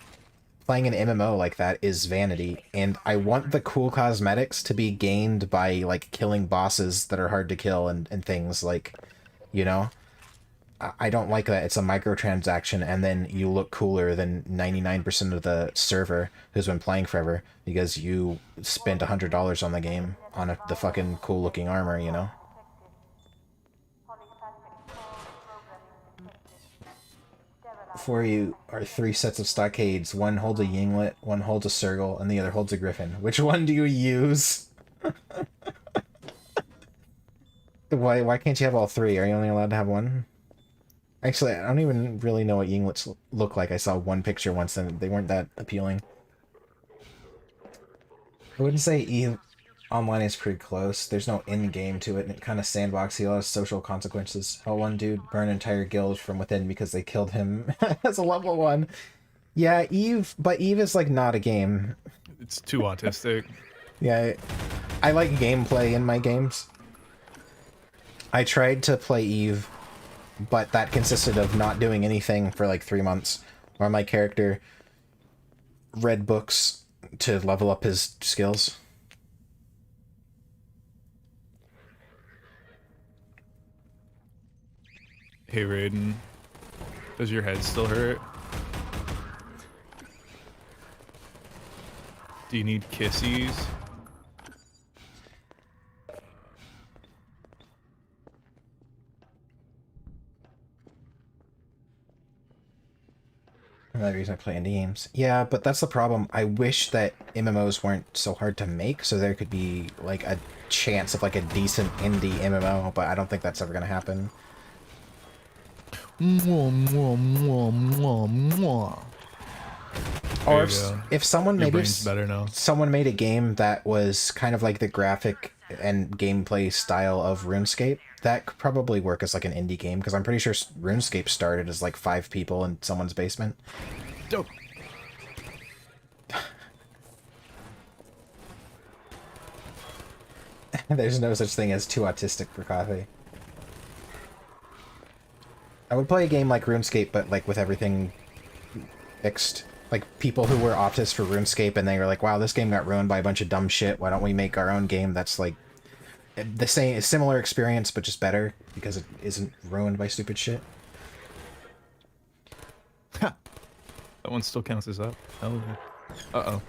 playing an MMO like that is vanity, and I want the cool cosmetics to be gained by like killing bosses that are hard to kill and things like, you know? I don't like that it's a microtransaction and then you look cooler than 99% of the server who's been playing forever because you spent $100 on the game on the fucking cool looking armor, you know? Before you are 3 sets of stockades. One holds a yinglet, one holds a circle, and the other holds a griffin. Which one do you use? Why can't you have all 3? Are you only allowed to have one? Actually, I don't even really know what yinglets look like. I saw one picture once and they weren't that appealing. I wouldn't say EVE Online is pretty close. There's no end game to it, and it kind of sandboxy, a lot of social consequences. How one dude burned an entire guild from within because they killed him as a level 1. Yeah, EVE, but EVE is like not a game. It's too autistic. Yeah, I like gameplay in my games. I tried to play EVE, but that consisted of not doing anything for like 3 months, where my character read books to level up his skills. Hey, Raiden. Does your head still hurt? Do you need kissies? Another reason I play indie games. Yeah, but that's the problem. I wish that MMOs weren't so hard to make, so there could be like a chance of like a decent indie MMO, but I don't think that's ever gonna happen. Mwah, mwah, mwah, mwah, mwah. Or There you go. if someone Your maybe brain's better now. someone made a game that was kind of like the graphic and gameplay style of RuneScape, that could probably work as like an indie game, because I'm pretty sure RuneScape started as like 5 people in someone's basement. Dope. There's no such thing as too autistic for coffee. I would play a game like RuneScape, but like with everything fixed. Like people who were autists for RuneScape and they were like, wow, this game got ruined by a bunch of dumb shit. Why don't we make our own game that's like the same, similar experience, but just better because it isn't ruined by stupid shit. Ha! That one still counts as up. Oh, yeah. Uh-oh.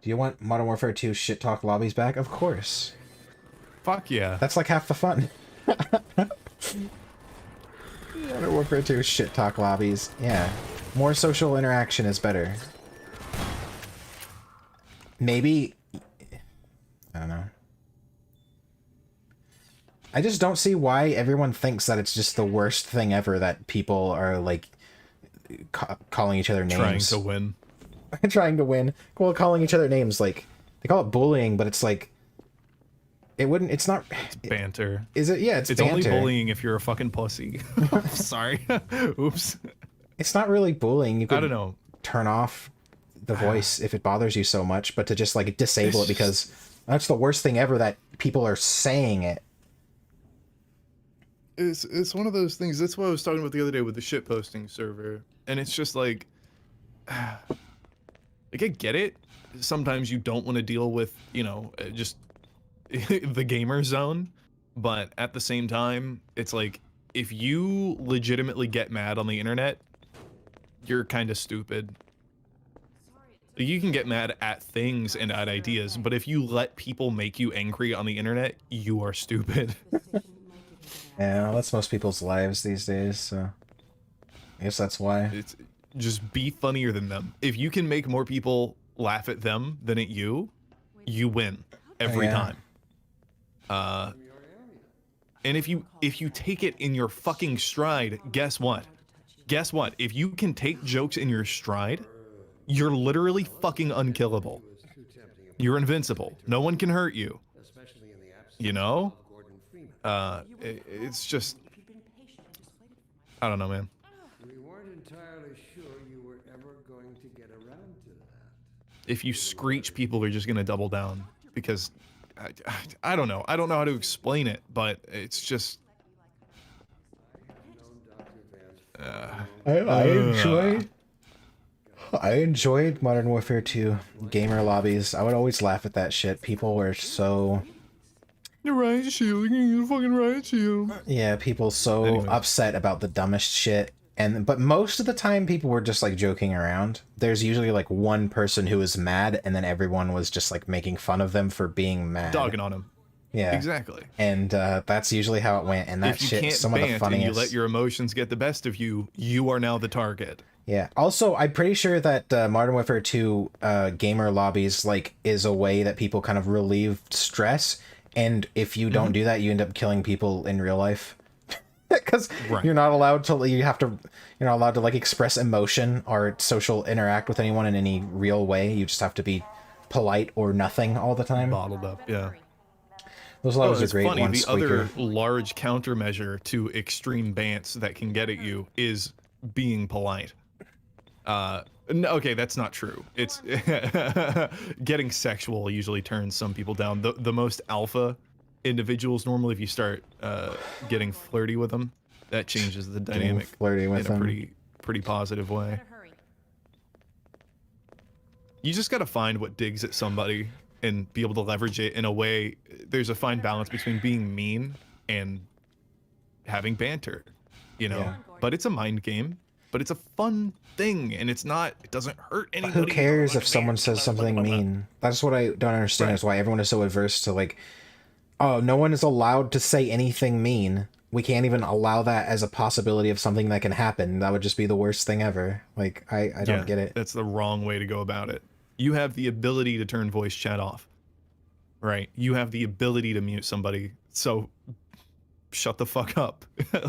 Do you want Modern Warfare 2 shit talk lobbies back? Of course. Fuck yeah. That's like half the fun. Modern Warfare 2 shit talk lobbies. Yeah. More social interaction is better. Maybe... I don't know. I just don't see why everyone thinks that it's just the worst thing ever that people are, like, calling each other names. Trying to win. Trying to win. Well, calling each other names, like, they call it bullying, but it's like, it wouldn't, it's not... It's banter. Is it? Yeah, it's It's banter. only bullying if you're a fucking pussy. Sorry. Oops. It's not really bullying. You could I don't know. turn off the voice if it bothers you so much, but to just, like, disable it because that's the worst thing ever that people are saying it. It's one of those things. That's what I was talking about the other day with the shitposting server. And it's just like... Like, I get it. Sometimes you don't want to deal with, you know, just the gamer zone. But at the same time, it's like, if you legitimately get mad on the internet, you're kind of stupid. You can get mad at things and at ideas, but if you let people make you angry on the internet, you are stupid. Yeah, well, that's most people's lives these days, so... I guess that's why. It's just be funnier than them. If you can make more people laugh at them than at you, you win every time. And if you take it in your fucking stride, guess what? Guess what? If you can take jokes in your stride, you're literally fucking unkillable. You're invincible. No one can hurt you. You know? It's just... I don't know, man. We weren't entirely sure you were ever going to get around to that. If you screech, people are just gonna double down because I don't know. I don't know how to explain it, but it's just. I enjoyed Modern Warfare 2 gamer lobbies. I would always laugh at that shit. People were so... The riot shield, you fucking riot shield. Yeah, people so upset about the dumbest shit. But most of the time people were just like joking around. There's usually like one person who was mad and then everyone was just like making fun of them for being mad. Dogging on him. Yeah. Exactly. And that's usually how it went. And that if you shit can't is some of the bant funniest. and you let your emotions get the best of you, you are now the target. Yeah. Also, I'm pretty sure that Modern Warfare 2 gamer lobbies like is a way that people kind of relieve stress. And if you don't do that, you end up killing people in real life. Because you're not allowed to, you're not allowed to like express emotion or social interact with anyone in any real way. You just have to be polite or nothing all the time. Bottled up, yeah. Those levels are great. Funny. One The squeaker. other large countermeasure to extreme bants that can get at you is being polite. No, okay, that's not true. It's getting sexual usually turns some people down. The most alpha individuals normally, if you start getting flirty with them, that changes the dynamic flirty with in a them. pretty positive way. You just gotta find what digs at somebody and be able to leverage it in a way. There's a fine balance between being mean and having banter, you know. Yeah. But it's a mind game. But it's a fun thing, and it doesn't hurt anybody. Who cares if someone says something mean? That's what I don't understand is why everyone is so averse to like, oh, no one is allowed to say anything mean. We can't even allow that as a possibility of something that can happen. That would just be the worst thing ever. Like, I don't get it. That's the wrong way to go about it. You have the ability to turn voice chat off, right? You have the ability to mute somebody, so shut the fuck up.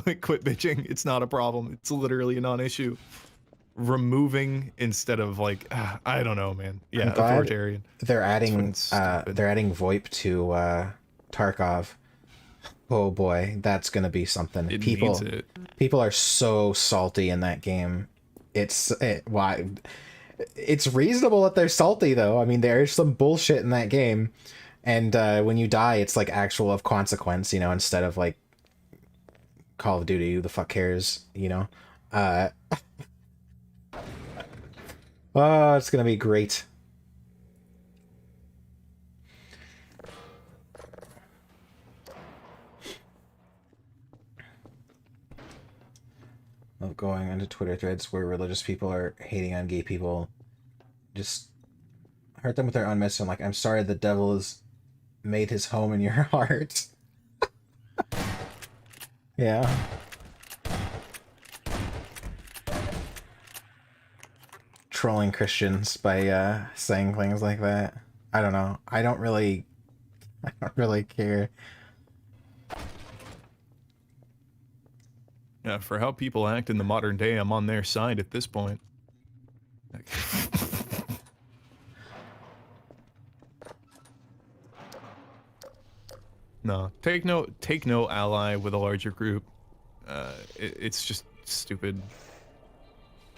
Like, quit bitching. It's not a problem. It's literally a non-issue. removing instead of like I don't know, man. Yeah, I'm glad authoritarian. they're adding stupid. VoIP to Tarkov. Oh boy, that's gonna be something. It needs it. People are so salty in that game. Why? It's reasonable that they're salty though. I mean, there's some bullshit in that game, and when you die, it's like actual of consequence, you know, instead of like Call of Duty. Who the fuck cares, you know? Oh, it's gonna be great. Of going into Twitter threads where religious people are hating on gay people. Just hurt them with their own mission. Like, I'm sorry the devil has made his home in your heart. Yeah. Trolling Christians by saying things like that. I don't know. I don't really care. Yeah, for how people act in the modern day, I'm on their side at this point. No, take no ally with a larger group. It's just stupid.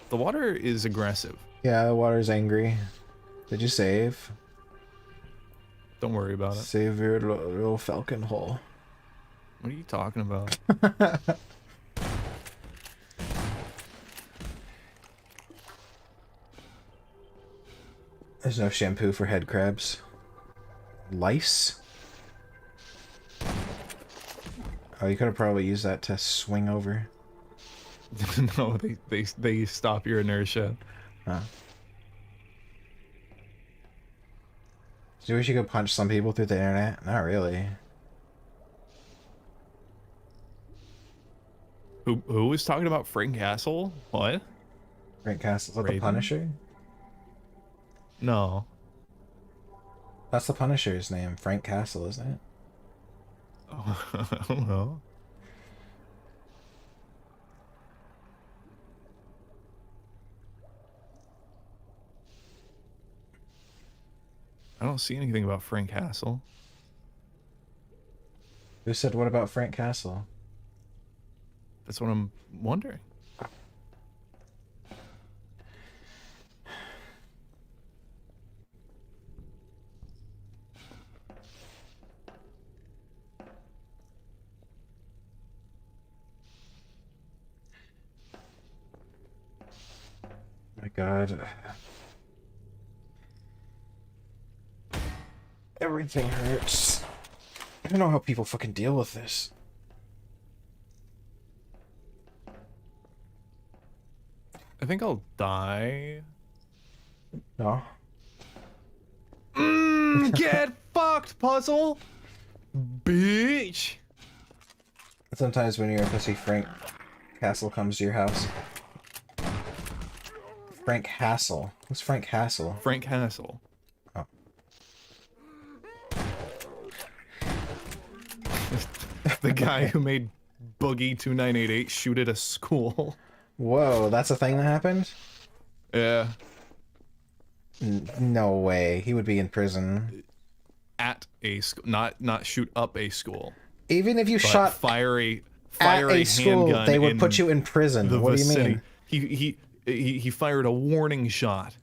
The water is aggressive. Yeah, the water's angry. Did you save? Don't worry about it. Save your little falcon hole. What are you talking about? There's no shampoo for head crabs. Lice? Oh, you could have probably used that to swing over. No, they stop your inertia. Huh. Do you wish you could punch some people through the internet? Not really. Who was talking about Frank Castle? What? Frank Castle's like the Raven? Punisher? No. That's the Punisher's name. Frank Castle, isn't it? Oh, I don't know. I don't see anything about Frank Castle. Who said what about Frank Castle? That's what I'm wondering. My God. Everything hurts. I don't know how people fucking deal with this. I think I'll die. No. Get fucked, puzzle! Bitch! Sometimes when you're a pussy, Frank Castle comes to your house. Frank Hassel. Who's Frank Hassel? Frank Castle. Oh. The guy who made Boogie 2988 shoot at a school. Whoa, that's a thing that happened? Yeah. No way. He would be in prison. At a school. Not shoot up a school. Even if you But shot fire a school, handgun they would in put you in prison. the What vicinity. do you mean? He fired a warning shot.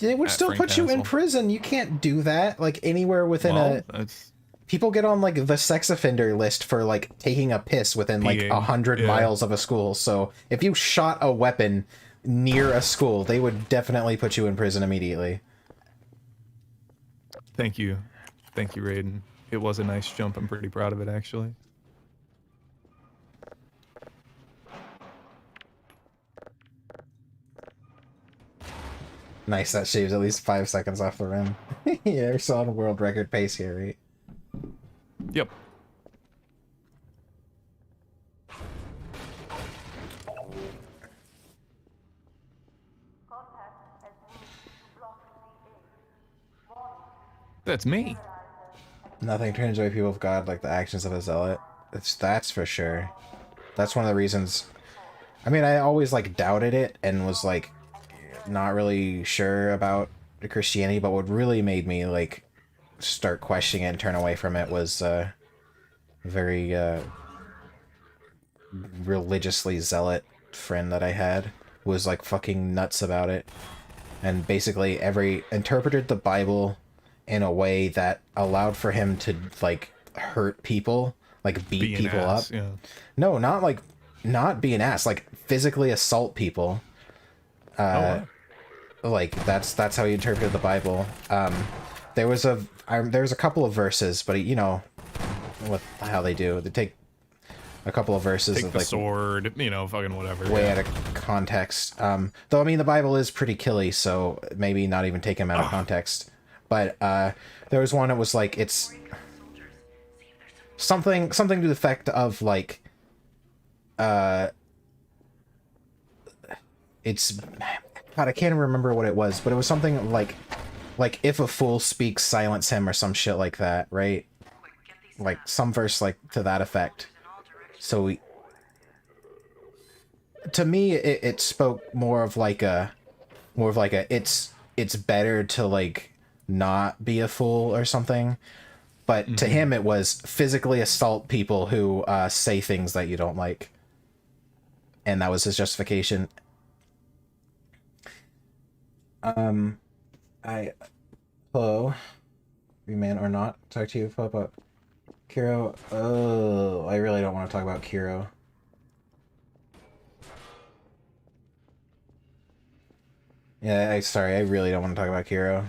They would at still Frank put you in Castle. prison. You can't do that. Like, anywhere within Well, a... that's People get on, like, the sex offender list for, like, taking a piss within, like, Peeing, 100 yeah. miles of a school. So, if you shot a weapon near a school, they would definitely put you in prison immediately. Thank you, Raiden. It was a nice jump. I'm pretty proud of it, actually. Nice, that shaves at least 5 seconds off the rim. Yeah, we're still on world record pace here, right? Yep. That's me. Nothing turns away people of God like the actions of a zealot. That's for sure. That's one of the reasons I mean, I always like doubted it and was like not really sure about the Christianity, but what really made me like start questioning it and turn away from it was very religiously zealot friend that I had who was like fucking nuts about it, and basically interpreted the Bible in a way that allowed for him to like hurt people, like beat people up. Yeah. No, not be an ass, like physically assault people. Like that's how he interpreted the Bible. There was a couple of verses, but you know how they do. They take a couple of verses Take of the like sword, you know, fucking whatever. way out of context. Though I mean the Bible is pretty killy, so maybe not even take him out of context. But there was one that was like it's something to the effect of like it's God, I can't remember what it was, but it was something like if a fool speaks, silence him, or some shit like that, right? Like some verse like to that effect. So to me, it spoke more of like a it's better to like not be a fool or something. But to him, it was physically assault people who say things that you don't like, and that was his justification. Hello, you man or not, talk to you about Kiro. Oh, I really don't want to talk about Kiro. Yeah, sorry, I really don't want to talk about Kiro.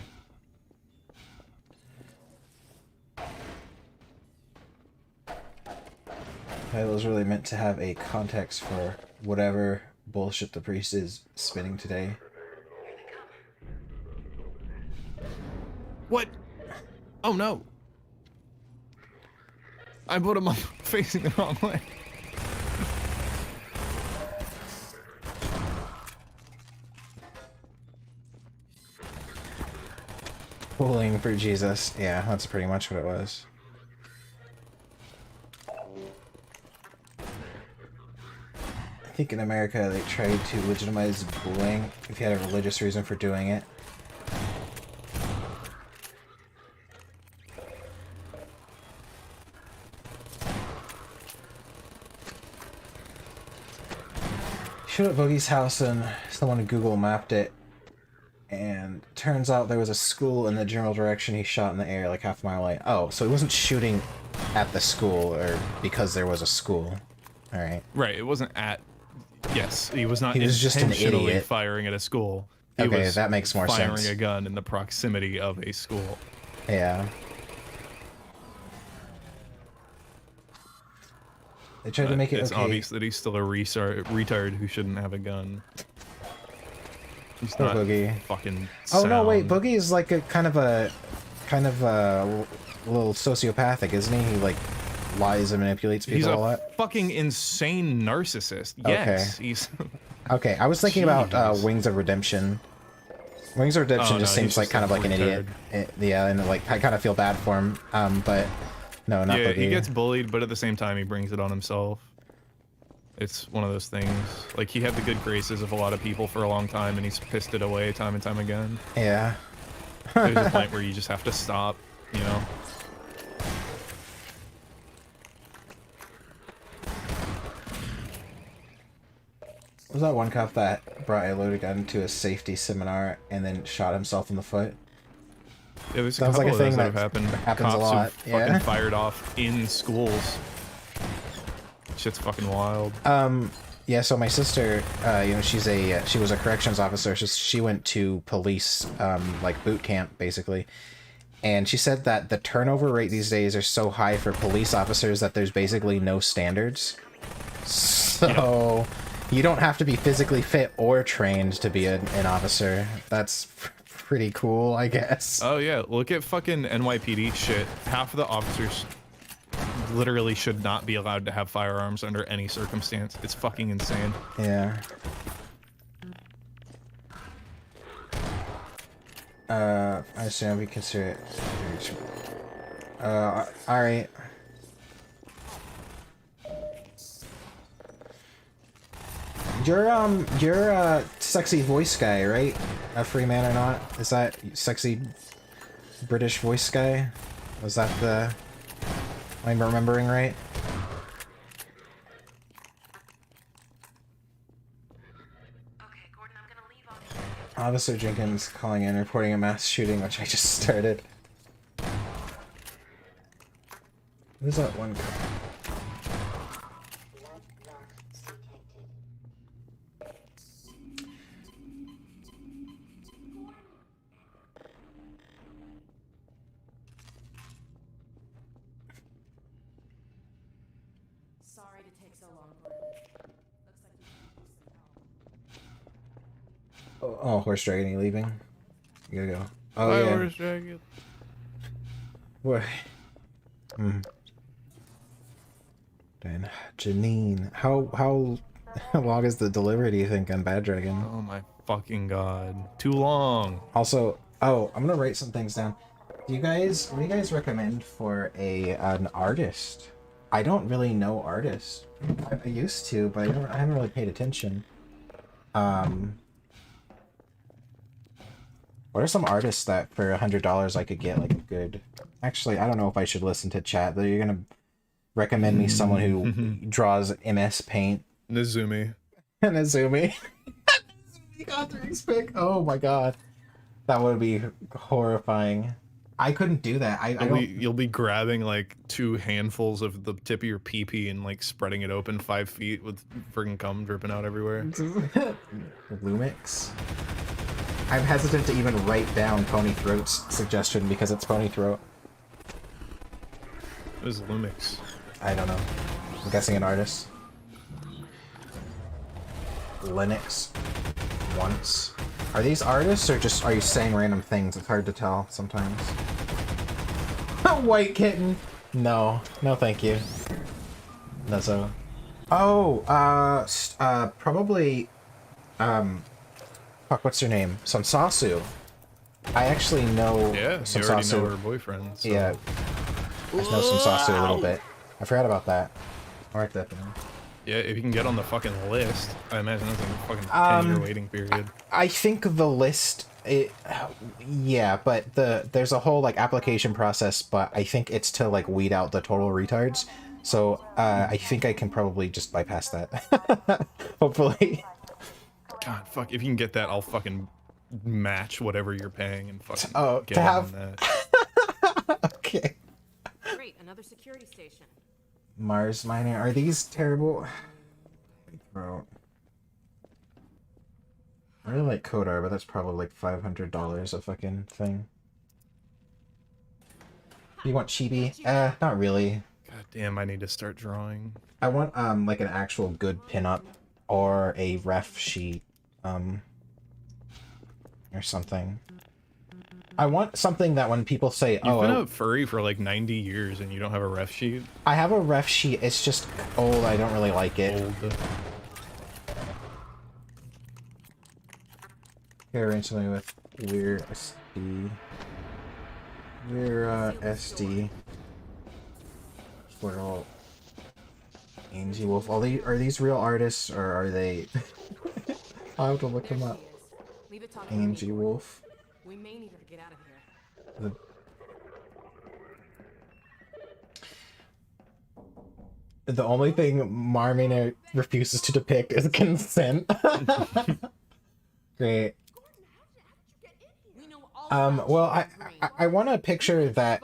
Title is really meant to have a context for whatever bullshit the priest is spinning today. What? Oh no. I put him up facing the wrong way. Pulling for Jesus. Yeah, that's pretty much what it was. I think in America they tried to legitimize bullying if you had a religious reason for doing it. Showed at Boogie's house and someone Google mapped it, and turns out there was a school in the general direction he shot in the air like half a mile away. Oh, so he wasn't shooting at the school or because there was a school. Alright. Right, it wasn't at... Yes, he was not He was just an intentionally idiot. firing at a school. He Okay, was that makes more firing sense. a gun in the proximity of a school. Yeah. They tried to make it It's okay. obvious that he's still a retard who shouldn't have a gun. He's Poor not Boogie. fucking Oh no, wait, sound. Boogie is like a kind of a little sociopathic, isn't he? He like lies and manipulates people He's a a lot. fucking insane narcissist. Yes, he's... Okay, I was thinking about Jeez. Wings of Redemption. Wings of Redemption Oh, just no, seems he's like just kind a of like an idiot. Yeah, and like I kind of feel bad for him. But no, not Yeah, Boogie. he gets bullied, but at the same time, he brings it on himself. It's one of those things. Like, he had the good graces of a lot of people for a long time, and he's pissed it away time and time again. Yeah. There's a point where you just have to stop, you know? Was that one cop that brought a loaded gun to a safety seminar and then shot himself in the foot? It was Sounds a like a couple of thing those that have happened. happens a Cops lot, who've yeah. fucking fired off in schools. Shit's fucking wild. Yeah, so my sister, you know, she was a corrections officer. She went to police, like boot camp, basically. And she said that the turnover rate these days are so high for police officers that there's basically no standards. So you don't have to be physically fit or trained to be an officer. That's pretty cool, I guess. Oh yeah, look at fucking NYPD shit. Half of the officers literally should not be allowed to have firearms under any circumstance. It's fucking insane. Yeah. I assume we consider it. Alright. You're a sexy voice guy, right? A free man or not? Is that sexy British voice guy? Was that the... Am I remembering right? Okay, Gordon, I'm gonna leave on Officer Jenkins calling in, reporting a mass shooting, which I just started. Who's that one guy? Sorry to take so long, Gordon. Looks like you can use some help. Oh, Horse Dragon, you leaving? You gotta go. Oh, Bye, yeah. Horse Dragon. What? Dan. Janine. How long is the delivery, do you think, on Bad Dragon? Oh my fucking god. Too long. Also, oh, I'm gonna write some things down. What do you guys recommend for an artist? I don't really know artists. I used to, but I haven't really paid attention. What are some artists that for $100 I could get like a good... Actually, I don't know if I should listen to chat. Though you're gonna recommend me someone who draws MS Paint. Nezumi. Nezumi. Nezumi got the pick. Oh my god, that would be horrifying. I couldn't do that. You'll be grabbing like 2 handfuls of the tip of your pee and like spreading it open 5 feet with friggin' cum dripping out everywhere. Lumix. I'm hesitant to even write down Pony Throat's suggestion because it's Pony Throat. What is Lumix? I don't know. I'm guessing an artist. Linux. Once. Are these artists or just are you saying random things? It's hard to tell sometimes. White kitten. No. No thank you. Nuzzo. Oh, probably fuck, what's her name? Sansasu. I actually know Yeah, you already Sansasu. know her boyfriend. So. Yeah. I know Sansasu a little bit. I forgot about that. I'll write that down. Yeah, if you can get on the fucking list, I imagine that's like a fucking 10-year waiting period. I think the list, yeah, but there's a whole like application process, but I think it's to like weed out the total retards. So I think I can probably just bypass that. Hopefully. God, fuck! If you can get that, I'll fucking match whatever you're paying and fucking get to in have on that. Okay. Great, another security station. Mars mining. Are these terrible? Bro. I really like Kodar, but that's probably like $500 a fucking thing. You want chibi? Not really. God damn, I need to start drawing. I want like an actual good pinup or a ref sheet, or something. I want something that when people say, You've "Oh, been a furry for like 90 years and you don't have a ref sheet." I have a ref sheet. It's just old. I don't really like it." Old. Here, recently with Weir SD. Weir SD. Squirrel. Angie Wolf. Are these real artists or are they? I'll have to look them up. Leave it talking to me, Angie Gordon. Wolf. We may need her to get out of here. The only thing Marmina refuses to depict is consent. Great. We know all Well, I want a picture that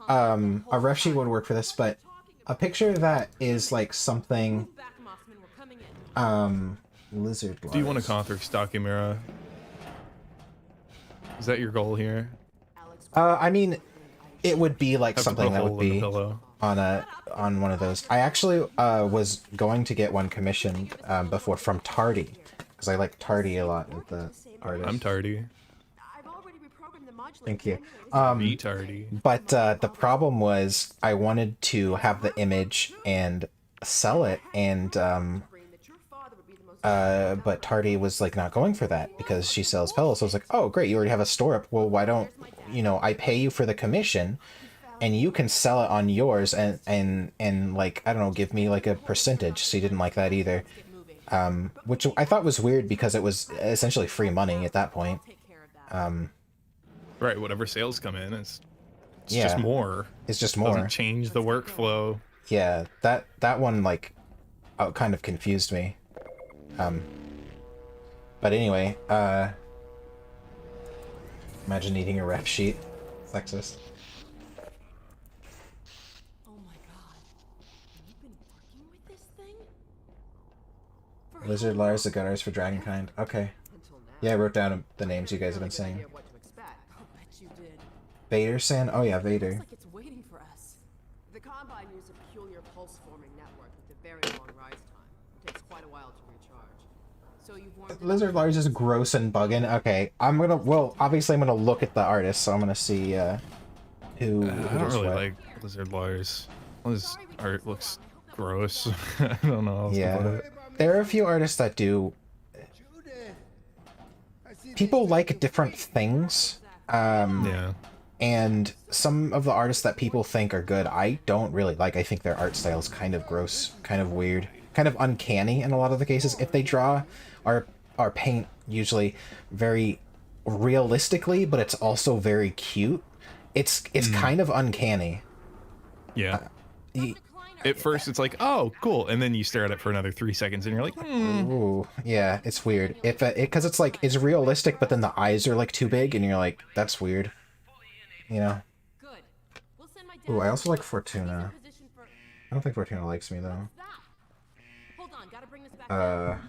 a ref sheet would work for this, but a picture that is like something lizard. Do you want to conquer Stakimura? Is that your goal here? I mean, it would be like Have to something put a that hole would in the be pillow. on one of those. I actually was going to get one commissioned before from Tardy because I like Tardy a lot with the artist. I'm tardy. I've already reprogrammed the modulator. Thank you. Me tardy. But the problem was I wanted to have the image and sell it, and but Tardy was like not going for that because she sells pillows. So I was like, oh great, you already have a store up. Well, why don't I pay you for the commission, and you can sell it on yours, and like I don't know, give me like a percentage. So he didn't like that either. which I thought was weird because it was essentially free money at that point. Take care of that. Right, whatever sales come in, it's Yeah. just more. It's just more. Doesn't change the workflow. Yeah, that one like kind of confused me. But anyway, imagine needing a rep sheet. Sexist. Oh my god. You've been working with this thing? For Lizard, how Lars, the long? Gunners for Dragonkind. Okay. Until now. Yeah, I wrote down the names you guys have been saying. Idea what to expect. I'll bet you did. Vader-san? Oh yeah, Vader. Looks like it's waiting for us. The Combine uses a peculiar pulse-forming network with a very long rise time. It takes quite a while to recharge. So you've warmed it Lizard Lars is gross and bugging. Okay, well, obviously I'm gonna look at the artist, so I'm gonna see, who I don't does really what. like Lizard Lars. His art looks gross. I don't know how else to put Yeah. it. There are a few artists that do... People like different things. Yeah. And some of the artists that people think are good, I don't really like. I think their art style is kind of gross, kind of weird, kind of uncanny in a lot of the cases. If they draw or paint usually very realistically, but it's also very cute, it's kind of uncanny. Yeah. Y- At first, it's like, oh, cool, and then you stare at it for another 3 seconds, and you're like, Ooh, yeah, it's weird. If because it's like it's realistic, but then the eyes are like too big, and you're like, that's weird. You know. Good. We'll send my dad. Ooh, I also like He's in Fortuna. position for- I don't think Fortuna likes me though. That. Hold on, gotta bring this back.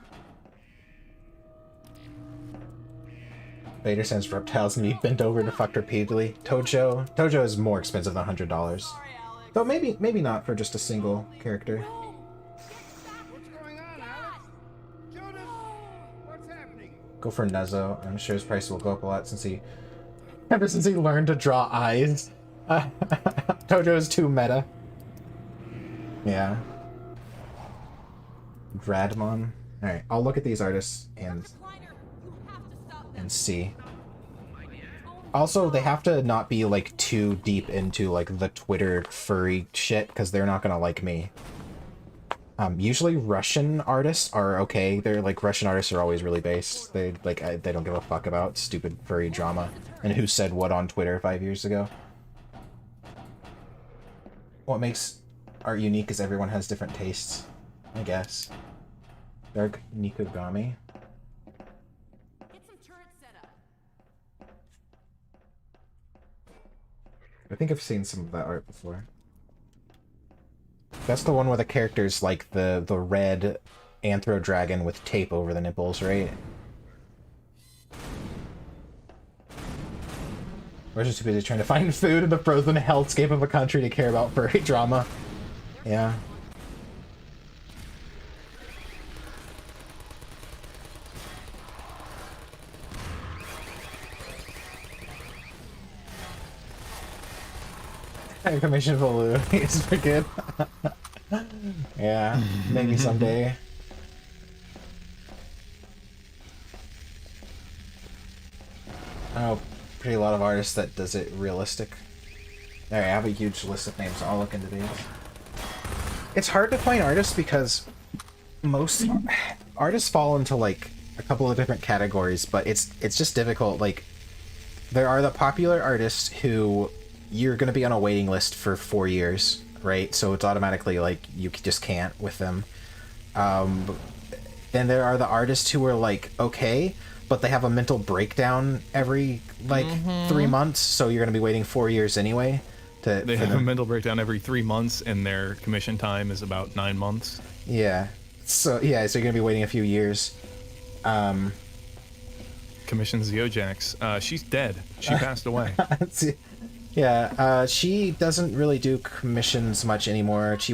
Vader sends reptiles and me bent over to fuck repeatedly. Tojo is more expensive than $100. Though maybe not for just a single character. What's going on, Alex? Judith! What's happening? Go for Nezo. I'm sure his price will go up a lot ever since he learned to draw eyes. Tojo is too meta. Yeah. Dradmon. Alright, I'll look at these artists and see. Also, they have to not be like too deep into like the Twitter furry shit because they're not gonna like me. Usually Russian artists are okay. They're like Russian artists are always really based. They they don't give a fuck about stupid furry drama and who said what on Twitter 5 years ago. What makes art unique is everyone has different tastes, I guess. Dark Nikogami. Get some turrets set up. I think I've seen some of that art before. That's the one where the character's like the red anthro dragon with tape over the nipples, right? We're just too busy trying to find food in the frozen hellscape of a country to care about furry drama. Yeah. Commission for Lou is pretty good. Yeah, maybe someday. Oh, pretty a lot of artists that does it realistic. Alright, I have a huge list of names, so I'll look into these. It's hard to find artists because most artists fall into like a couple of different categories, but it's just difficult. Like, there are the popular artists who you're going to be on a waiting list for 4 years, right? So it's automatically like you just can't with them. Then there are the artists who are like okay, but they have a mental breakdown every like 3 months, so you're going to be waiting 4 years anyway. they have a mental breakdown every 3 months, and their commission time is about 9 months. Yeah. So you're going to be waiting a few years. Commission Zeojax. She's dead. She passed away. Yeah, she doesn't really do commissions much anymore. She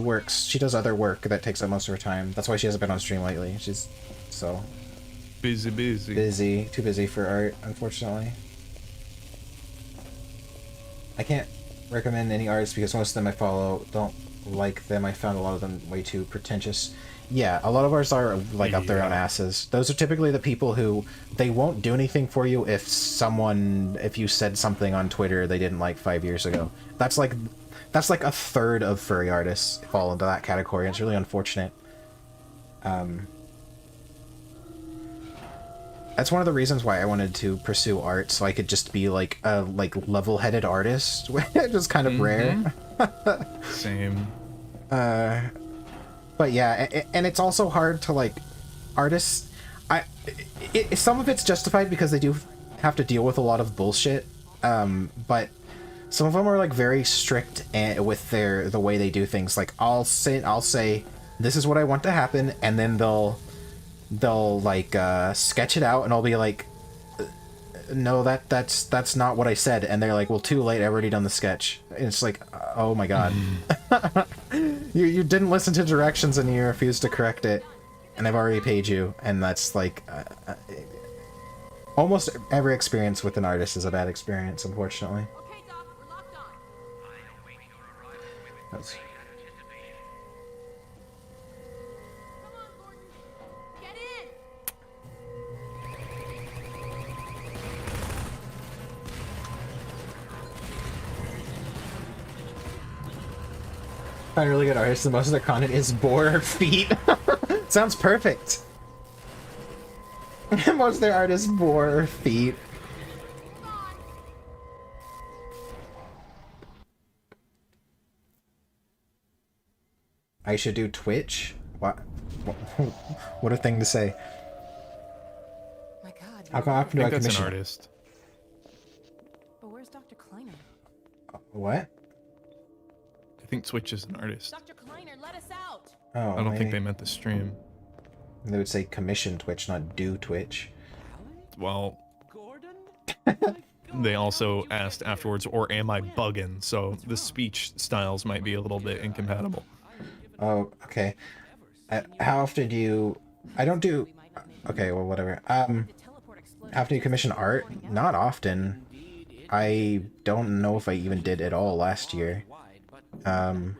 does other work that takes up most of her time. That's why she hasn't been on stream lately. She's so Busy. too busy for art, unfortunately. I can't recommend any artists because most of them I follow don't like them. I found a lot of them way too pretentious. Yeah, a lot of ours are like up their own asses. Those are typically the people who they won't do anything for you if you said something on Twitter they didn't like 5 years ago. That's like a third of furry artists fall into that category. It's really unfortunate. That's one of the reasons why I wanted to pursue art, so I could just be like a level-headed artist, which is kind of rare. Same. But yeah, and it's also hard to like artists. Some of it's justified because they do have to deal with a lot of bullshit. But some of them are like very strict with the way they do things. Like I'll say this is what I want to happen, and then they'll like sketch it out, and I'll be like, no, that's not what I said, and they're like, well, too late, I've already done the sketch. And it's like, oh my god. you didn't listen to directions and you refused to correct it, and I've already paid you. And that's like almost every experience with an artist is a bad experience, unfortunately. Okay, Doc, we're locked on. That's... Come on, Gordon. Get in. Find really good artists, and most of their content is bore feet. Sounds perfect. Most of their art is bore feet. I should do Twitch? What a thing to say. My God. How come I have to do I a think that's commission? an artist. But where's Dr. Kleiner? What? I think Twitch is an artist. Dr. Kleiner, let us out! Oh, I don't think maybe. they meant the stream. They would say commission Twitch, not do Twitch. Well, Gordon? they also asked afterwards, or am I bugging? So the speech styles might be a little bit incompatible. Oh, okay. How often do you... I don't do... Okay, well, whatever. After you commission art? Not often. I don't know if I even did at all last year. There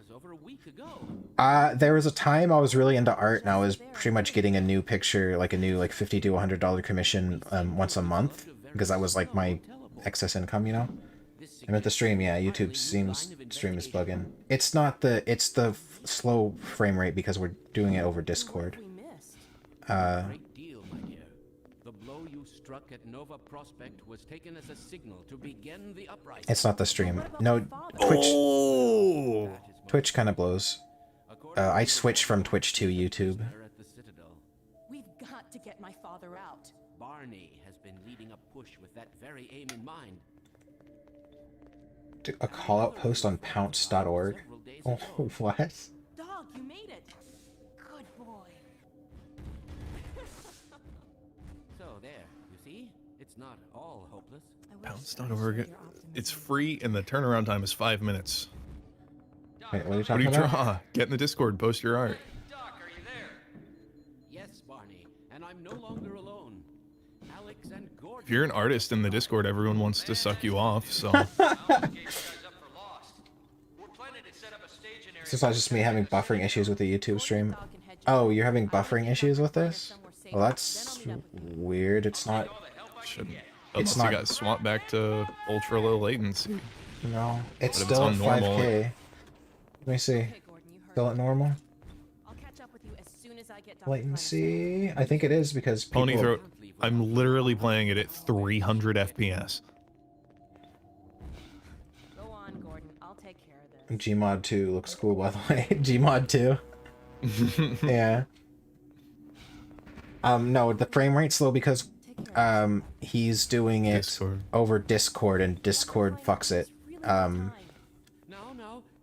was a time I was really into art, and I was pretty much getting a new picture, like a new $50 to $100 commission once a month, because that was like my excess income, you know? I meant the stream, yeah, YouTube seems stream is bugging. It's not the, it's the slow frame rate because we're doing it over Discord. Great deal, my dear. The blow you struck at Nova Prospect was taken as a signal to begin the uprising. It's not the stream. No, Twitch. Oh! Twitch kind of blows. I switched from Twitch to YouTube. We've got to get my father out. Barney has been leading a push with that very aim in mind. A call-out post on pounce.org. Oh, what? Dog, you made it. Good boy. So there, you see? It's not all hopeless. Pounce.org. It's free, and the turnaround time is 5 minutes. Wait, what are you What do talking you about? draw? Get in the Discord, post your art. Doc, are you there? Yes, Barney, and I'm no longer alone. Alex and Gordon. If you're an artist in the Discord, everyone wants to suck you off, so... So it's not just me having buffering issues with the YouTube stream. Oh, you're having buffering issues with this? Well, that's weird. It's not... Shouldn't. It's Unless not- you got swapped back to ultra low latency. No, it's But if still at it's on normal, 5K. Let me see. Okay, Gordon, you heard. Still at normal? I'll catch up with you as soon as I get Dr. Latency? I think it is because people... Pony Throat, I'm literally playing it at 300 FPS. Go on, Gordon. I'll take care of this. Gmod 2 looks cool, by the way. Gmod 2. Yeah. No, the frame rate's slow because he's doing it Discord. over Discord, and Discord fucks it. No,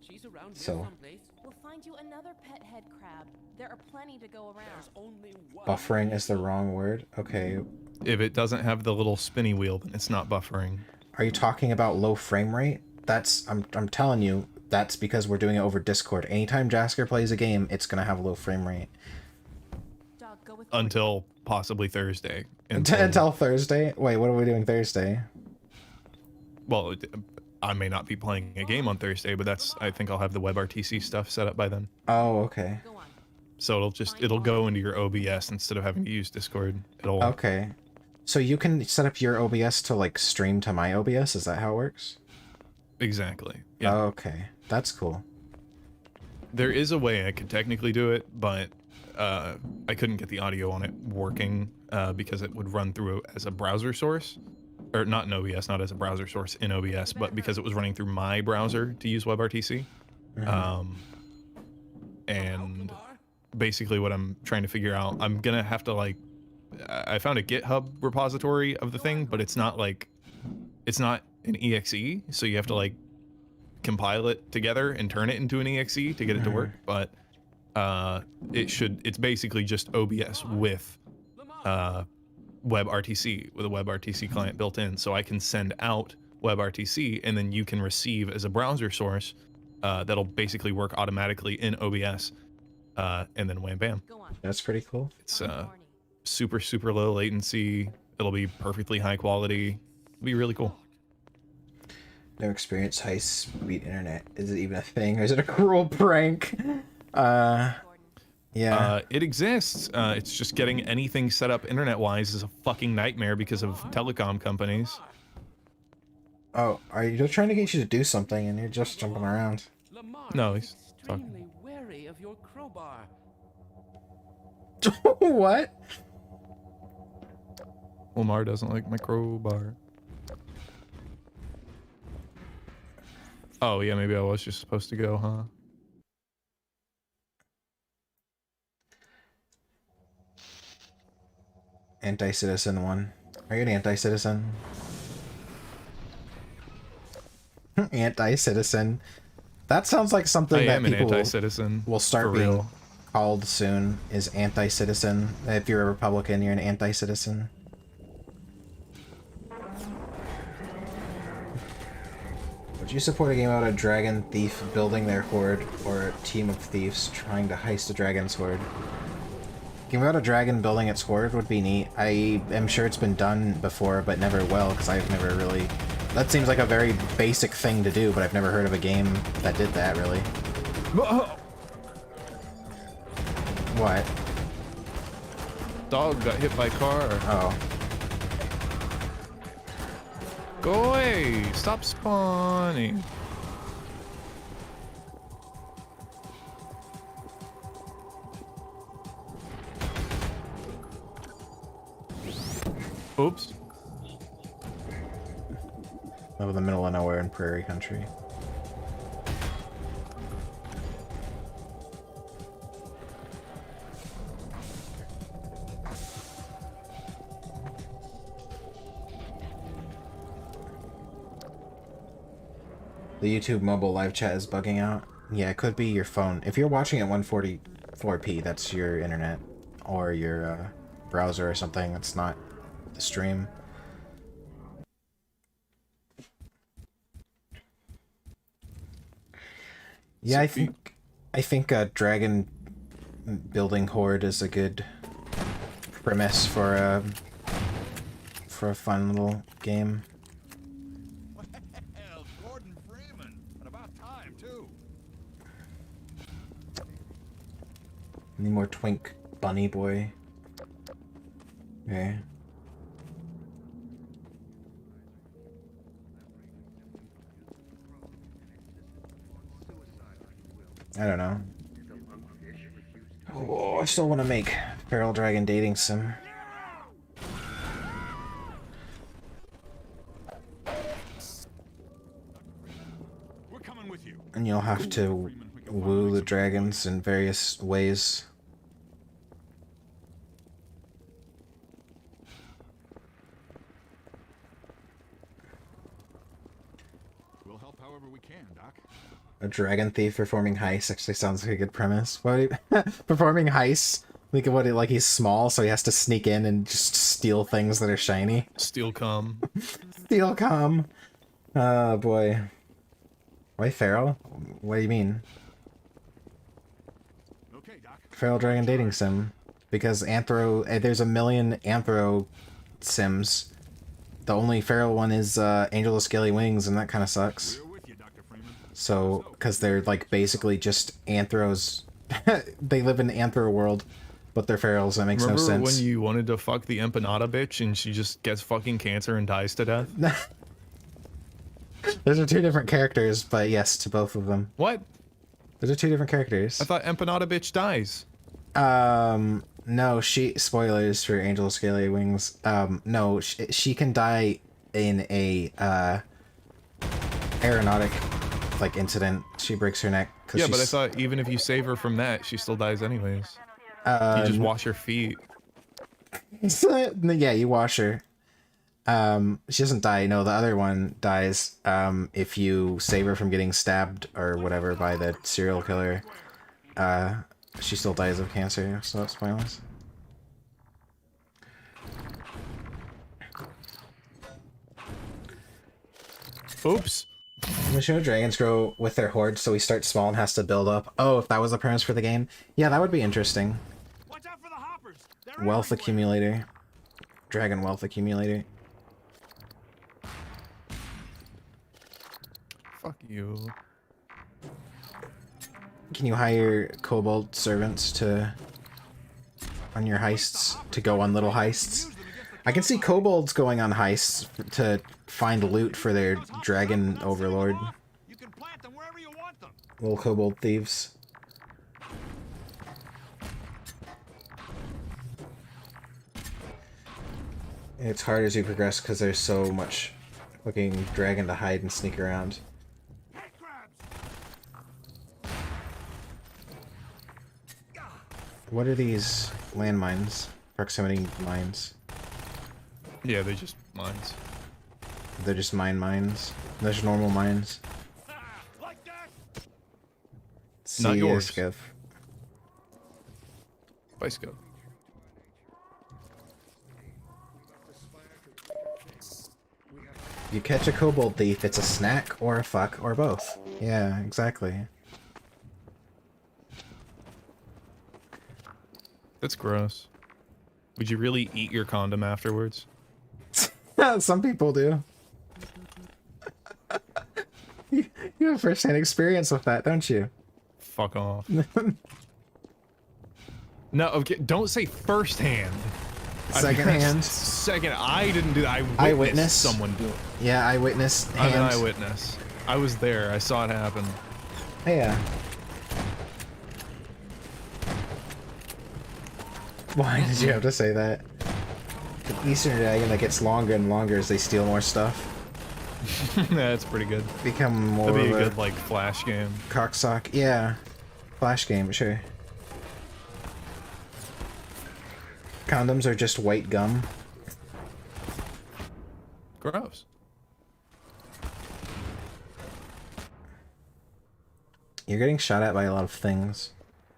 she's around here So- someplace. We'll find you another pet head crab. There are plenty to go around. There's only one. Buffering is the wrong word. Okay. If it doesn't have the little spinny wheel, then it's not buffering. Are you talking about low frame rate? That's... I'm telling you, that's because we're doing it over Discord. Anytime Jaskar plays a game, it's gonna have a low frame rate. Dog, go with Gordon. Until possibly Thursday. Until Thursday? Wait, what are we doing Thursday? Well, I may not be playing a game on Thursday, but that's... I think I'll have the WebRTC stuff set up by then. Oh, okay. Go on. So it'll go into your OBS instead of having to use Discord. It'll... Okay. So you can set up your OBS to, like, stream to my OBS? Is that how it works? Exactly. Yeah. Okay. That's cool. There is a way I could technically do it, but I couldn't get the audio on it working because it would run through as a browser source, or not in OBS, not as a browser source in OBS, but because it was running through my browser to use WebRTC. And basically what I'm trying to figure out, I'm gonna have to like, I found a GitHub repository of the thing, but it's not like, it's not an exe, so you have to like compile it together and turn it into an exe to get it to work. But it's basically just OBS with WebRTC, with a WebRTC client built in, so I can send out WebRTC and then you can receive as a browser source that'll basically work automatically in OBS, and then wham bam. That's pretty cool. It's super, super low latency. It'll be perfectly high quality. It'll be really cool. No experience high-speed internet. Is it even a thing, or is it a cruel prank? Yeah. It exists. It's just getting anything set up internet-wise is a fucking nightmare because of telecom companies. Oh, are you just trying to get you to do something and you're just jumping around? No, he's extremely talking. wary of your crowbar. What? Lamar doesn't like my crowbar. Oh, yeah, maybe I was just supposed to go, huh? Anti-citizen one. Are you an anti-citizen? Anti-citizen. That sounds like something I that am an people anti-citizen. will start for being real. called soon, is anti-citizen. If you're a Republican, you're an anti-citizen. Would you support a game about a dragon thief building their hoard, or a team of thieves trying to heist a dragon's hoard? A game about a dragon building its hoard would be neat. I am sure it's been done before, but never will, because I've never really... That seems like a very basic thing to do, but I've never heard of a game that did that, really. What? Dog got hit by car. Oh. Go away! Stop spawning! Oops. Live in the middle of nowhere in prairie country. The YouTube mobile live chat is bugging out. Yeah, it could be your phone. If you're watching at 144p, that's your internet. Or your browser or something. That's not the stream. Yeah, I think a dragon building horde is a good premise for a fun little game. Well, Gordon Freeman. And about time, too. Any more twink bunny boy? Okay. I don't know. Oh, I still want to make Feral Dragon Dating Sim. We're coming with you. And you'll have to woo the dragons in various ways. We'll help however we can, Doc. A dragon thief performing heists actually sounds like a good premise. What? Performing heists? Think of what like he's small, so he has to sneak in and just steal things that are shiny. Steel com. Steal com. Oh boy. Why feral? What do you mean? Okay, Doc. Feral Dragon Dating Sim. Because there's a million Anthro sims. The only feral one is Angel of Scaly Wings, and that kind of sucks. We're with you, Dr. Freeman. So, because they're like basically just Anthros. They live in the Anthro world, but they're ferals. That makes Remember no sense. when you wanted to fuck the empanada bitch and she just gets fucking cancer and dies to death? Those are two different characters, but yes, to both of them. What? Those are two different characters. I thought empanada bitch dies. No, spoilers for Angel Scaly Wings. No, she can die in a, aeronautic, like, incident. She breaks her neck. Yeah, but I thought even if you save her from that, she still dies anyways. You just wash her feet. Yeah, you wash her. She doesn't die. No, the other one dies, if you save her from getting stabbed or whatever by the serial killer. She still dies of cancer, so that's pointless. Oops. In the show, dragons grow with their hordes, so he starts small and has to build up. Oh, if that was the premise for the game? Yeah, that would be interesting. Watch out for the hoppers. Wealth accumulator. Dragon wealth accumulator. Fuck you. Can you hire kobold servants on your heists, to go on little heists? I can see kobolds going on heists to find loot for their dragon overlord. You can plant them wherever you want them. Little kobold thieves. It's hard as you progress because there's so much fucking dragon to hide and sneak around. What are these landmines? Proximity mines. Yeah, they're just mines. They're just mines. There's normal mines. Like that. Not See yours. Skiff. Bicycle. You catch a kobold thief, it's a snack or a fuck or both. Yeah, exactly. That's gross. Would you really eat your condom afterwards? Some people do. You have first-hand experience with that, don't you? Fuck off. No, okay, don't say firsthand. Secondhand. Second, I didn't do that. I witnessed Eyewitness. someone do it. Yeah, eyewitness. I'm an Hand. eyewitness. I was there. I saw it happen. Yeah. Why did you have to say that? The Eastern Dragon that gets longer and longer as they steal more stuff. Yeah, it's pretty good. Become more That'd be of a good, like, flash game. cocksock. Yeah. Flash game, sure. Condoms are just white gum. Gross. You're getting shot at by a lot of things.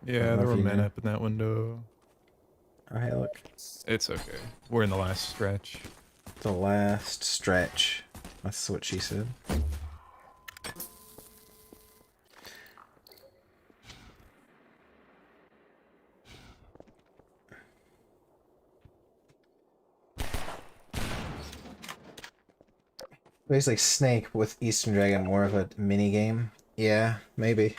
Yeah, there were men up in that window. Oh, hey, look. It's okay. We're in the last stretch. The last stretch. That's what she said. Basically Snake with Eastern Dragon, more of a mini game. Yeah, maybe.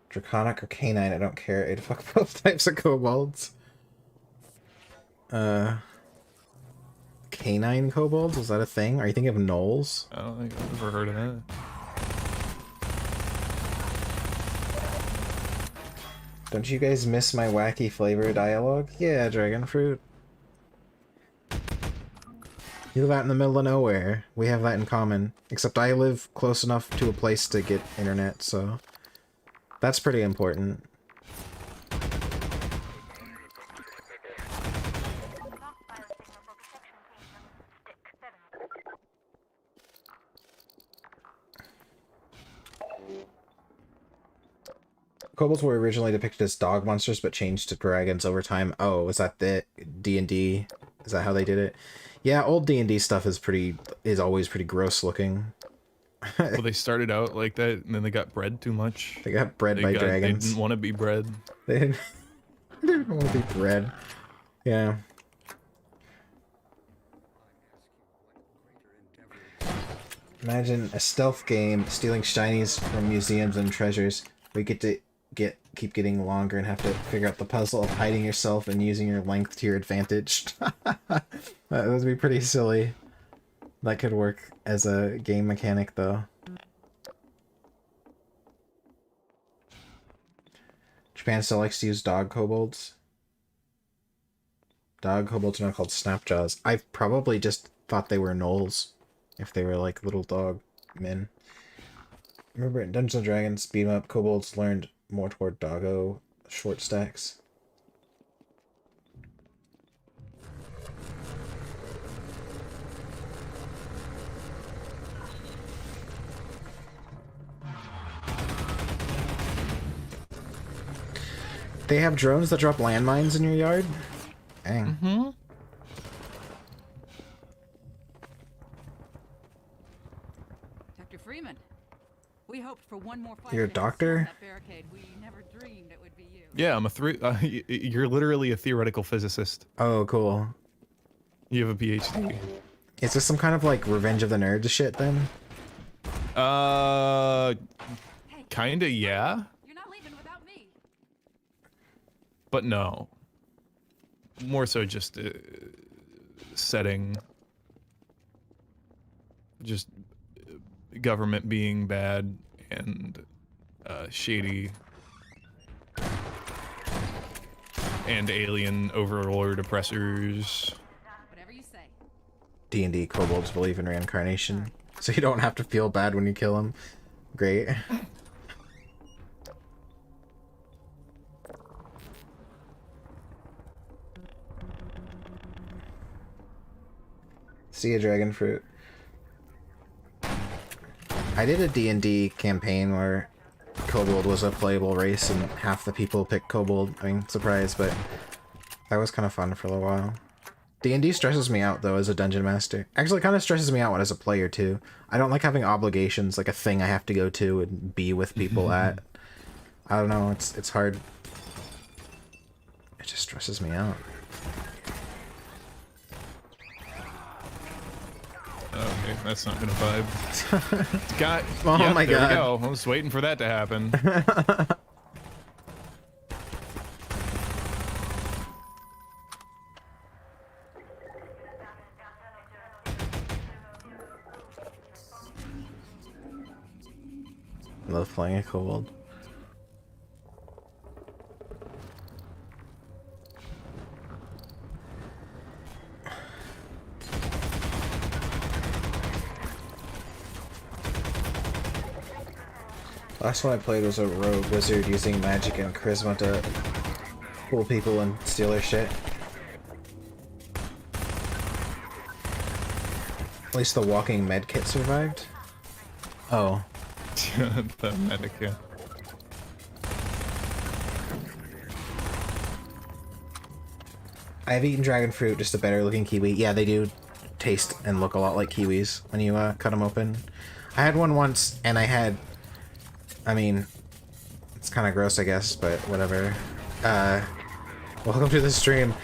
Draconic or canine, I don't care. I'd fuck both types of kobolds. Canine kobolds? Was that a thing? Are you thinking of gnolls? I don't think I've ever heard of that. Don't you guys miss my wacky flavor dialogue? Yeah, dragon fruit. You live out in the middle of nowhere. We have that in common. Except I live close enough to a place to get internet, so... That's pretty important. Kobolds were originally depicted as dog monsters, but changed to dragons over time. Oh, is that the D&D? Is that how they did it? Yeah, old D&D stuff is always pretty gross looking. Well, they started out like that, and then they got bred too much. They got bred by dragons. They didn't want to be bred. They didn't want to be bred. Yeah. Imagine a stealth game stealing shinies from museums and treasures. We get to keep getting longer and have to figure out the puzzle of hiding yourself and using your length to your advantage. That would be pretty silly. That could work as a game mechanic, though. Japan still likes to use dog kobolds. Dog kobolds are now called snapjaws. I probably just thought they were gnolls, if they were like little dog men. Remember in Dungeons & Dragons, beat 'em up, kobolds learned more toward doggo short stacks. They have drones that drop landmines in your yard? Dang. Mm-hmm. Dr. Freeman, we hoped for one more fight. You're a doctor? That barricade. We never dreamed it would be you. Yeah, I'm you're literally a theoretical physicist. Oh, cool. You have a PhD. Is this some kind of like Revenge of the Nerds shit then? Kinda, yeah. You're not leaving without me. But no. More so just setting. Just government being bad and shady. And alien overlord oppressors. Whatever you say. D&D kobolds believe in reincarnation, so you don't have to feel bad when you kill them. Great. See a dragon fruit. I did a D&D campaign where kobold was a playable race and half the people picked kobold. I mean, surprise, but that was kind of fun for a little while. D&D stresses me out, though, as a dungeon master. Actually, it kind of stresses me out as a player, too. I don't like having obligations, like a thing I have to go to and be with people at. I don't know, it's hard. It just stresses me out. Okay, that's not gonna vibe. Got. Oh Yep, my there god. we go. I was waiting for that to happen. I love playing a kobold. Last one I played was a rogue wizard using magic and charisma to fool people and steal their shit. At least the walking medkit survived. Oh. The medic, I've eaten dragon fruit, just a better looking kiwi. Yeah, they do taste and look a lot like kiwis when you cut them open. I had one once, and I mean, it's kind of gross, I guess, but whatever. Welcome to the stream.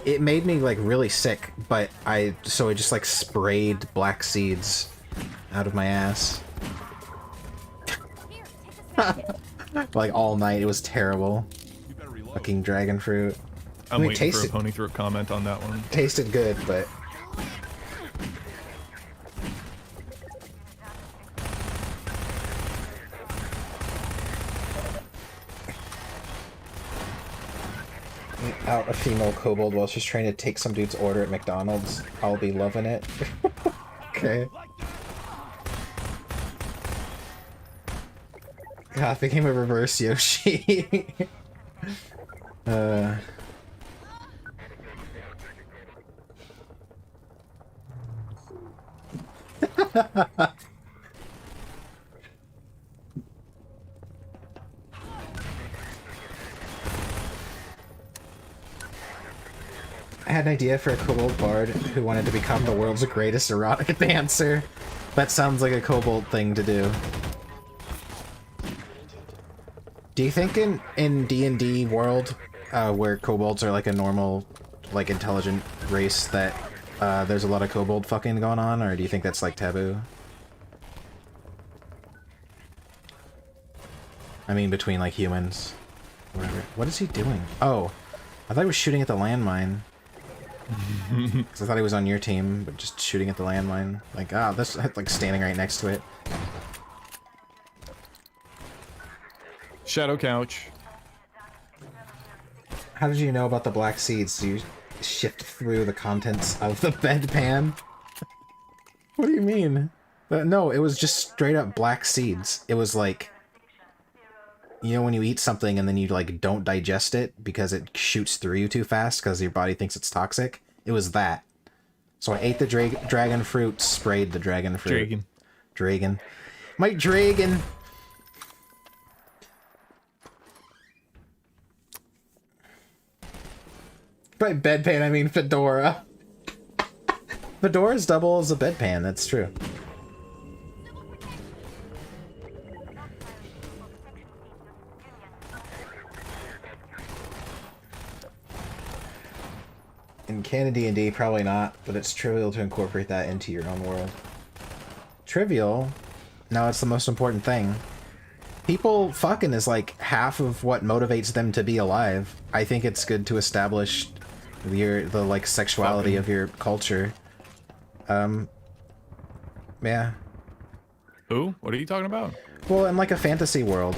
It made me, like, really sick, but so I just, like, sprayed black seeds out of my ass. Like, all night. It was terrible. Fucking dragon fruit. I'm waiting for a pony throat comment on that one. Tasted good, but... Out a female kobold while she's trying to take some dude's order at McDonald's. I'll be loving it. Okay. God, became a reverse Yoshi. I had an idea for a kobold bard who wanted to become the world's greatest erotic dancer. That sounds like a kobold thing to do. Do you think in D&D world, where kobolds are like a normal, like intelligent race, that there's a lot of kobold fucking going on, or do you think that's like taboo? I mean, between like humans. Whatever. What is he doing? Oh, I thought he was shooting at the landmine. Because I thought he was on your team, but just shooting at the landmine. Like, ah, this like standing right next to it. Shadow couch. How did you know about the black seeds? Do you shift through the contents of the bedpan? What do you mean? No, it was just straight up black seeds. It was like, you know when you eat something and then you like don't digest it because it shoots through you too fast because your body thinks it's toxic? It was that. So I ate the dragon fruit, sprayed the dragon fruit. Dragon. My dragon! By bedpan, I mean fedora. Fedora's double as a bedpan, that's true. In canon D&D, probably not, but it's trivial to incorporate that into your own world. Trivial? No, it's the most important thing. People fucking is like half of what motivates them to be alive. I think it's good to establish the like sexuality of your culture. Yeah. Who? What are you talking about? Well, in like a fantasy world,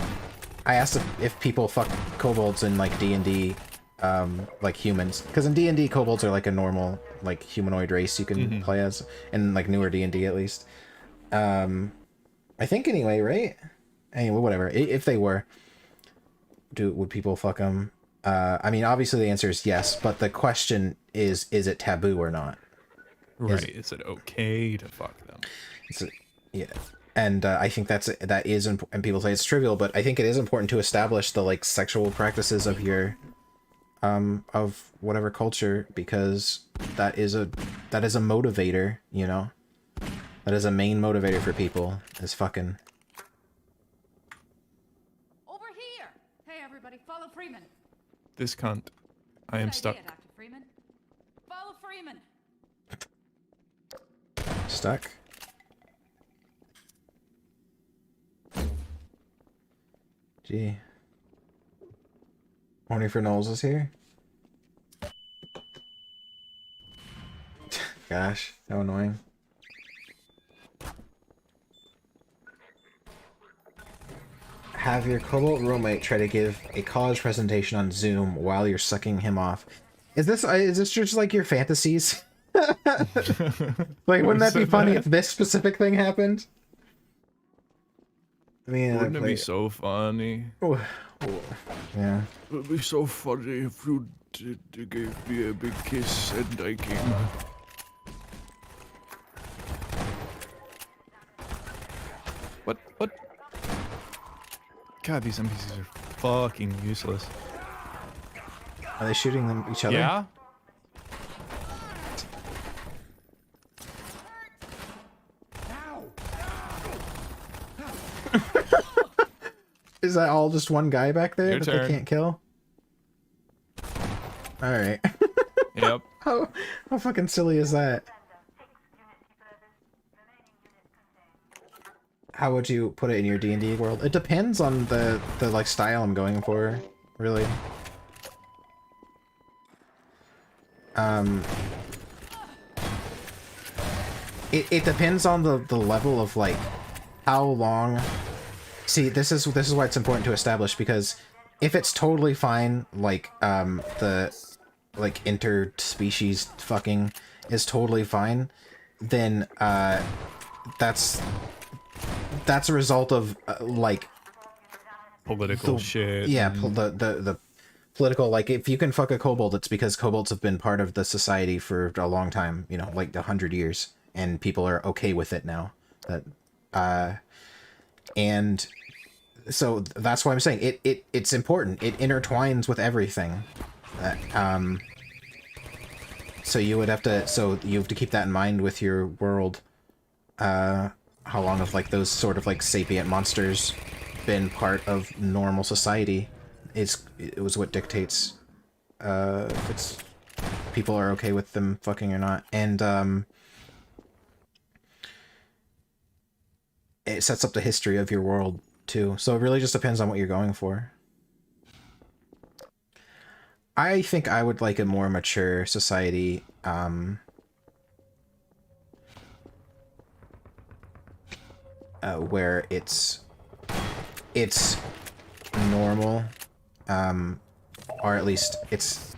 I asked if people fuck kobolds in like D&D, like humans, because in D&D kobolds are like a normal like humanoid race you can play as, in like newer D&D at least. I think anyway, right? Anyway, whatever. If they were, would people fuck them? I mean, obviously the answer is yes, but the question is it taboo or not? Right. Is it okay to fuck them? Yeah. And I think that is, and people say it's trivial, but I think it is important to establish the like sexual practices of your, of whatever culture, because that is a motivator, you know? That is a main motivator for people, is fucking. Over here! Hey everybody, follow Freeman. This cunt. I am Good stuck. idea, Dr. Freeman. Follow Freeman. Stuck? Gee. Horny for Knowles is here? Gosh, how annoying. Have your kobold roommate try to give a college presentation on Zoom while you're sucking him off. Is this just like your fantasies? Like, wouldn't that be funny if this specific thing happened? I mean, wouldn't it be so funny? Oh, yeah. It would be so funny if you gave me a big kiss and I came. What? God, these NPCs are fucking useless. Are they shooting them each other? Yeah. Is that all just one guy back there Your that turn. they can't kill? Alright. Yep. How fucking silly is that? How would you put it in your D&D world? It depends on the like style I'm going for, really. It depends on the level of like how long. See, this is why it's important to establish, because if it's totally fine, like the like interspecies fucking is totally fine, then that's a result of like Political shit. Yeah, the political, like, if you can fuck a kobold, it's because kobolds have been part of the society for a long time, you know, like 100 years, and people are okay with it now. That and so that's why I'm saying it's important. It intertwines with everything. So you have to keep that in mind with your world. How long have like those sort of like sapient monsters been part of normal society? It was what dictates if it's people are okay with them fucking or not. And it sets up the history of your world too. So it really just depends on what you're going for. I think I would like a more mature society, where it's normal, or at least it's...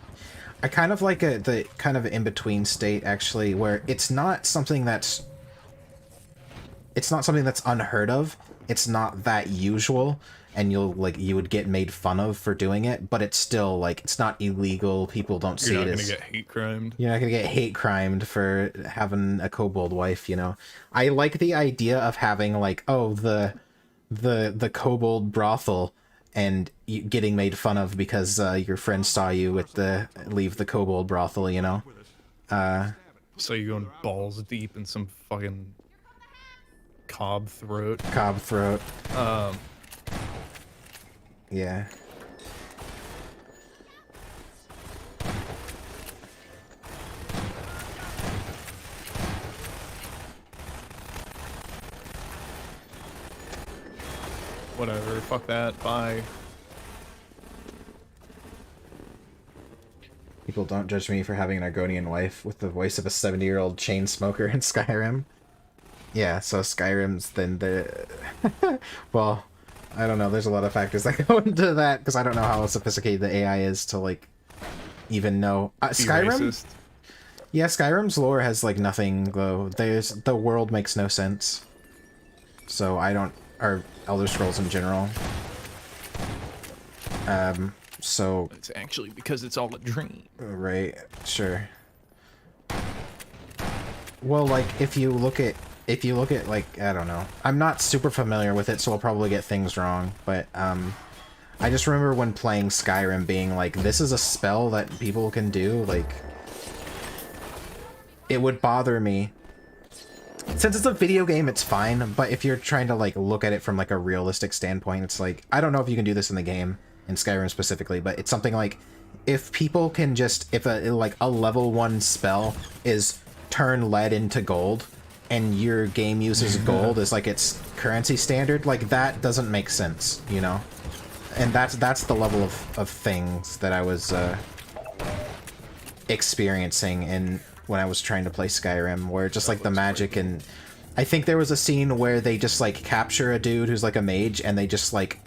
I kind of like the kind of in-between state, actually, where it's not something that's unheard of, it's not that usual, and you would get made fun of for doing it, but it's still, like, it's not illegal, people don't see it as... You're not gonna get hate crimed. You're not gonna get hate crimed for having a kobold wife, you know? I like the idea of having, like, oh, the kobold brothel, and you getting made fun of because your friend saw you with leave the kobold brothel, you know? So you're going balls deep in some fucking cob throat. Yeah. Whatever, fuck that, bye. People don't judge me for having an Argonian wife with the voice of a 70-year-old chain smoker in Skyrim. Yeah, so Skyrim's then the... well, I don't know, there's a lot of factors that go into that, because I don't know how sophisticated the AI is to, like, even know. Skyrim? Racist. Yeah, Skyrim's lore has, like, nothing, though. The world makes no sense. So I don't... or Elder Scrolls in general. So... It's actually because it's all a dream. Right, sure. Well, like, if you look at, like, I don't know. I'm not super familiar with it, so I'll probably get things wrong, but, I just remember when playing Skyrim being like, this is a spell that people can do, like... It would bother me. Since it's a video game, it's fine, but if you're trying to, like, look at it from, like, a realistic standpoint, it's like, I don't know if you can do this in the game, in Skyrim specifically, but it's something like, if people can just, if a level 1 spell is turn lead into gold, and your game uses gold as, like, its currency standard, like, that doesn't make sense, you know? And that's the level of things that I was, experiencing when I was trying to play Skyrim, where just, like, the magic, and I think there was a scene where they just, like, capture a dude who's, like, a mage, and they just, like,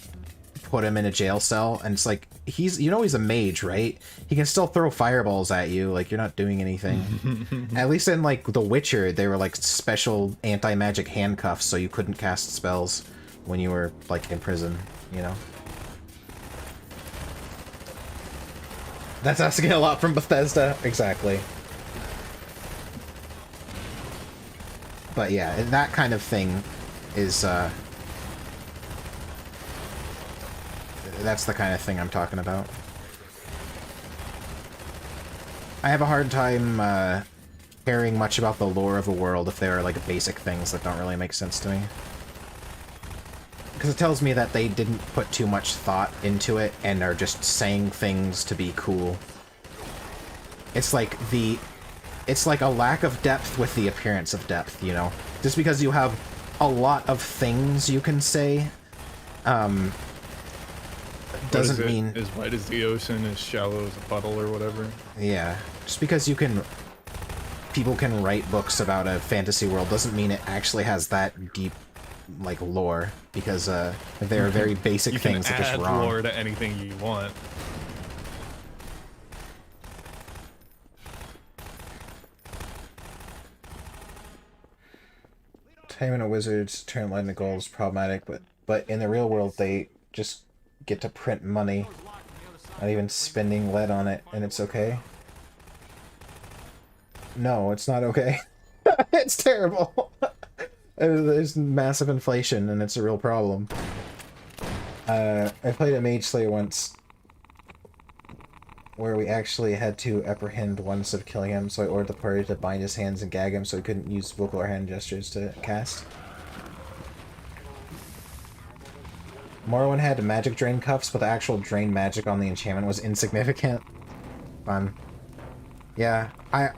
put him in a jail cell, and it's like, he's a mage, right? He can still throw fireballs at you, like, you're not doing anything. At least in, like, The Witcher, they were, like, special anti-magic handcuffs, so you couldn't cast spells when you were, like, in prison, you know? That's asking a lot from Bethesda. Exactly. But yeah, that kind of thing is, that's the kind of thing I'm talking about. I have a hard time, caring much about the lore of a world if there are, like, basic things that don't really make sense to me. Because it tells me that they didn't put too much thought into it and are just saying things to be cool. It's like a lack of depth with the appearance of depth, you know? Just because you have a lot of things you can say, doesn't mean... As wide as the ocean, as shallow as a puddle or whatever. Yeah. Just because people can write books about a fantasy world doesn't mean it actually has that deep, like, lore. Because, there are very basic things that are just wrong. You can add lore to anything you want. Time in a wizard's turn lead into gold is problematic, but in the real world they just get to print money, not even spending lead on it, and it's okay. No, it's not okay. It's terrible. There's massive inflation, and it's a real problem. I played a Mage Slayer once, where we actually had to apprehend one instead of killing him, so I ordered the party to bind his hands and gag him so he couldn't use vocal or hand gestures to cast. Morrowind had magic drain cuffs, but the actual drain magic on the enchantment was insignificant. Fun. Yeah, I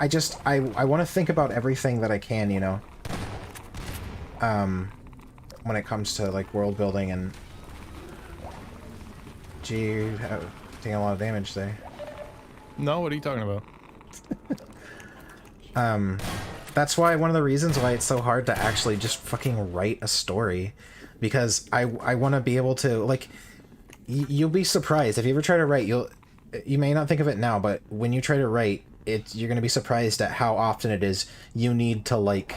want to think about everything that I can, you know. When it comes to, like, world building and... Gee, you're taking a lot of damage there. No, what are you talking about? That's why one of the reasons why it's so hard to actually just fucking write a story, because I want to be able to, like, you'll be surprised if you ever try to write. You may not think of it now, but when you try to write it, you're gonna be surprised at how often it is you need to like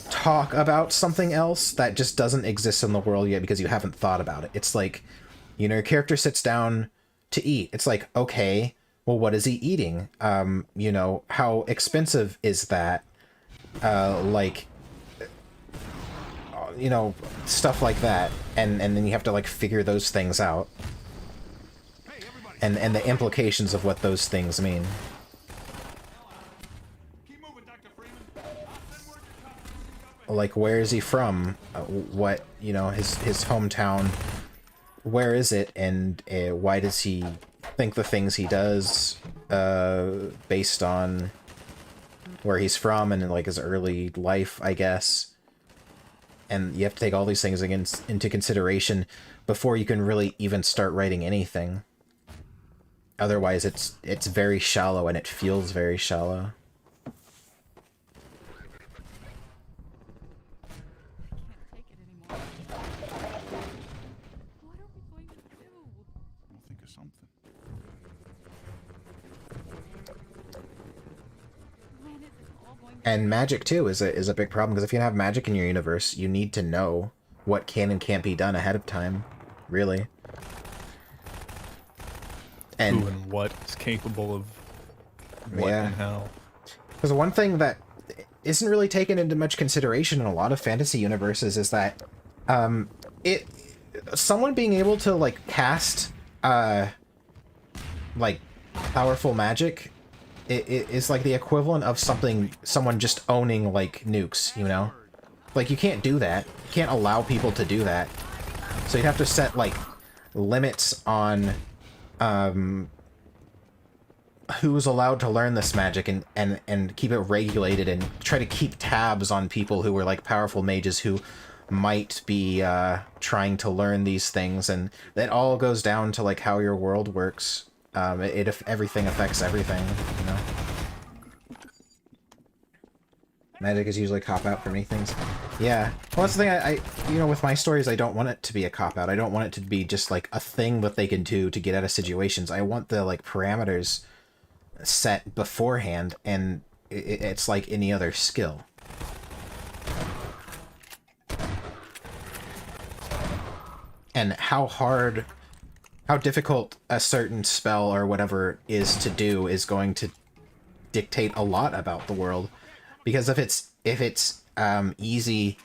talk about something else that just doesn't exist in the world yet because you haven't thought about it. It's like, you know, your character sits down to eat. It's like, okay, well, what is he eating? You know, how expensive is that? Like, you know, stuff like that, and then you have to like figure those things out, and the implications of what those things mean. Like, where is he from? What, you know, his hometown, where is it, and why does he think the things he does based on where he's from and like his early life, I guess. And you have to take all these things into consideration before you can really even start writing anything. Otherwise, it's very shallow, and it feels very shallow. And magic too is a big problem, because if you have magic in your universe, you need to know what can and can't be done ahead of time, really. And who and what is capable of what and how. Because one thing that isn't really taken into much consideration in a lot of fantasy universes is that someone being able to like cast like powerful magic, it is like the equivalent of someone just owning like nukes, you know? Like, you can't do that. You can't allow people to do that. So you'd have to set like limits on who's allowed to learn this magic, and keep it regulated, and try to keep tabs on people who are like powerful mages who might be trying to learn these things. And that all goes down to like how your world works. Everything affects everything, you know? Magic is usually a cop-out for many things. Yeah. Well, that's the thing, I you know, with my stories, I don't want it to be a cop-out. I don't want it to be just, like, a thing that they can do to get out of situations. I want the, like, parameters set beforehand, and it's like any other skill. And how difficult a certain spell or whatever is to do is going to dictate a lot about the world. Because if it's easy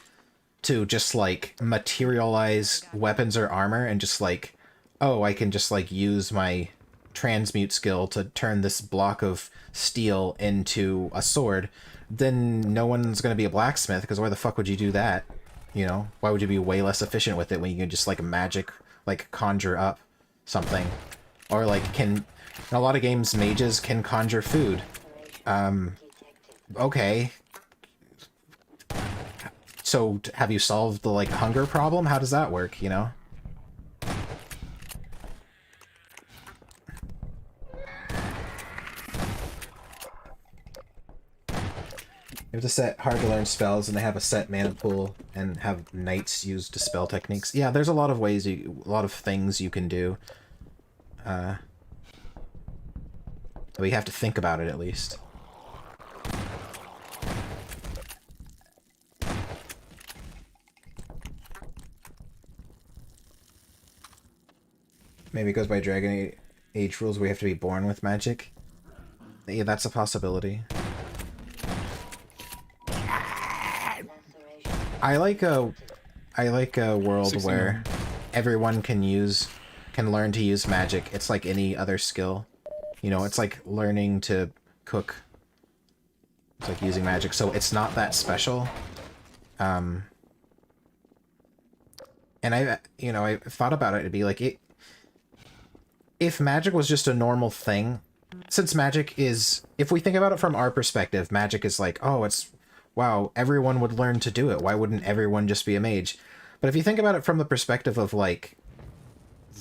to just like materialize weapons or armor and just like, oh, I can just like use my transmute skill to turn this block of steel into a sword, then no one's going to be a blacksmith, because why the fuck would you do that? You know, why would you be way less efficient with it when you can just like magic, like conjure up something? Or like, in a lot of games, mages can conjure food. Okay. So have you solved the like hunger problem? How does that work, you know? You have to set hard to learn spells, and they have a set mana pool, and have knights use dispel techniques. Yeah, there's a lot of ways, a lot of things you can do. But you have to think about it at least. Maybe it goes by Dragon Age rules where you have to be born with magic. Yeah, that's a possibility. I like a world where everyone can learn to use magic. It's like any other skill. You know, it's like learning to cook. It's like using magic, so it's not that special. And I thought about it, it'd be like if magic was just a normal thing, since magic is, if we think about it from our perspective, magic is like, oh, wow, everyone would learn to do it. Why wouldn't everyone just be a mage? But if you think about it from the perspective of, like,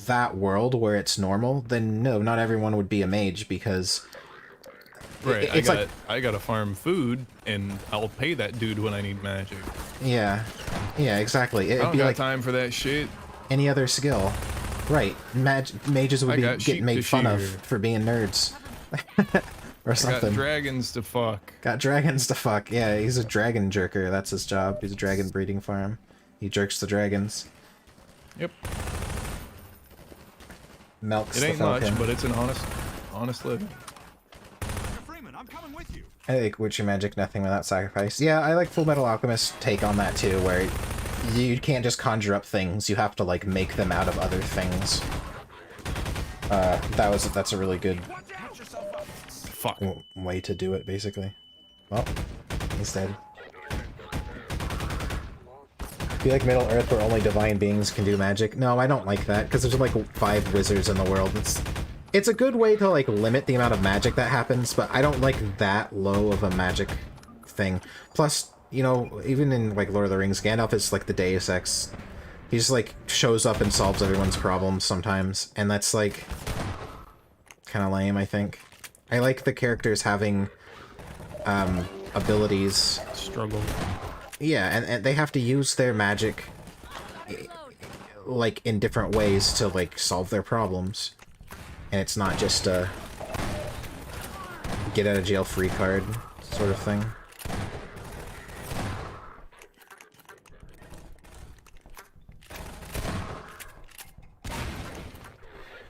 that world where it's normal, then no, not everyone would be a mage because Right, it's I gotta farm food, and I'll pay that dude when I need magic. yeah, exactly. I It'd don't be got like time for that shit. any other skill, right? Mages would I be got getting sheep made to fun of shear. for being nerds, or I something. got dragons to fuck. Got dragons to fuck. Yeah, he's a dragon jerker. That's his job. He's a dragon breeding farm. He jerks the dragons. Yep. Milks It the ain't falcon. much, but it's an honest living. Freeman, I'm coming with you. I like Witcher Magic, nothing without sacrifice. Yeah, I like Full Metal Alchemist take on that too, where you can't just conjure up things, you have to like make them out of other things. That's a really good Fuck. way to do it, basically. Well, he's dead. Be like Middle Earth where only divine beings can do magic. No, I don't like that, because there's like 5 wizards in the world. It's a good way to like limit the amount of magic that happens, but I don't like that low of a magic thing. Plus, you know, even in like Lord of the Rings, Gandalf is like the Deus Ex. He just like shows up and solves everyone's problems sometimes, and that's like kind of lame, I think. I like the characters having abilities. Struggle. Yeah, and they have to use their magic like in different ways to like solve their problems. And it's not just a get out of jail free card sort of thing.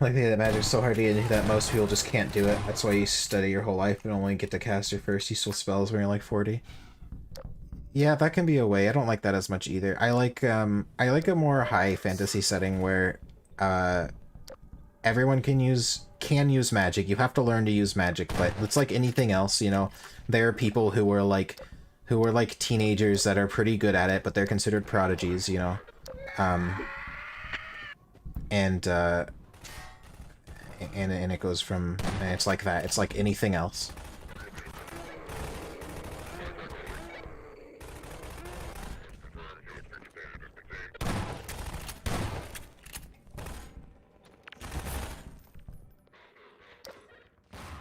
Like that magic's so hard to get into that most people just can't do it. That's why you study your whole life and only get to cast your first useful spells when you're like 40. Yeah, that can be a way. I don't like that as much either. I like a more high fantasy setting where everyone can use magic. You have to learn to use magic, but it's like anything else, you know. There are people who are like teenagers that are pretty good at it, but they're considered prodigies, you know. And it goes from, and it's like that. It's like anything else.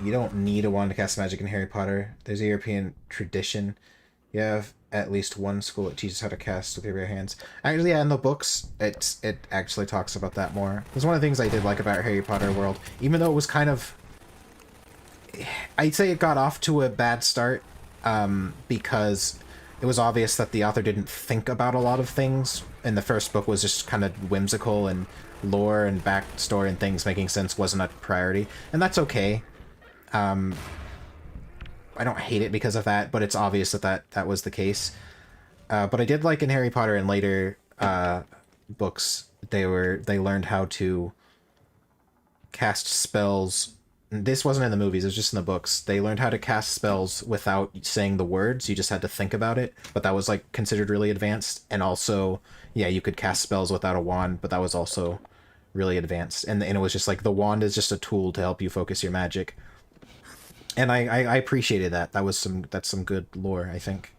You don't need a wand to cast magic in Harry Potter. There's a European tradition. You have at least one school that teaches how to cast with your bare hands. Actually, yeah, in the books, it actually talks about that more. It's one of the things I did like about Harry Potter world. Even though it was kind of... I'd say it got off to a bad start, because it was obvious that the author didn't think about a lot of things. And the first book was just kind of whimsical, and lore and backstory and things making sense wasn't a priority. And that's okay. I don't hate it because of that, but it's obvious that was the case. But I did like in Harry Potter and later books, they learned how to cast spells. This wasn't in the movies, it was just in the books. They learned how to cast spells without saying the words, you just had to think about it, but that was like considered really advanced. And also, yeah, you could cast spells without a wand, but that was also really advanced. And it was just like the wand is just a tool to help you focus your magic. And I appreciated that. That's some good lore, I think.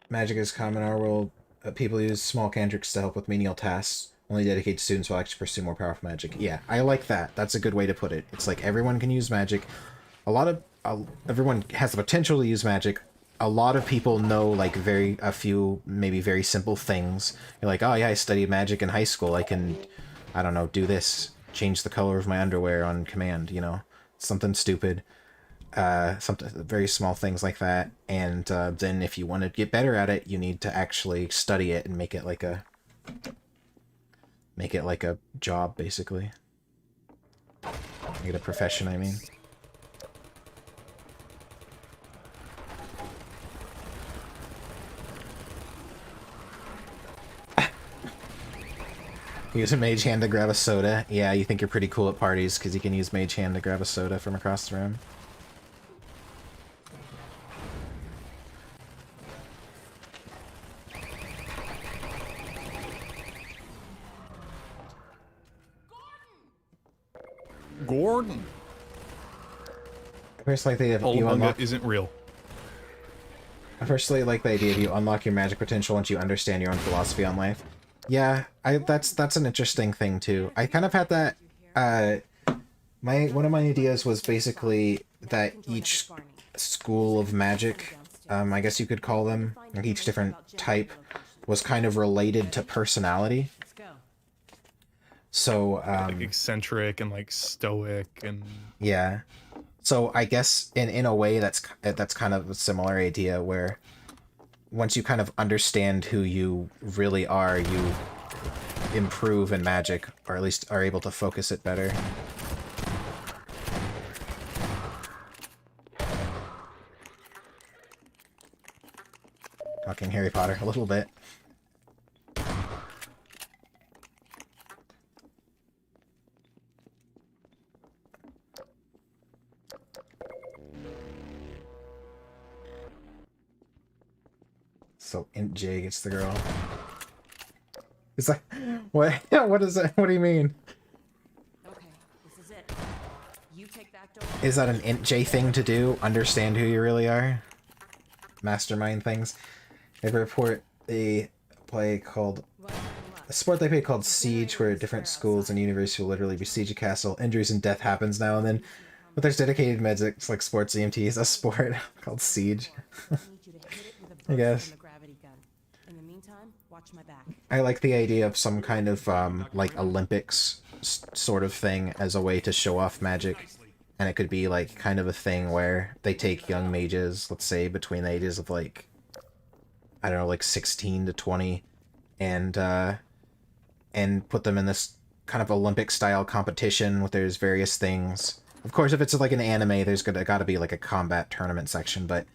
Magic is common in our world. People use small cantrips to help with menial tasks. Only dedicated students will actually pursue more powerful magic. Yeah, I like that. That's a good way to put it. It's like everyone can use magic. Everyone has the potential to use magic. A lot of people know like a few maybe very simple things. You're like, oh yeah, I studied magic in high school. I can, I don't know, do this, change the color of my underwear on command, you know, something stupid, something very small things like that. And then if you want to get better at it, you need to actually study it and make it like a job, basically. Make it a profession, I mean. Use a mage hand to grab a soda. Yeah, you think you're pretty cool at parties because you can use mage hand to grab a soda from across the room. Gordon. It's like they have you Olumunga unlock. isn't real. I personally like the idea of you unlock your magic potential once you understand your own philosophy on life. Yeah, that's an interesting thing too. I kind of had that. One of my ideas was basically that each school of magic, I guess you could call them, like each different type, was kind of related to personality. So like eccentric and like stoic and yeah. So I guess in a way that's kind of a similar idea where once you kind of understand who you really are, you improve in magic, or at least are able to focus it better. Talking Harry Potter a little bit. So Int J gets the girl. Is that what? What is that? What do you mean? Okay, this is it. You take that door. Is that an Int J thing to do? Understand who you really are? Mastermind things. They report a sport they play called Siege, where different schools and universities will literally besiege a castle. Injuries and death happens now and then. But there's dedicated medics like sports EMTs, a sport called Siege. I guess. I like the idea of some kind of like Olympics sort of thing as a way to show off magic. And it could be like kind of a thing where they take young mages, let's say between the ages of like, I don't know, like 16 to 20, and put them in this kind of Olympic style competition with there's various things. Of course, if it's like an anime, there's gotta be like a combat tournament section, but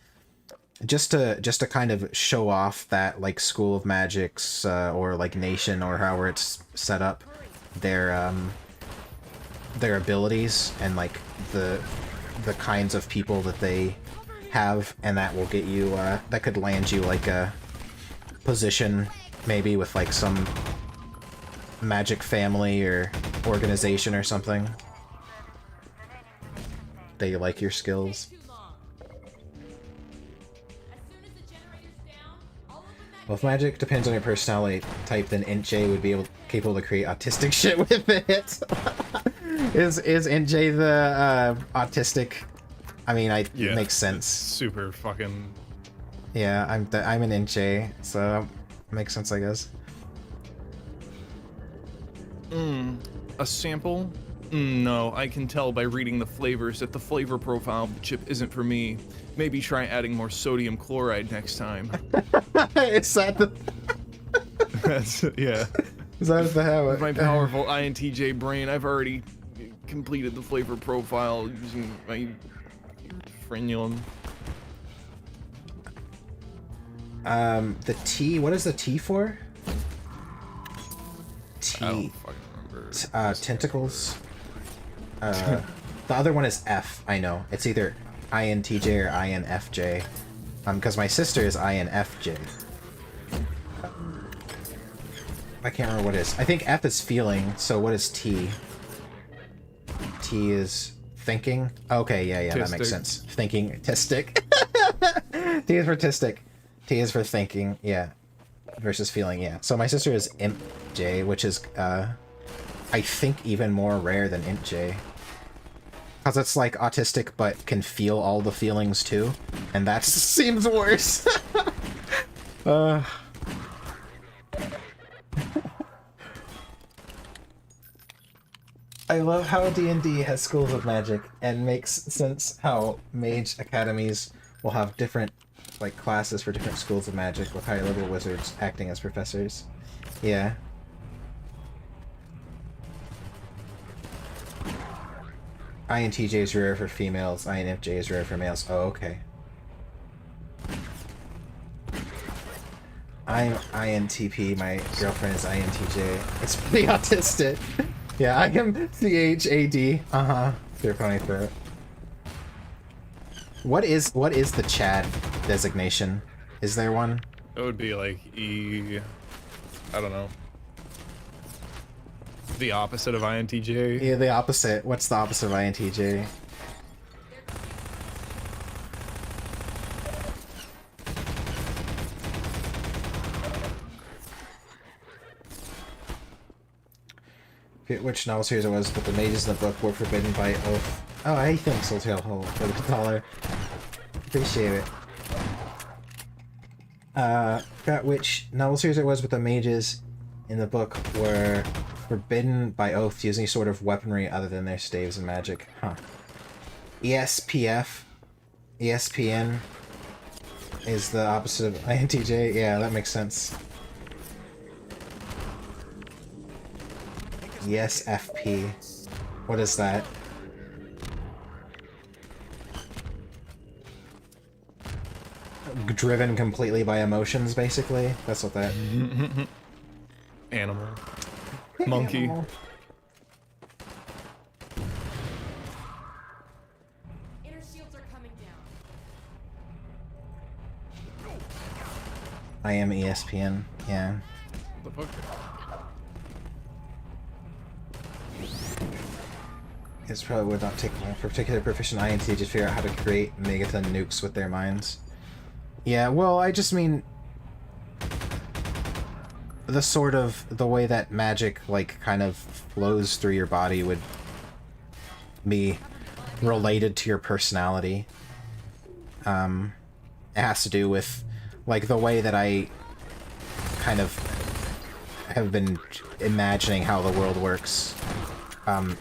just to kind of show off that like school of magics or like nation or however it's set up, their abilities and like the kinds of people that they have, and that will get you that could land you like a position maybe with like some magic family or organization or something. They like your skills. Well, if magic depends on your personality type, then Int J would be capable to create autistic shit with it. Is Int J the autistic? I mean, it makes sense. Super fucking. Yeah, I'm an Int J, so it makes sense, I guess. A sample? No, I can tell by reading the flavors that the flavor profile of the chip isn't for me. Maybe try adding more sodium chloride next time. Is that the... That's, yeah. Is that the how? With my powerful INTJ brain, I've already completed the flavor profile using my frenulum. The T, what is the T for? T. I don't fucking remember. Tentacles. The other one is F, I know. It's either INTJ or INFJ. Because my sister is INFJ. I can't remember what it is. I think F is feeling, so what is T? T is thinking? Okay, yeah, that makes sense. Thinking, tistic. T is for tistic. T is for thinking, yeah. Versus feeling, yeah. So my sister is ImpJ, which is, I think even more rare than IntJ. Because it's like autistic but can feel all the feelings too. And that seems worse. I love how D&D has schools of magic, and makes sense how mage academies will have different like classes for different schools of magic, with higher level wizards acting as professors. Yeah. INTJ is rare for females, INFJ is rare for males. Oh, okay. I'm INTP, my girlfriend is INTJ. It's pretty autistic. Yeah, I am CHAD. Uh-huh. Clear pony throat. What is the Chad designation? Is there one? It would be like I don't know. The opposite of INTJ? Yeah, the opposite. What's the opposite of INTJ? Which novel series it was, but the mages in the book were forbidden by oath. Oh, I think so too. For the dollar. Appreciate it. Forgot which novel series it was, but the mages in the book were forbidden by oath to use any sort of weaponry other than their staves and magic. Huh. ESPF? ESPN is the opposite of INTJ? Yeah, that makes sense. ESFP. What is that? Driven completely by emotions, basically? That's what that... Animal. Monkey. Inner shields are coming down. I am ESPN, yeah. What the fuck? It probably would not take long for particular proficient INT to figure out how to create megaton nukes with their minds. Yeah, well, I just mean... the way that magic, like, kind of flows through your body would be related to your personality. It has to do with, like, the way that I kind of have been imagining how the world works.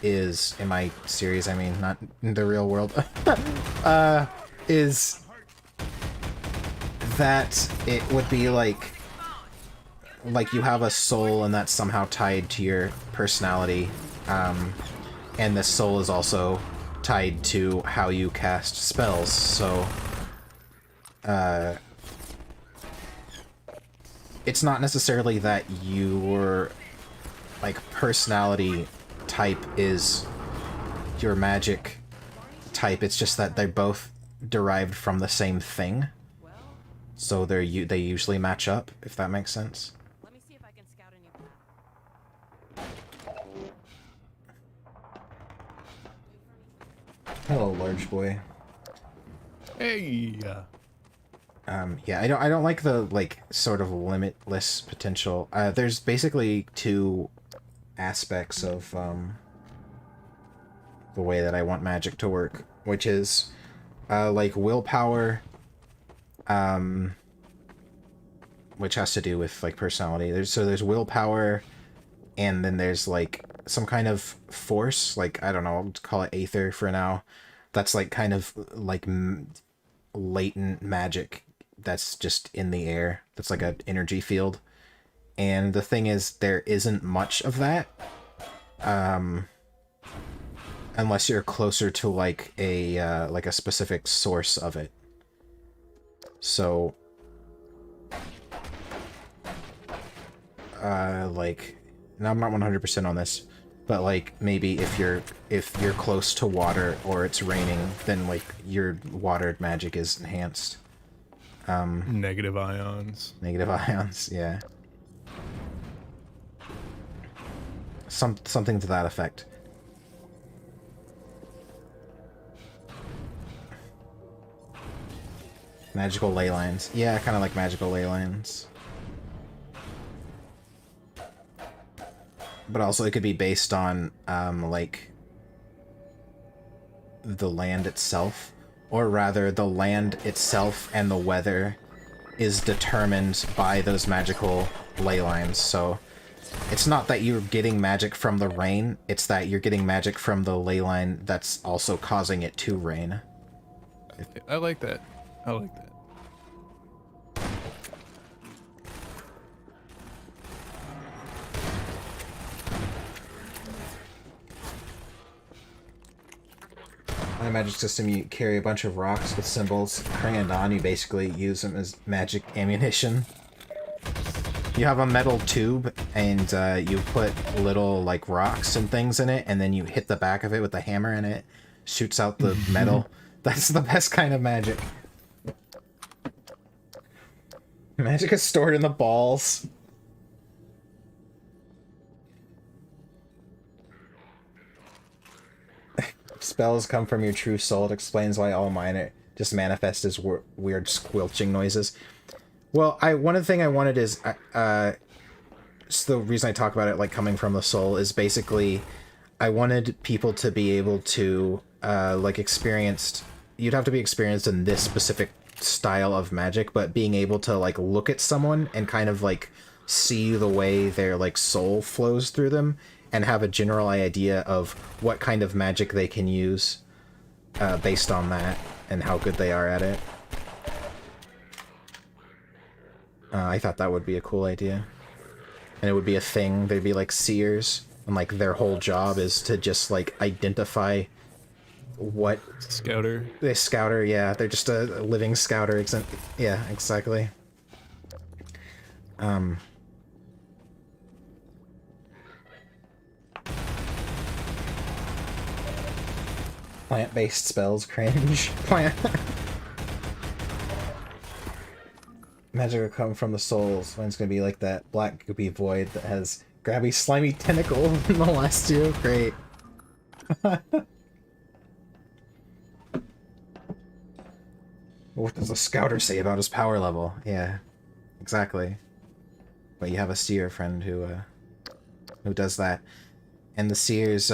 Is, in my series, I mean, not in the real world, is that it would be like you have a soul and that's somehow tied to your personality, and the soul is also tied to how you cast spells, so, it's not necessarily that your, like, personality type is your magic type, it's just that they're both derived from the same thing. So they usually match up, if that makes sense. Let me see if I can scout a new path. Hello, large boy. Hey. Yeah, I don't like the, like, sort of limitless potential. There's basically two aspects of the way that I want magic to work, which is like willpower, which has to do with, like, personality. There's willpower, and then there's, like, some kind of force, like, I don't know, I'll call it aether for now. That's, like, kind of like latent magic that's just in the air. That's like an energy field. And the thing is, there isn't much of that, unless you're closer to, like a specific source of it. So, like, now I'm not 100% on this, but, like, maybe if you're close to water or it's raining, then, like, your water magic is enhanced. Negative ions. Negative ions, yeah. Something to that effect. Magical ley lines. Yeah, kind of like magical ley lines. But also it could be based on, like, the land itself. Or rather, the land itself and the weather is determined by those magical ley lines. So it's not that you're getting magic from the rain, it's that you're getting magic from the ley line that's also causing it to rain. I like that. I like that. In a magic system, you carry a bunch of rocks with symbols. Bring it on, you basically use them as magic ammunition. You have a metal tube, and you put little, like, rocks and things in it, and then you hit the back of it with a hammer, and it shoots out the metal. That's the best kind of magic. Magic is stored in the balls. Spells come from your true soul. It explains why all mine just manifest as weird squelching noises. Well, one of the thing I wanted is, so the reason I talk about it like coming from the soul is basically I wanted people to be able to like experienced. You'd have to be experienced in this specific style of magic, but being able to like look at someone and kind of like see the way their like soul flows through them and have a general idea of what kind of magic they can use based on that and how good they are at it. I thought that would be a cool idea. And it would be a thing. There'd be like seers, and like their whole job is to just like identify what... Scouter. The scouter, yeah. They're just a living scouter. Yeah, exactly. Plant-based spells, cringe. Plant. Magic will come from the souls. Mine's gonna be like that black goopy void that has grabby slimy tentacle in the last two. Great. What does a scouter say about his power level? Yeah, exactly. But you have a seer friend who does that. And the seers,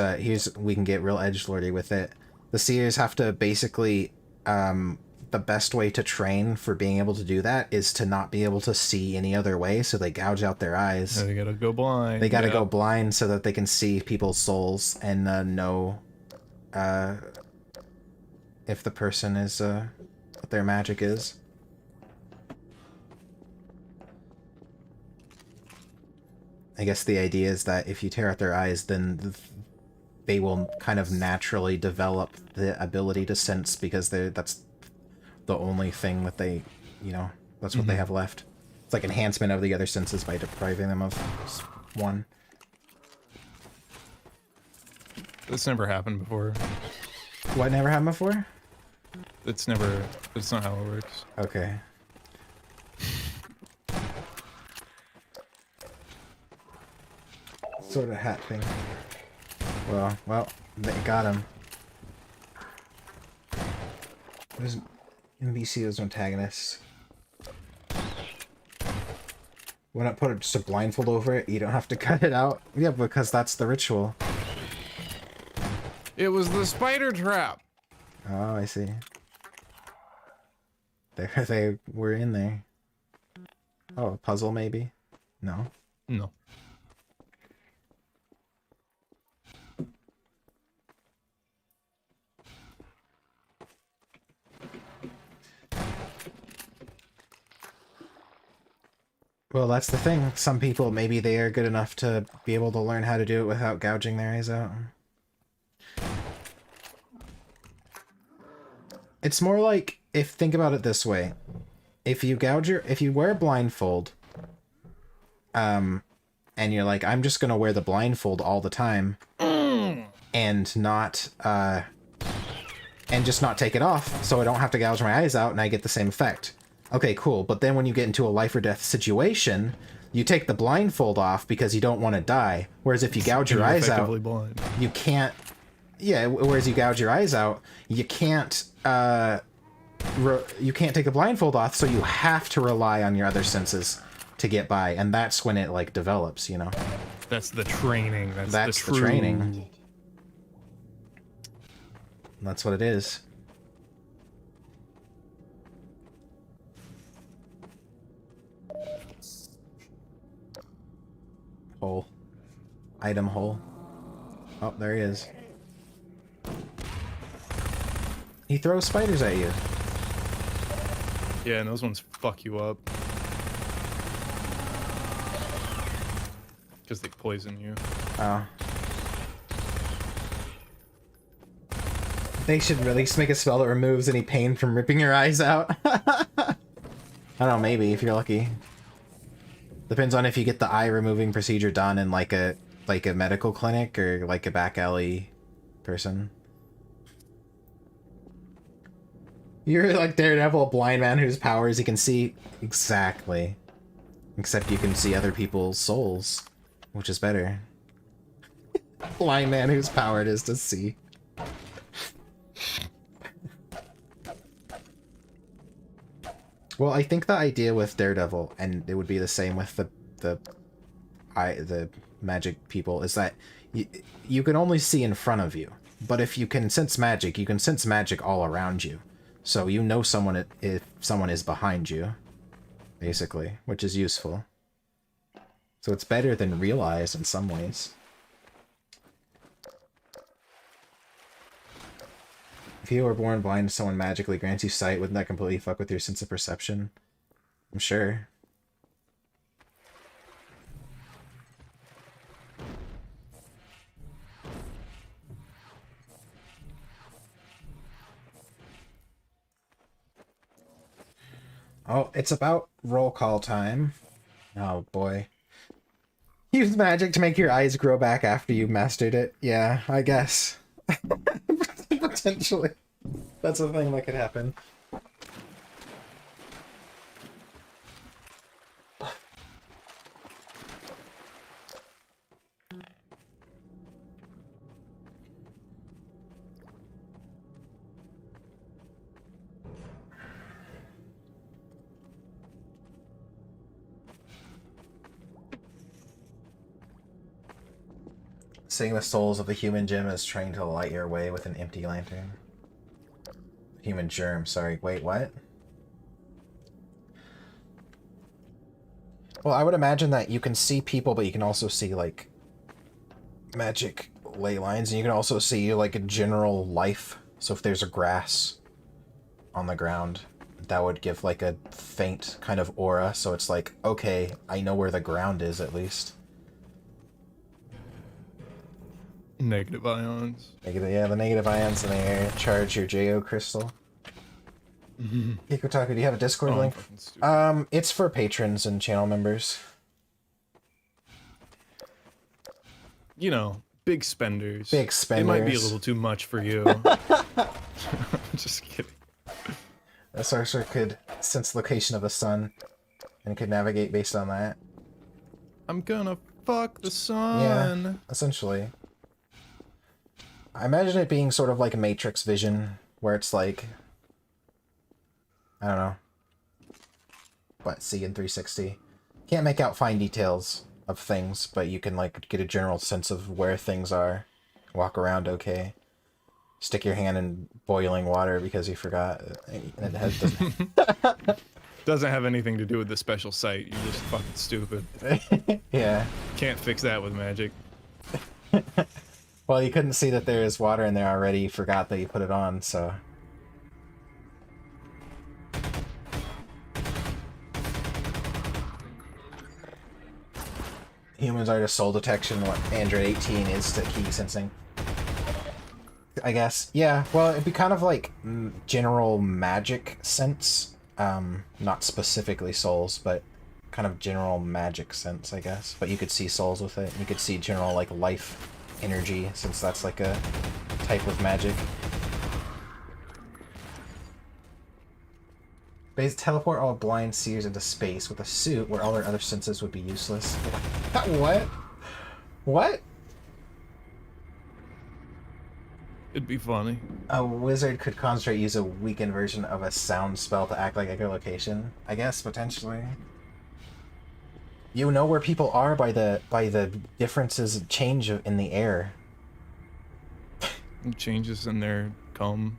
we can get real edgelordy with it. The seers have to basically, the best way to train for being able to do that is to not be able to see any other way, so they gouge out their eyes. Yeah, they gotta go blind. They gotta go blind so that they can see people's souls and know if the person is, what their magic is. I guess the idea is that if you tear out their eyes, then they will kind of naturally develop the ability to sense, because that's the only thing that they, you know, that's what they have left. It's like enhancement of the other senses by depriving them of one. That's never happened before. What never happened before? That's not how it works. Okay. Sort of hat thing. Well, they got him. There's NPC, those antagonists. Why not put just a blindfold over it? You don't have to cut it out. Yeah, because that's the ritual. It was the spider trap. Oh, I see. They were in there. Oh, a puzzle maybe? No. No. Well, that's the thing. Some people, maybe they are good enough to be able to learn how to do it without gouging their eyes out. It's more like, think about it this way. If you wear a blindfold, and you're like, I'm just gonna wear the blindfold all the time, and just not take it off, so I don't have to gouge my eyes out and I get the same effect. Okay, cool. But then when you get into a life or death situation, you take the blindfold off because you don't want to die. Whereas if you gouge your eyes out, blind. you can't. Yeah. Whereas you gouge your eyes out, you can't. You can't take the blindfold off, so you have to rely on your other senses to get by, and that's when it like develops. You know. That's the training. That's the training. That's what it is. Hole. Item hole. Oh, there he is. He throws spiders at you. Yeah, and those ones fuck you up. Because they poison you. Oh. They should release make a spell that removes any pain from ripping your eyes out. I don't know, maybe, if you're lucky. Depends on if you get the eye removing procedure done in like a medical clinic or like a back alley person. You're like Daredevil, a blind man whose powers he can see. Exactly. Except you can see other people's souls, which is better. Blind man whose power it is to see. Well, I think the idea with Daredevil, and it would be the same with the the magic people is that you can only see in front of you. But if you can sense magic, you can sense magic all around you. So you know someone if someone is behind you, basically, which is useful. So it's better than real eyes in some ways. If you were born blind and someone magically grants you sight, wouldn't that completely fuck with your sense of perception? I'm sure. Oh, it's about roll call time. Oh boy. Use magic to make your eyes grow back after you mastered it. Yeah, I guess. Potentially. That's a thing that could happen. Seeing the souls of the human gem is trying to light your way with an empty lantern. Human germ, sorry. Wait, what? Well, I would imagine that you can see people, but you can also see, like, magic ley lines, and you can also see, like, a general life. So if there's a grass on the ground, that would give, like, a faint kind of aura, so it's like, okay, I know where the ground is, at least. Negative ions. Yeah, the negative ions in the air charge your JO crystal. Hikotaku, do you have a Discord link? It's for patrons and channel members. You know, big spenders. Big spenders. It might be a little too much for you. Just kidding. A sorcerer could sense the location of the sun and could navigate based on that. I'm gonna fuck the sun. Yeah, essentially. I imagine it being sort of like a Matrix vision, where it's like, I don't know, but see in 360. Can't make out fine details of things, but you can like get a general sense of where things are. Walk around okay. Stick your hand in boiling water because you forgot. It has Doesn't have anything to do with the special sight. You're just fucking stupid. Yeah. Can't fix that with magic. Well, you couldn't see that there is water in there already. You forgot that you put it on, so... Humans are to soul detection what Android 18 is to key sensing. I guess. Yeah, well, it'd be kind of like general magic sense. Not specifically souls, but kind of general magic sense, I guess. But you could see souls with it. You could see general, like, life energy, since that's like a type of magic. They teleport all blind seers into space with a suit where all their other senses would be useless. What? What? It'd be funny. A wizard could concentrate, use a weakened version of a sound spell to act like echolocation. I guess, potentially. You know where people are by the differences change in the air. Changes in their cum.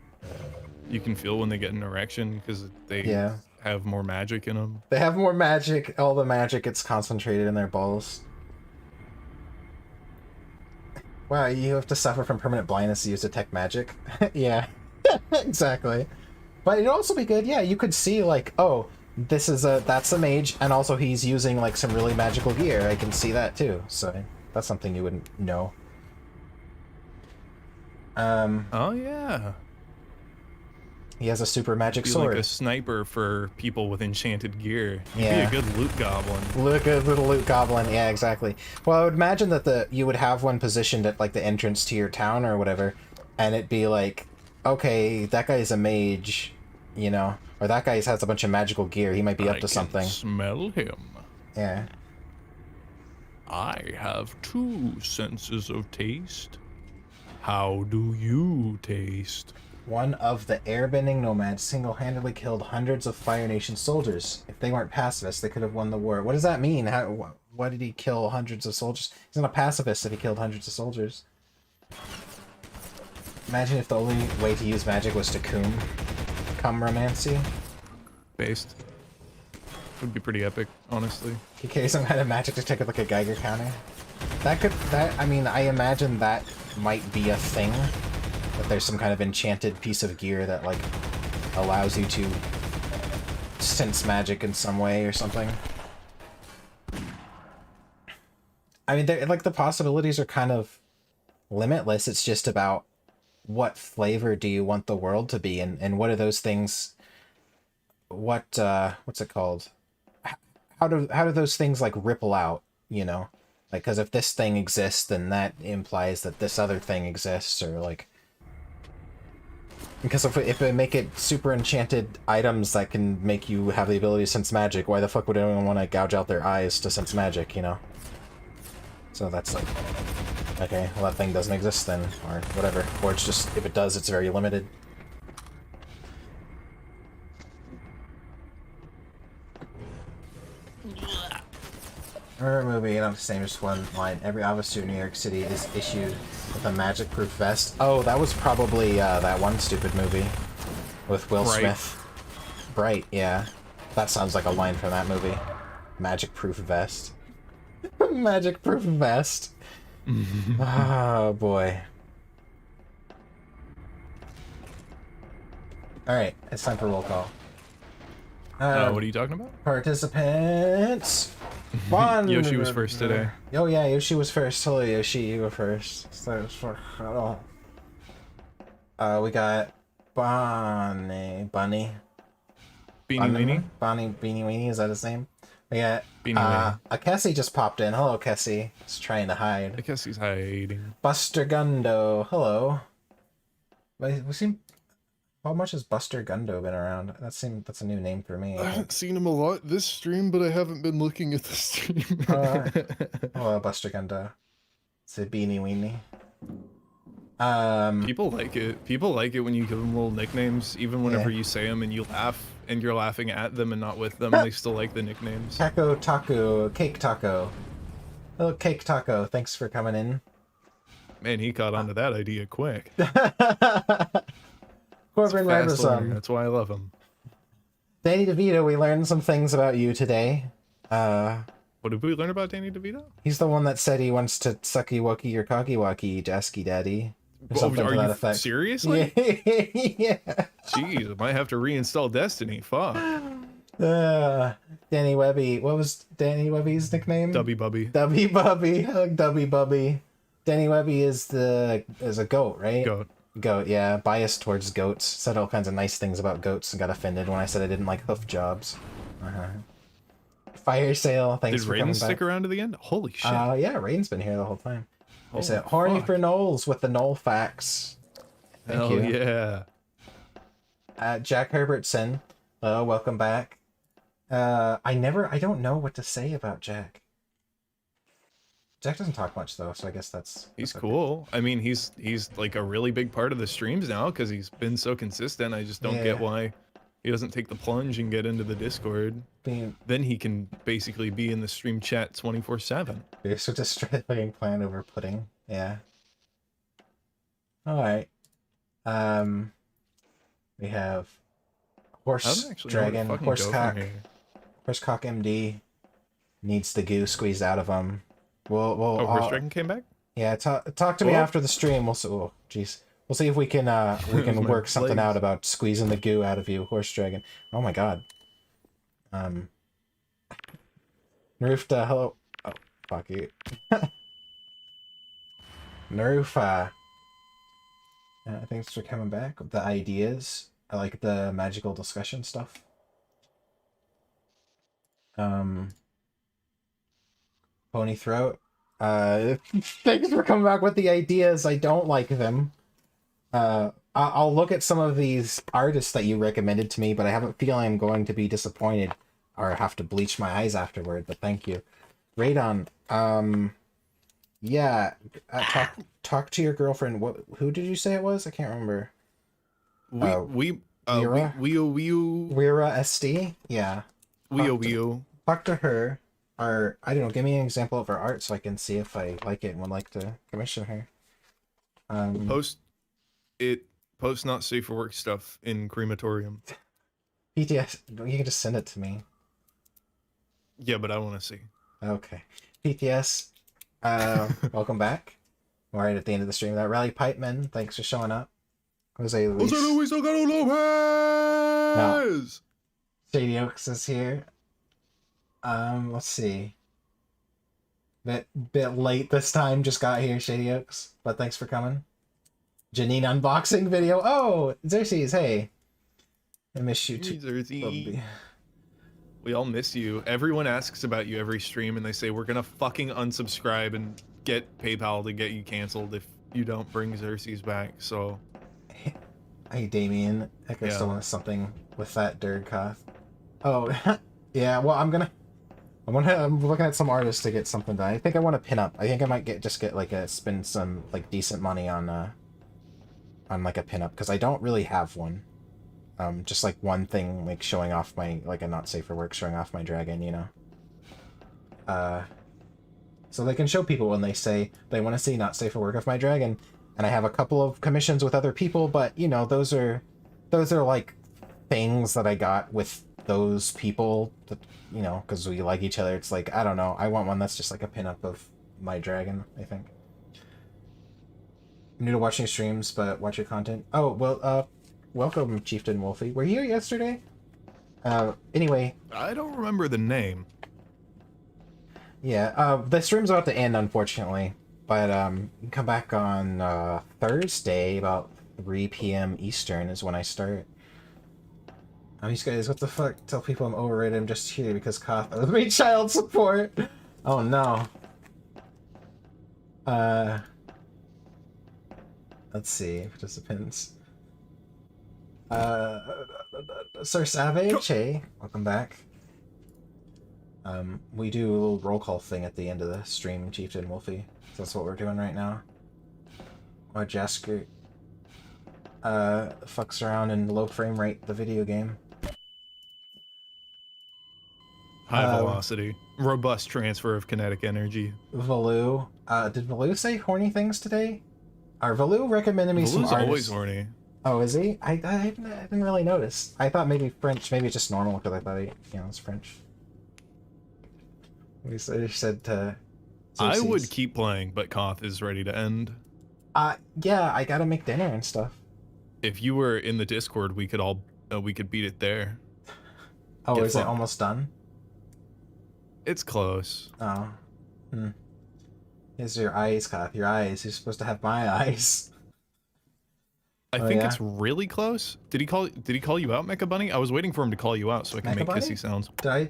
You can feel when they get an erection because they have more magic in them. They have more magic. All the magic gets concentrated in their balls. Wow, you have to suffer from permanent blindness to use detect magic. Yeah, exactly. But it'd also be good. Yeah, you could see like, oh, that's a mage, and also he's using like some really magical gear. I can see that too. So that's something you wouldn't know. Oh yeah. He has a super magic Be sword. Like a sniper for people with enchanted gear. He'd Yeah. be a good loot goblin. Look at little loot goblin. Yeah, exactly. Well, I would imagine that you would have one positioned at like the entrance to your town or whatever, and it'd be like, okay, that guy's a mage, you know, or that guy has a bunch of magical gear. He might be up to something. Smell him. Yeah. I have 2 senses of taste. How do you taste? One of the airbending nomads single-handedly killed hundreds of Fire Nation soldiers. If they weren't pacifists, they could have won the war. What does that mean? Why did he kill hundreds of soldiers? He's not a pacifist if he killed hundreds of soldiers. Imagine if the only way to use magic was to cum romancy. Based. Would be pretty epic, honestly. He carries some kind of magic detector like a Geiger counter. I mean, I imagine that might be a thing. That there's some kind of enchanted piece of gear that, like, allows you to sense magic in some way or something. I mean, like, the possibilities are kind of limitless. It's just about what flavor do you want the world to be, and what are those things... what's it called? How do those things, like, ripple out, you know? Like, because if this thing exists, then that implies that this other thing exists, or, like... Because if we make it super enchanted items that can make you have the ability to sense magic, why the fuck would anyone want to gouge out their eyes to sense magic, you know? So that's like... Okay, well that thing doesn't exist then, or whatever. Or it's just, if it does, it's very limited. Horror movie, not the same, just one line. Every officer in New York City is issued with a magic-proof vest. Oh, that was probably that one stupid movie with Will Smith. Bright, yeah. That sounds like a line from that movie. Magic-proof vest. Magic-proof vest. Oh, boy. Alright, it's time for roll call. What are you talking about? Participants! Fun! Yoshi was first today. Oh yeah, Yoshi was first. Hello Yoshi, you were first. So, we got Bonnie. Beanie Weenie? Bonnie Beanie Weenie, is that his name? We got Beanie Weenie. Kessie just popped in. Hello Kessie. He's trying to hide. I guess he's hiding. Buster Gundo, hello. We seem... How much has Buster Gundo been around? That's a new name for me. I haven't seen him a lot this stream, but I haven't been looking at the stream. Hello, Buster Gundo. It's a Beanie Weenie. People like it. People like it when you give them little nicknames, even whenever you say them and you laugh, and you're laughing at them and not with them. They still like the nicknames. Taco Taco, Cake Taco. Hello, Cake Taco. Thanks for coming in. Man, he caught on to that idea quick. Corbin Ribosome. That's why I love him. Danny DeVito, we learned some things about you today. What did we learn about Danny DeVito? He's the one that said he wants to sucky wucky or cocky wucky, Jasky Daddy. Or something to that effect. Seriously? Yeah. Jeez, I might have to reinstall Destiny. Fuck. Danny Webby. What was Danny Webby's nickname? Dubby Bubby. Dubby Bubby. I like Dubby Bubby. Danny Webby is a goat, right? Goat, yeah. Biased towards goats. Said all kinds of nice things about goats and got offended when I said I didn't like hoof jobs. Fire sale. Thanks for coming back. Did Raiden stick around to the end? Holy shit. Yeah, Raiden's been here the whole time. I said, horny for Knowles with the Knoll facts. Thank you. Yeah. Jack Herbertson. Welcome back. I don't know what to say about Jack. Jack doesn't talk much though, so I guess he's okay. Cool. I mean, he's like a really big part of the streams now because he's been so consistent. I just don't get why he doesn't take the plunge and get into the Discord. Then he can basically be in the stream chat 24/7. You're so distracting plan over pudding. Yeah. All right. We have Horse Dragon, Horsecock MD needs the goo squeezed out of him. Horse Dragon came back? Yeah, talk to me after the stream. We'll see. Oh, jeez. We'll see if we can work something out about squeezing the goo out of you, Horse Dragon. Oh my god. Nerufta, hello. Oh, fuck you. Nerufa. Thanks for coming back. The ideas. I like the magical discussion stuff. Pony Throat. Thanks for coming back with the ideas. I don't like them. I'll look at some of these artists that you recommended to me, but I have a feeling I'm going to be disappointed or have to bleach my eyes afterward, but thank you. Radon, yeah, talk to your girlfriend. Who did you say it was? I can't remember. Weira SD? Yeah. Weo. Talk to her. our, I don't know, give me an example of her art so I can see if I like it and would like to commission her. Post not safe for work stuff in crematorium. PTS, you can just send it to me. Yeah, but I want to see. Okay. PTS, welcome back. We're right at the end of the stream. That Rally Pipeman, thanks for showing up. Jose Luis. Jose Luis Lopez! Shady Oaks is here. Let's see. Bit late this time, just got here, Shady Oaks, but thanks for coming. Janine unboxing video. Oh, Xerxes, hey. I miss you too. Hey, Xerxes. We all miss you. Everyone asks about you every stream, and they say we're gonna fucking unsubscribe and get PayPal to get you canceled if you don't bring Xerxes back. So, hey Damien, I think I still want something with that Durkoth. Oh, yeah. Well, I'm looking at some artists to get something done. I think I want to pin up. I think I might get spend some like decent money on like a pin up because I don't really have one. Just like one thing, like showing off my, like a not safe for work, showing off my dragon, you know. So they can show people when they say they want to see not safe for work of my dragon. And I have a couple of commissions with other people, but you know, those are like things that I got with those people that, you know, because we like each other. It's like, I don't know, I want one that's just like a pinup of my dragon, I think. I'm new to watching streams, but watch your content. Oh, well, welcome, Chieftain Wolfie. Were you here yesterday? Anyway. I don't remember the name. Yeah, the stream's about to end, unfortunately. But, you can come back on, Thursday, about 3 p.m. Eastern is when I start. Oh, these guys, what the fuck? Tell people I'm overrated, I'm just here because Koth owes me child support! Oh, no. Let's see, participants. Sir Savage, hey, welcome back. We do a little roll call thing at the end of the stream, Chieftain Wolfie. So that's what we're doing right now. Or Jaskar fucks around in low frame rate the video game. High velocity. Robust transfer of kinetic energy. Valu. Did Valu say horny things today? Or Valu recommended me some Valu's artists. always horny. Oh, is he? I didn't really notice. I thought maybe French, maybe it's just normal because I thought he, you know, it's French. We said to... I would keep playing, but Koth is ready to end. Yeah, I gotta make dinner and stuff. If you were in the Discord, we could all, we could beat it there. Oh, Get is fun. it almost done? It's close. Oh. Here's your eyes, Koth. Your eyes. You're supposed to have my eyes. I think it's really close. Did he call you out, Mecha Bunny? I was waiting for him to call you out so I can make kissy sounds. Did I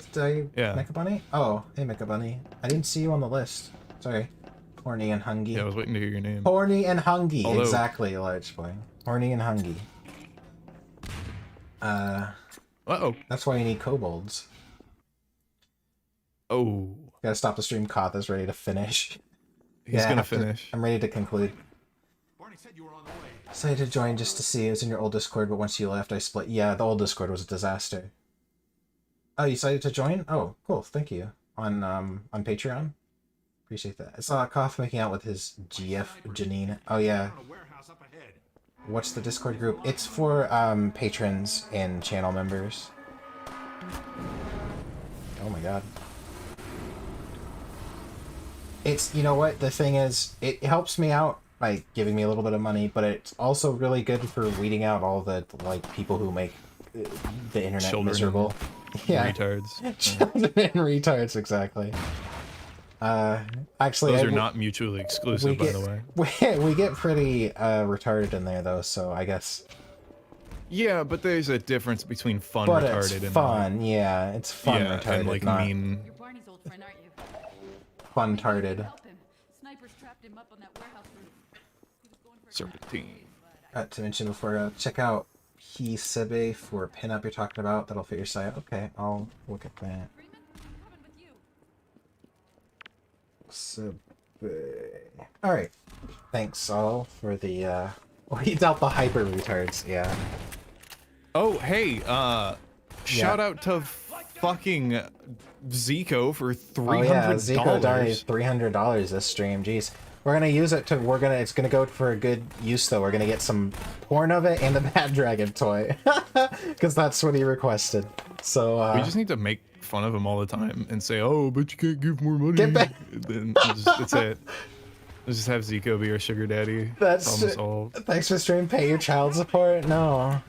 yeah. Mecha Bunny? Oh, hey Mecha Bunny. I didn't see you on the list. Sorry. Horny and Hungy. Yeah, I was waiting to hear your name. Horny and Hungy. Although... Exactly, large boy. Horny and Hungy. Uh-oh. That's why you need kobolds. Oh. Gotta stop the stream. Koth is ready to finish. He's gonna finish. I'm ready to conclude. Barney said you were on the way. Decided to join just to see. It was in your old Discord, but once you left, I split. Yeah, the old Discord was a disaster. Oh, you decided to join? Oh, cool. Thank you. On Patreon? Appreciate that. I saw Koth making out with his GF Janine. Oh, yeah. What's the Discord group? It's for patrons and channel members. Oh my god. It's, you know what, the thing is, it helps me out by giving me a little bit of money, but it's also really good for weeding out all the, like, people who make the internet Children miserable. Yeah. Retards. Children and retards, exactly. Actually, those are not mutually exclusive, by the way. We get pretty retarded in there, though, so I guess... Yeah, but there's a difference between fun but retarded it's and... fun, yeah. It's fun retarded, and, like, not... mean... You're Barney's old friend, aren't you? Fun-tarded. Help him. Snipers trapped him up on that warehouse roof. He was going for Serpentine. To mention before, check out He Sebe for pinup you're talking about. That'll fit your site. Okay, I'll look at that. Sebe. Alright. Thanks all for the, we dealt the hyper retards, yeah. Oh, hey, shout out to fucking Zico for $300. Oh yeah, Zico donated $300 this stream. Jeez. We're gonna use it to. It's gonna go for a good use though. We're gonna get some porn of it and the Bad Dragon toy, because that's what he requested. So we just need to make fun of him all the time and say, "Oh, but you can't give more money." Get back. Then that's it. Let's just have Zico be our sugar daddy. That's problem solved. Thanks for stream. Pay your child support. No.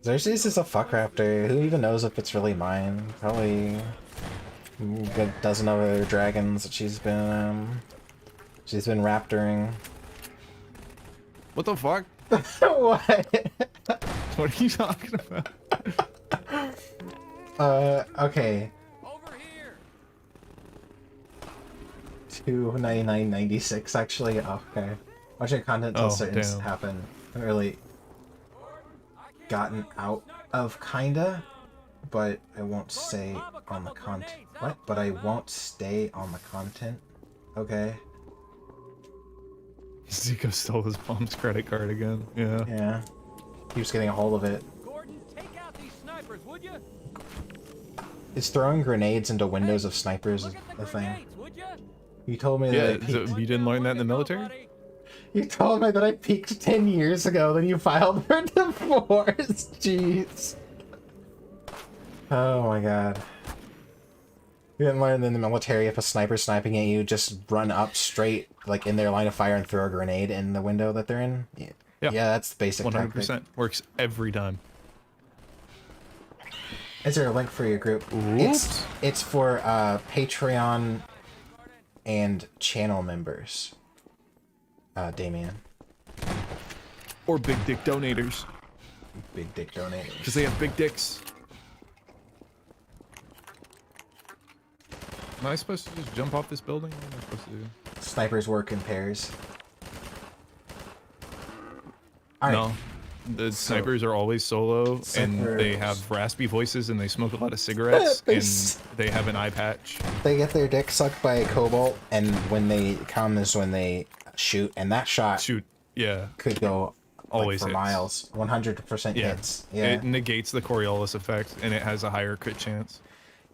Xerxes is a fuck raptor. Who even knows if it's really mine? Probably a good dozen other dragons that she's been raptoring. What the fuck? What? What are you talking about? Okay. Over here. 299.96 actually. Oh, okay. Watching content till certain happen. I haven't really gotten out of kinda, but I won't stay on the content. What? But I won't stay on the content. Okay. Zico stole his mom's credit card again. Yeah. Yeah. Keeps getting a hold of it. Gordon, take out these snipers, would you? Is throwing grenades into windows of snipers a thing? You told me that I peaked. You didn't learn that in the military? You told me that I peaked 10 years ago, then you filed for divorce. Jeez. Oh my god. You didn't learn in the military if a sniper's sniping at you, just run up straight, like in their line of fire and throw a grenade in the window that they're in? Yeah, that's the basic 100% tactic. works every time. Is there a link for your group? It's for Patreon and channel members. Damien. Or big dick donators. Big dick donators. Because they have big dicks. Am I supposed to just jump off this building? What am I supposed to do? Snipers work in pairs. All right. No. The snipers are always solo, and they have raspy voices, and they smoke a lot of cigarettes, and they have an eye patch. They get their dick sucked by a cobalt, and when they come is when they shoot, and that shot could go always for hits. miles. 100% hits. Yeah. It negates the Coriolis effect, and it has a higher crit chance.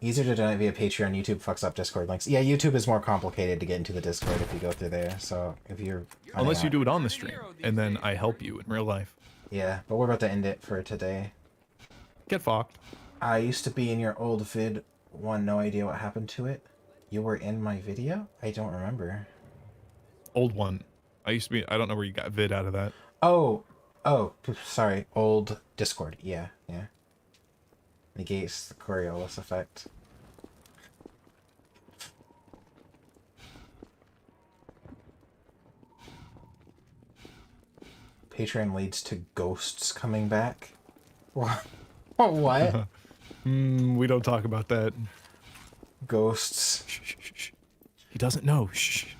Easier to donate via Patreon. YouTube fucks up Discord links. Yeah, YouTube is more complicated to get into the Discord if you go through there. So if you're unless you do it on the stream, and then I help you in real life. Yeah, but we're about to end it for today. Get fucked. I used to be in your old vid. No idea what happened to it. You were in my video? I don't remember. Old one. I used to be. I don't know where you got vid out of that. Oh, sorry. Old Discord. Yeah. Negates the Coriolis effect. Patreon leads to ghosts coming back. What? What? We don't talk about that. Ghosts. Shh. He doesn't know. Shh.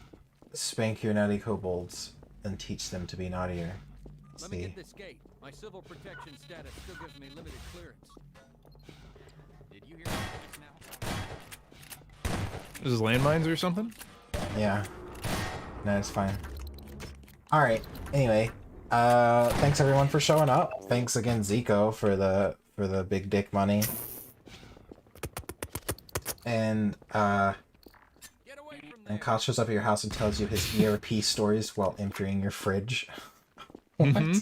Spank your naughty kobolds and teach them to be naughtier. Let me get this gate. My civil protection status still gives me limited clearance. Did you hear that now? This is landmines or something? Yeah. No, it's fine. Alright, anyway. Thanks everyone for showing up. Thanks again, Zico, for the big dick money. And Kyle shows up at your house and tells you his ERP stories while emptying your fridge. What?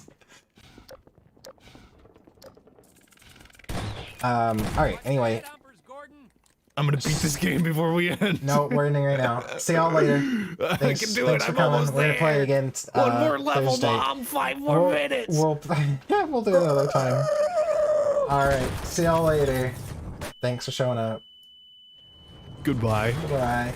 Alright, anyway. I'm gonna beat this game before we end. No, we're ending right now. See y'all later. Thanks, I can do thanks it. for I'm coming. almost We're gonna play there. again. One more level, Thursday. Mom. 5 more minutes. We'll do it another time. Alright, see y'all later. Thanks for showing up. Goodbye. Goodbye.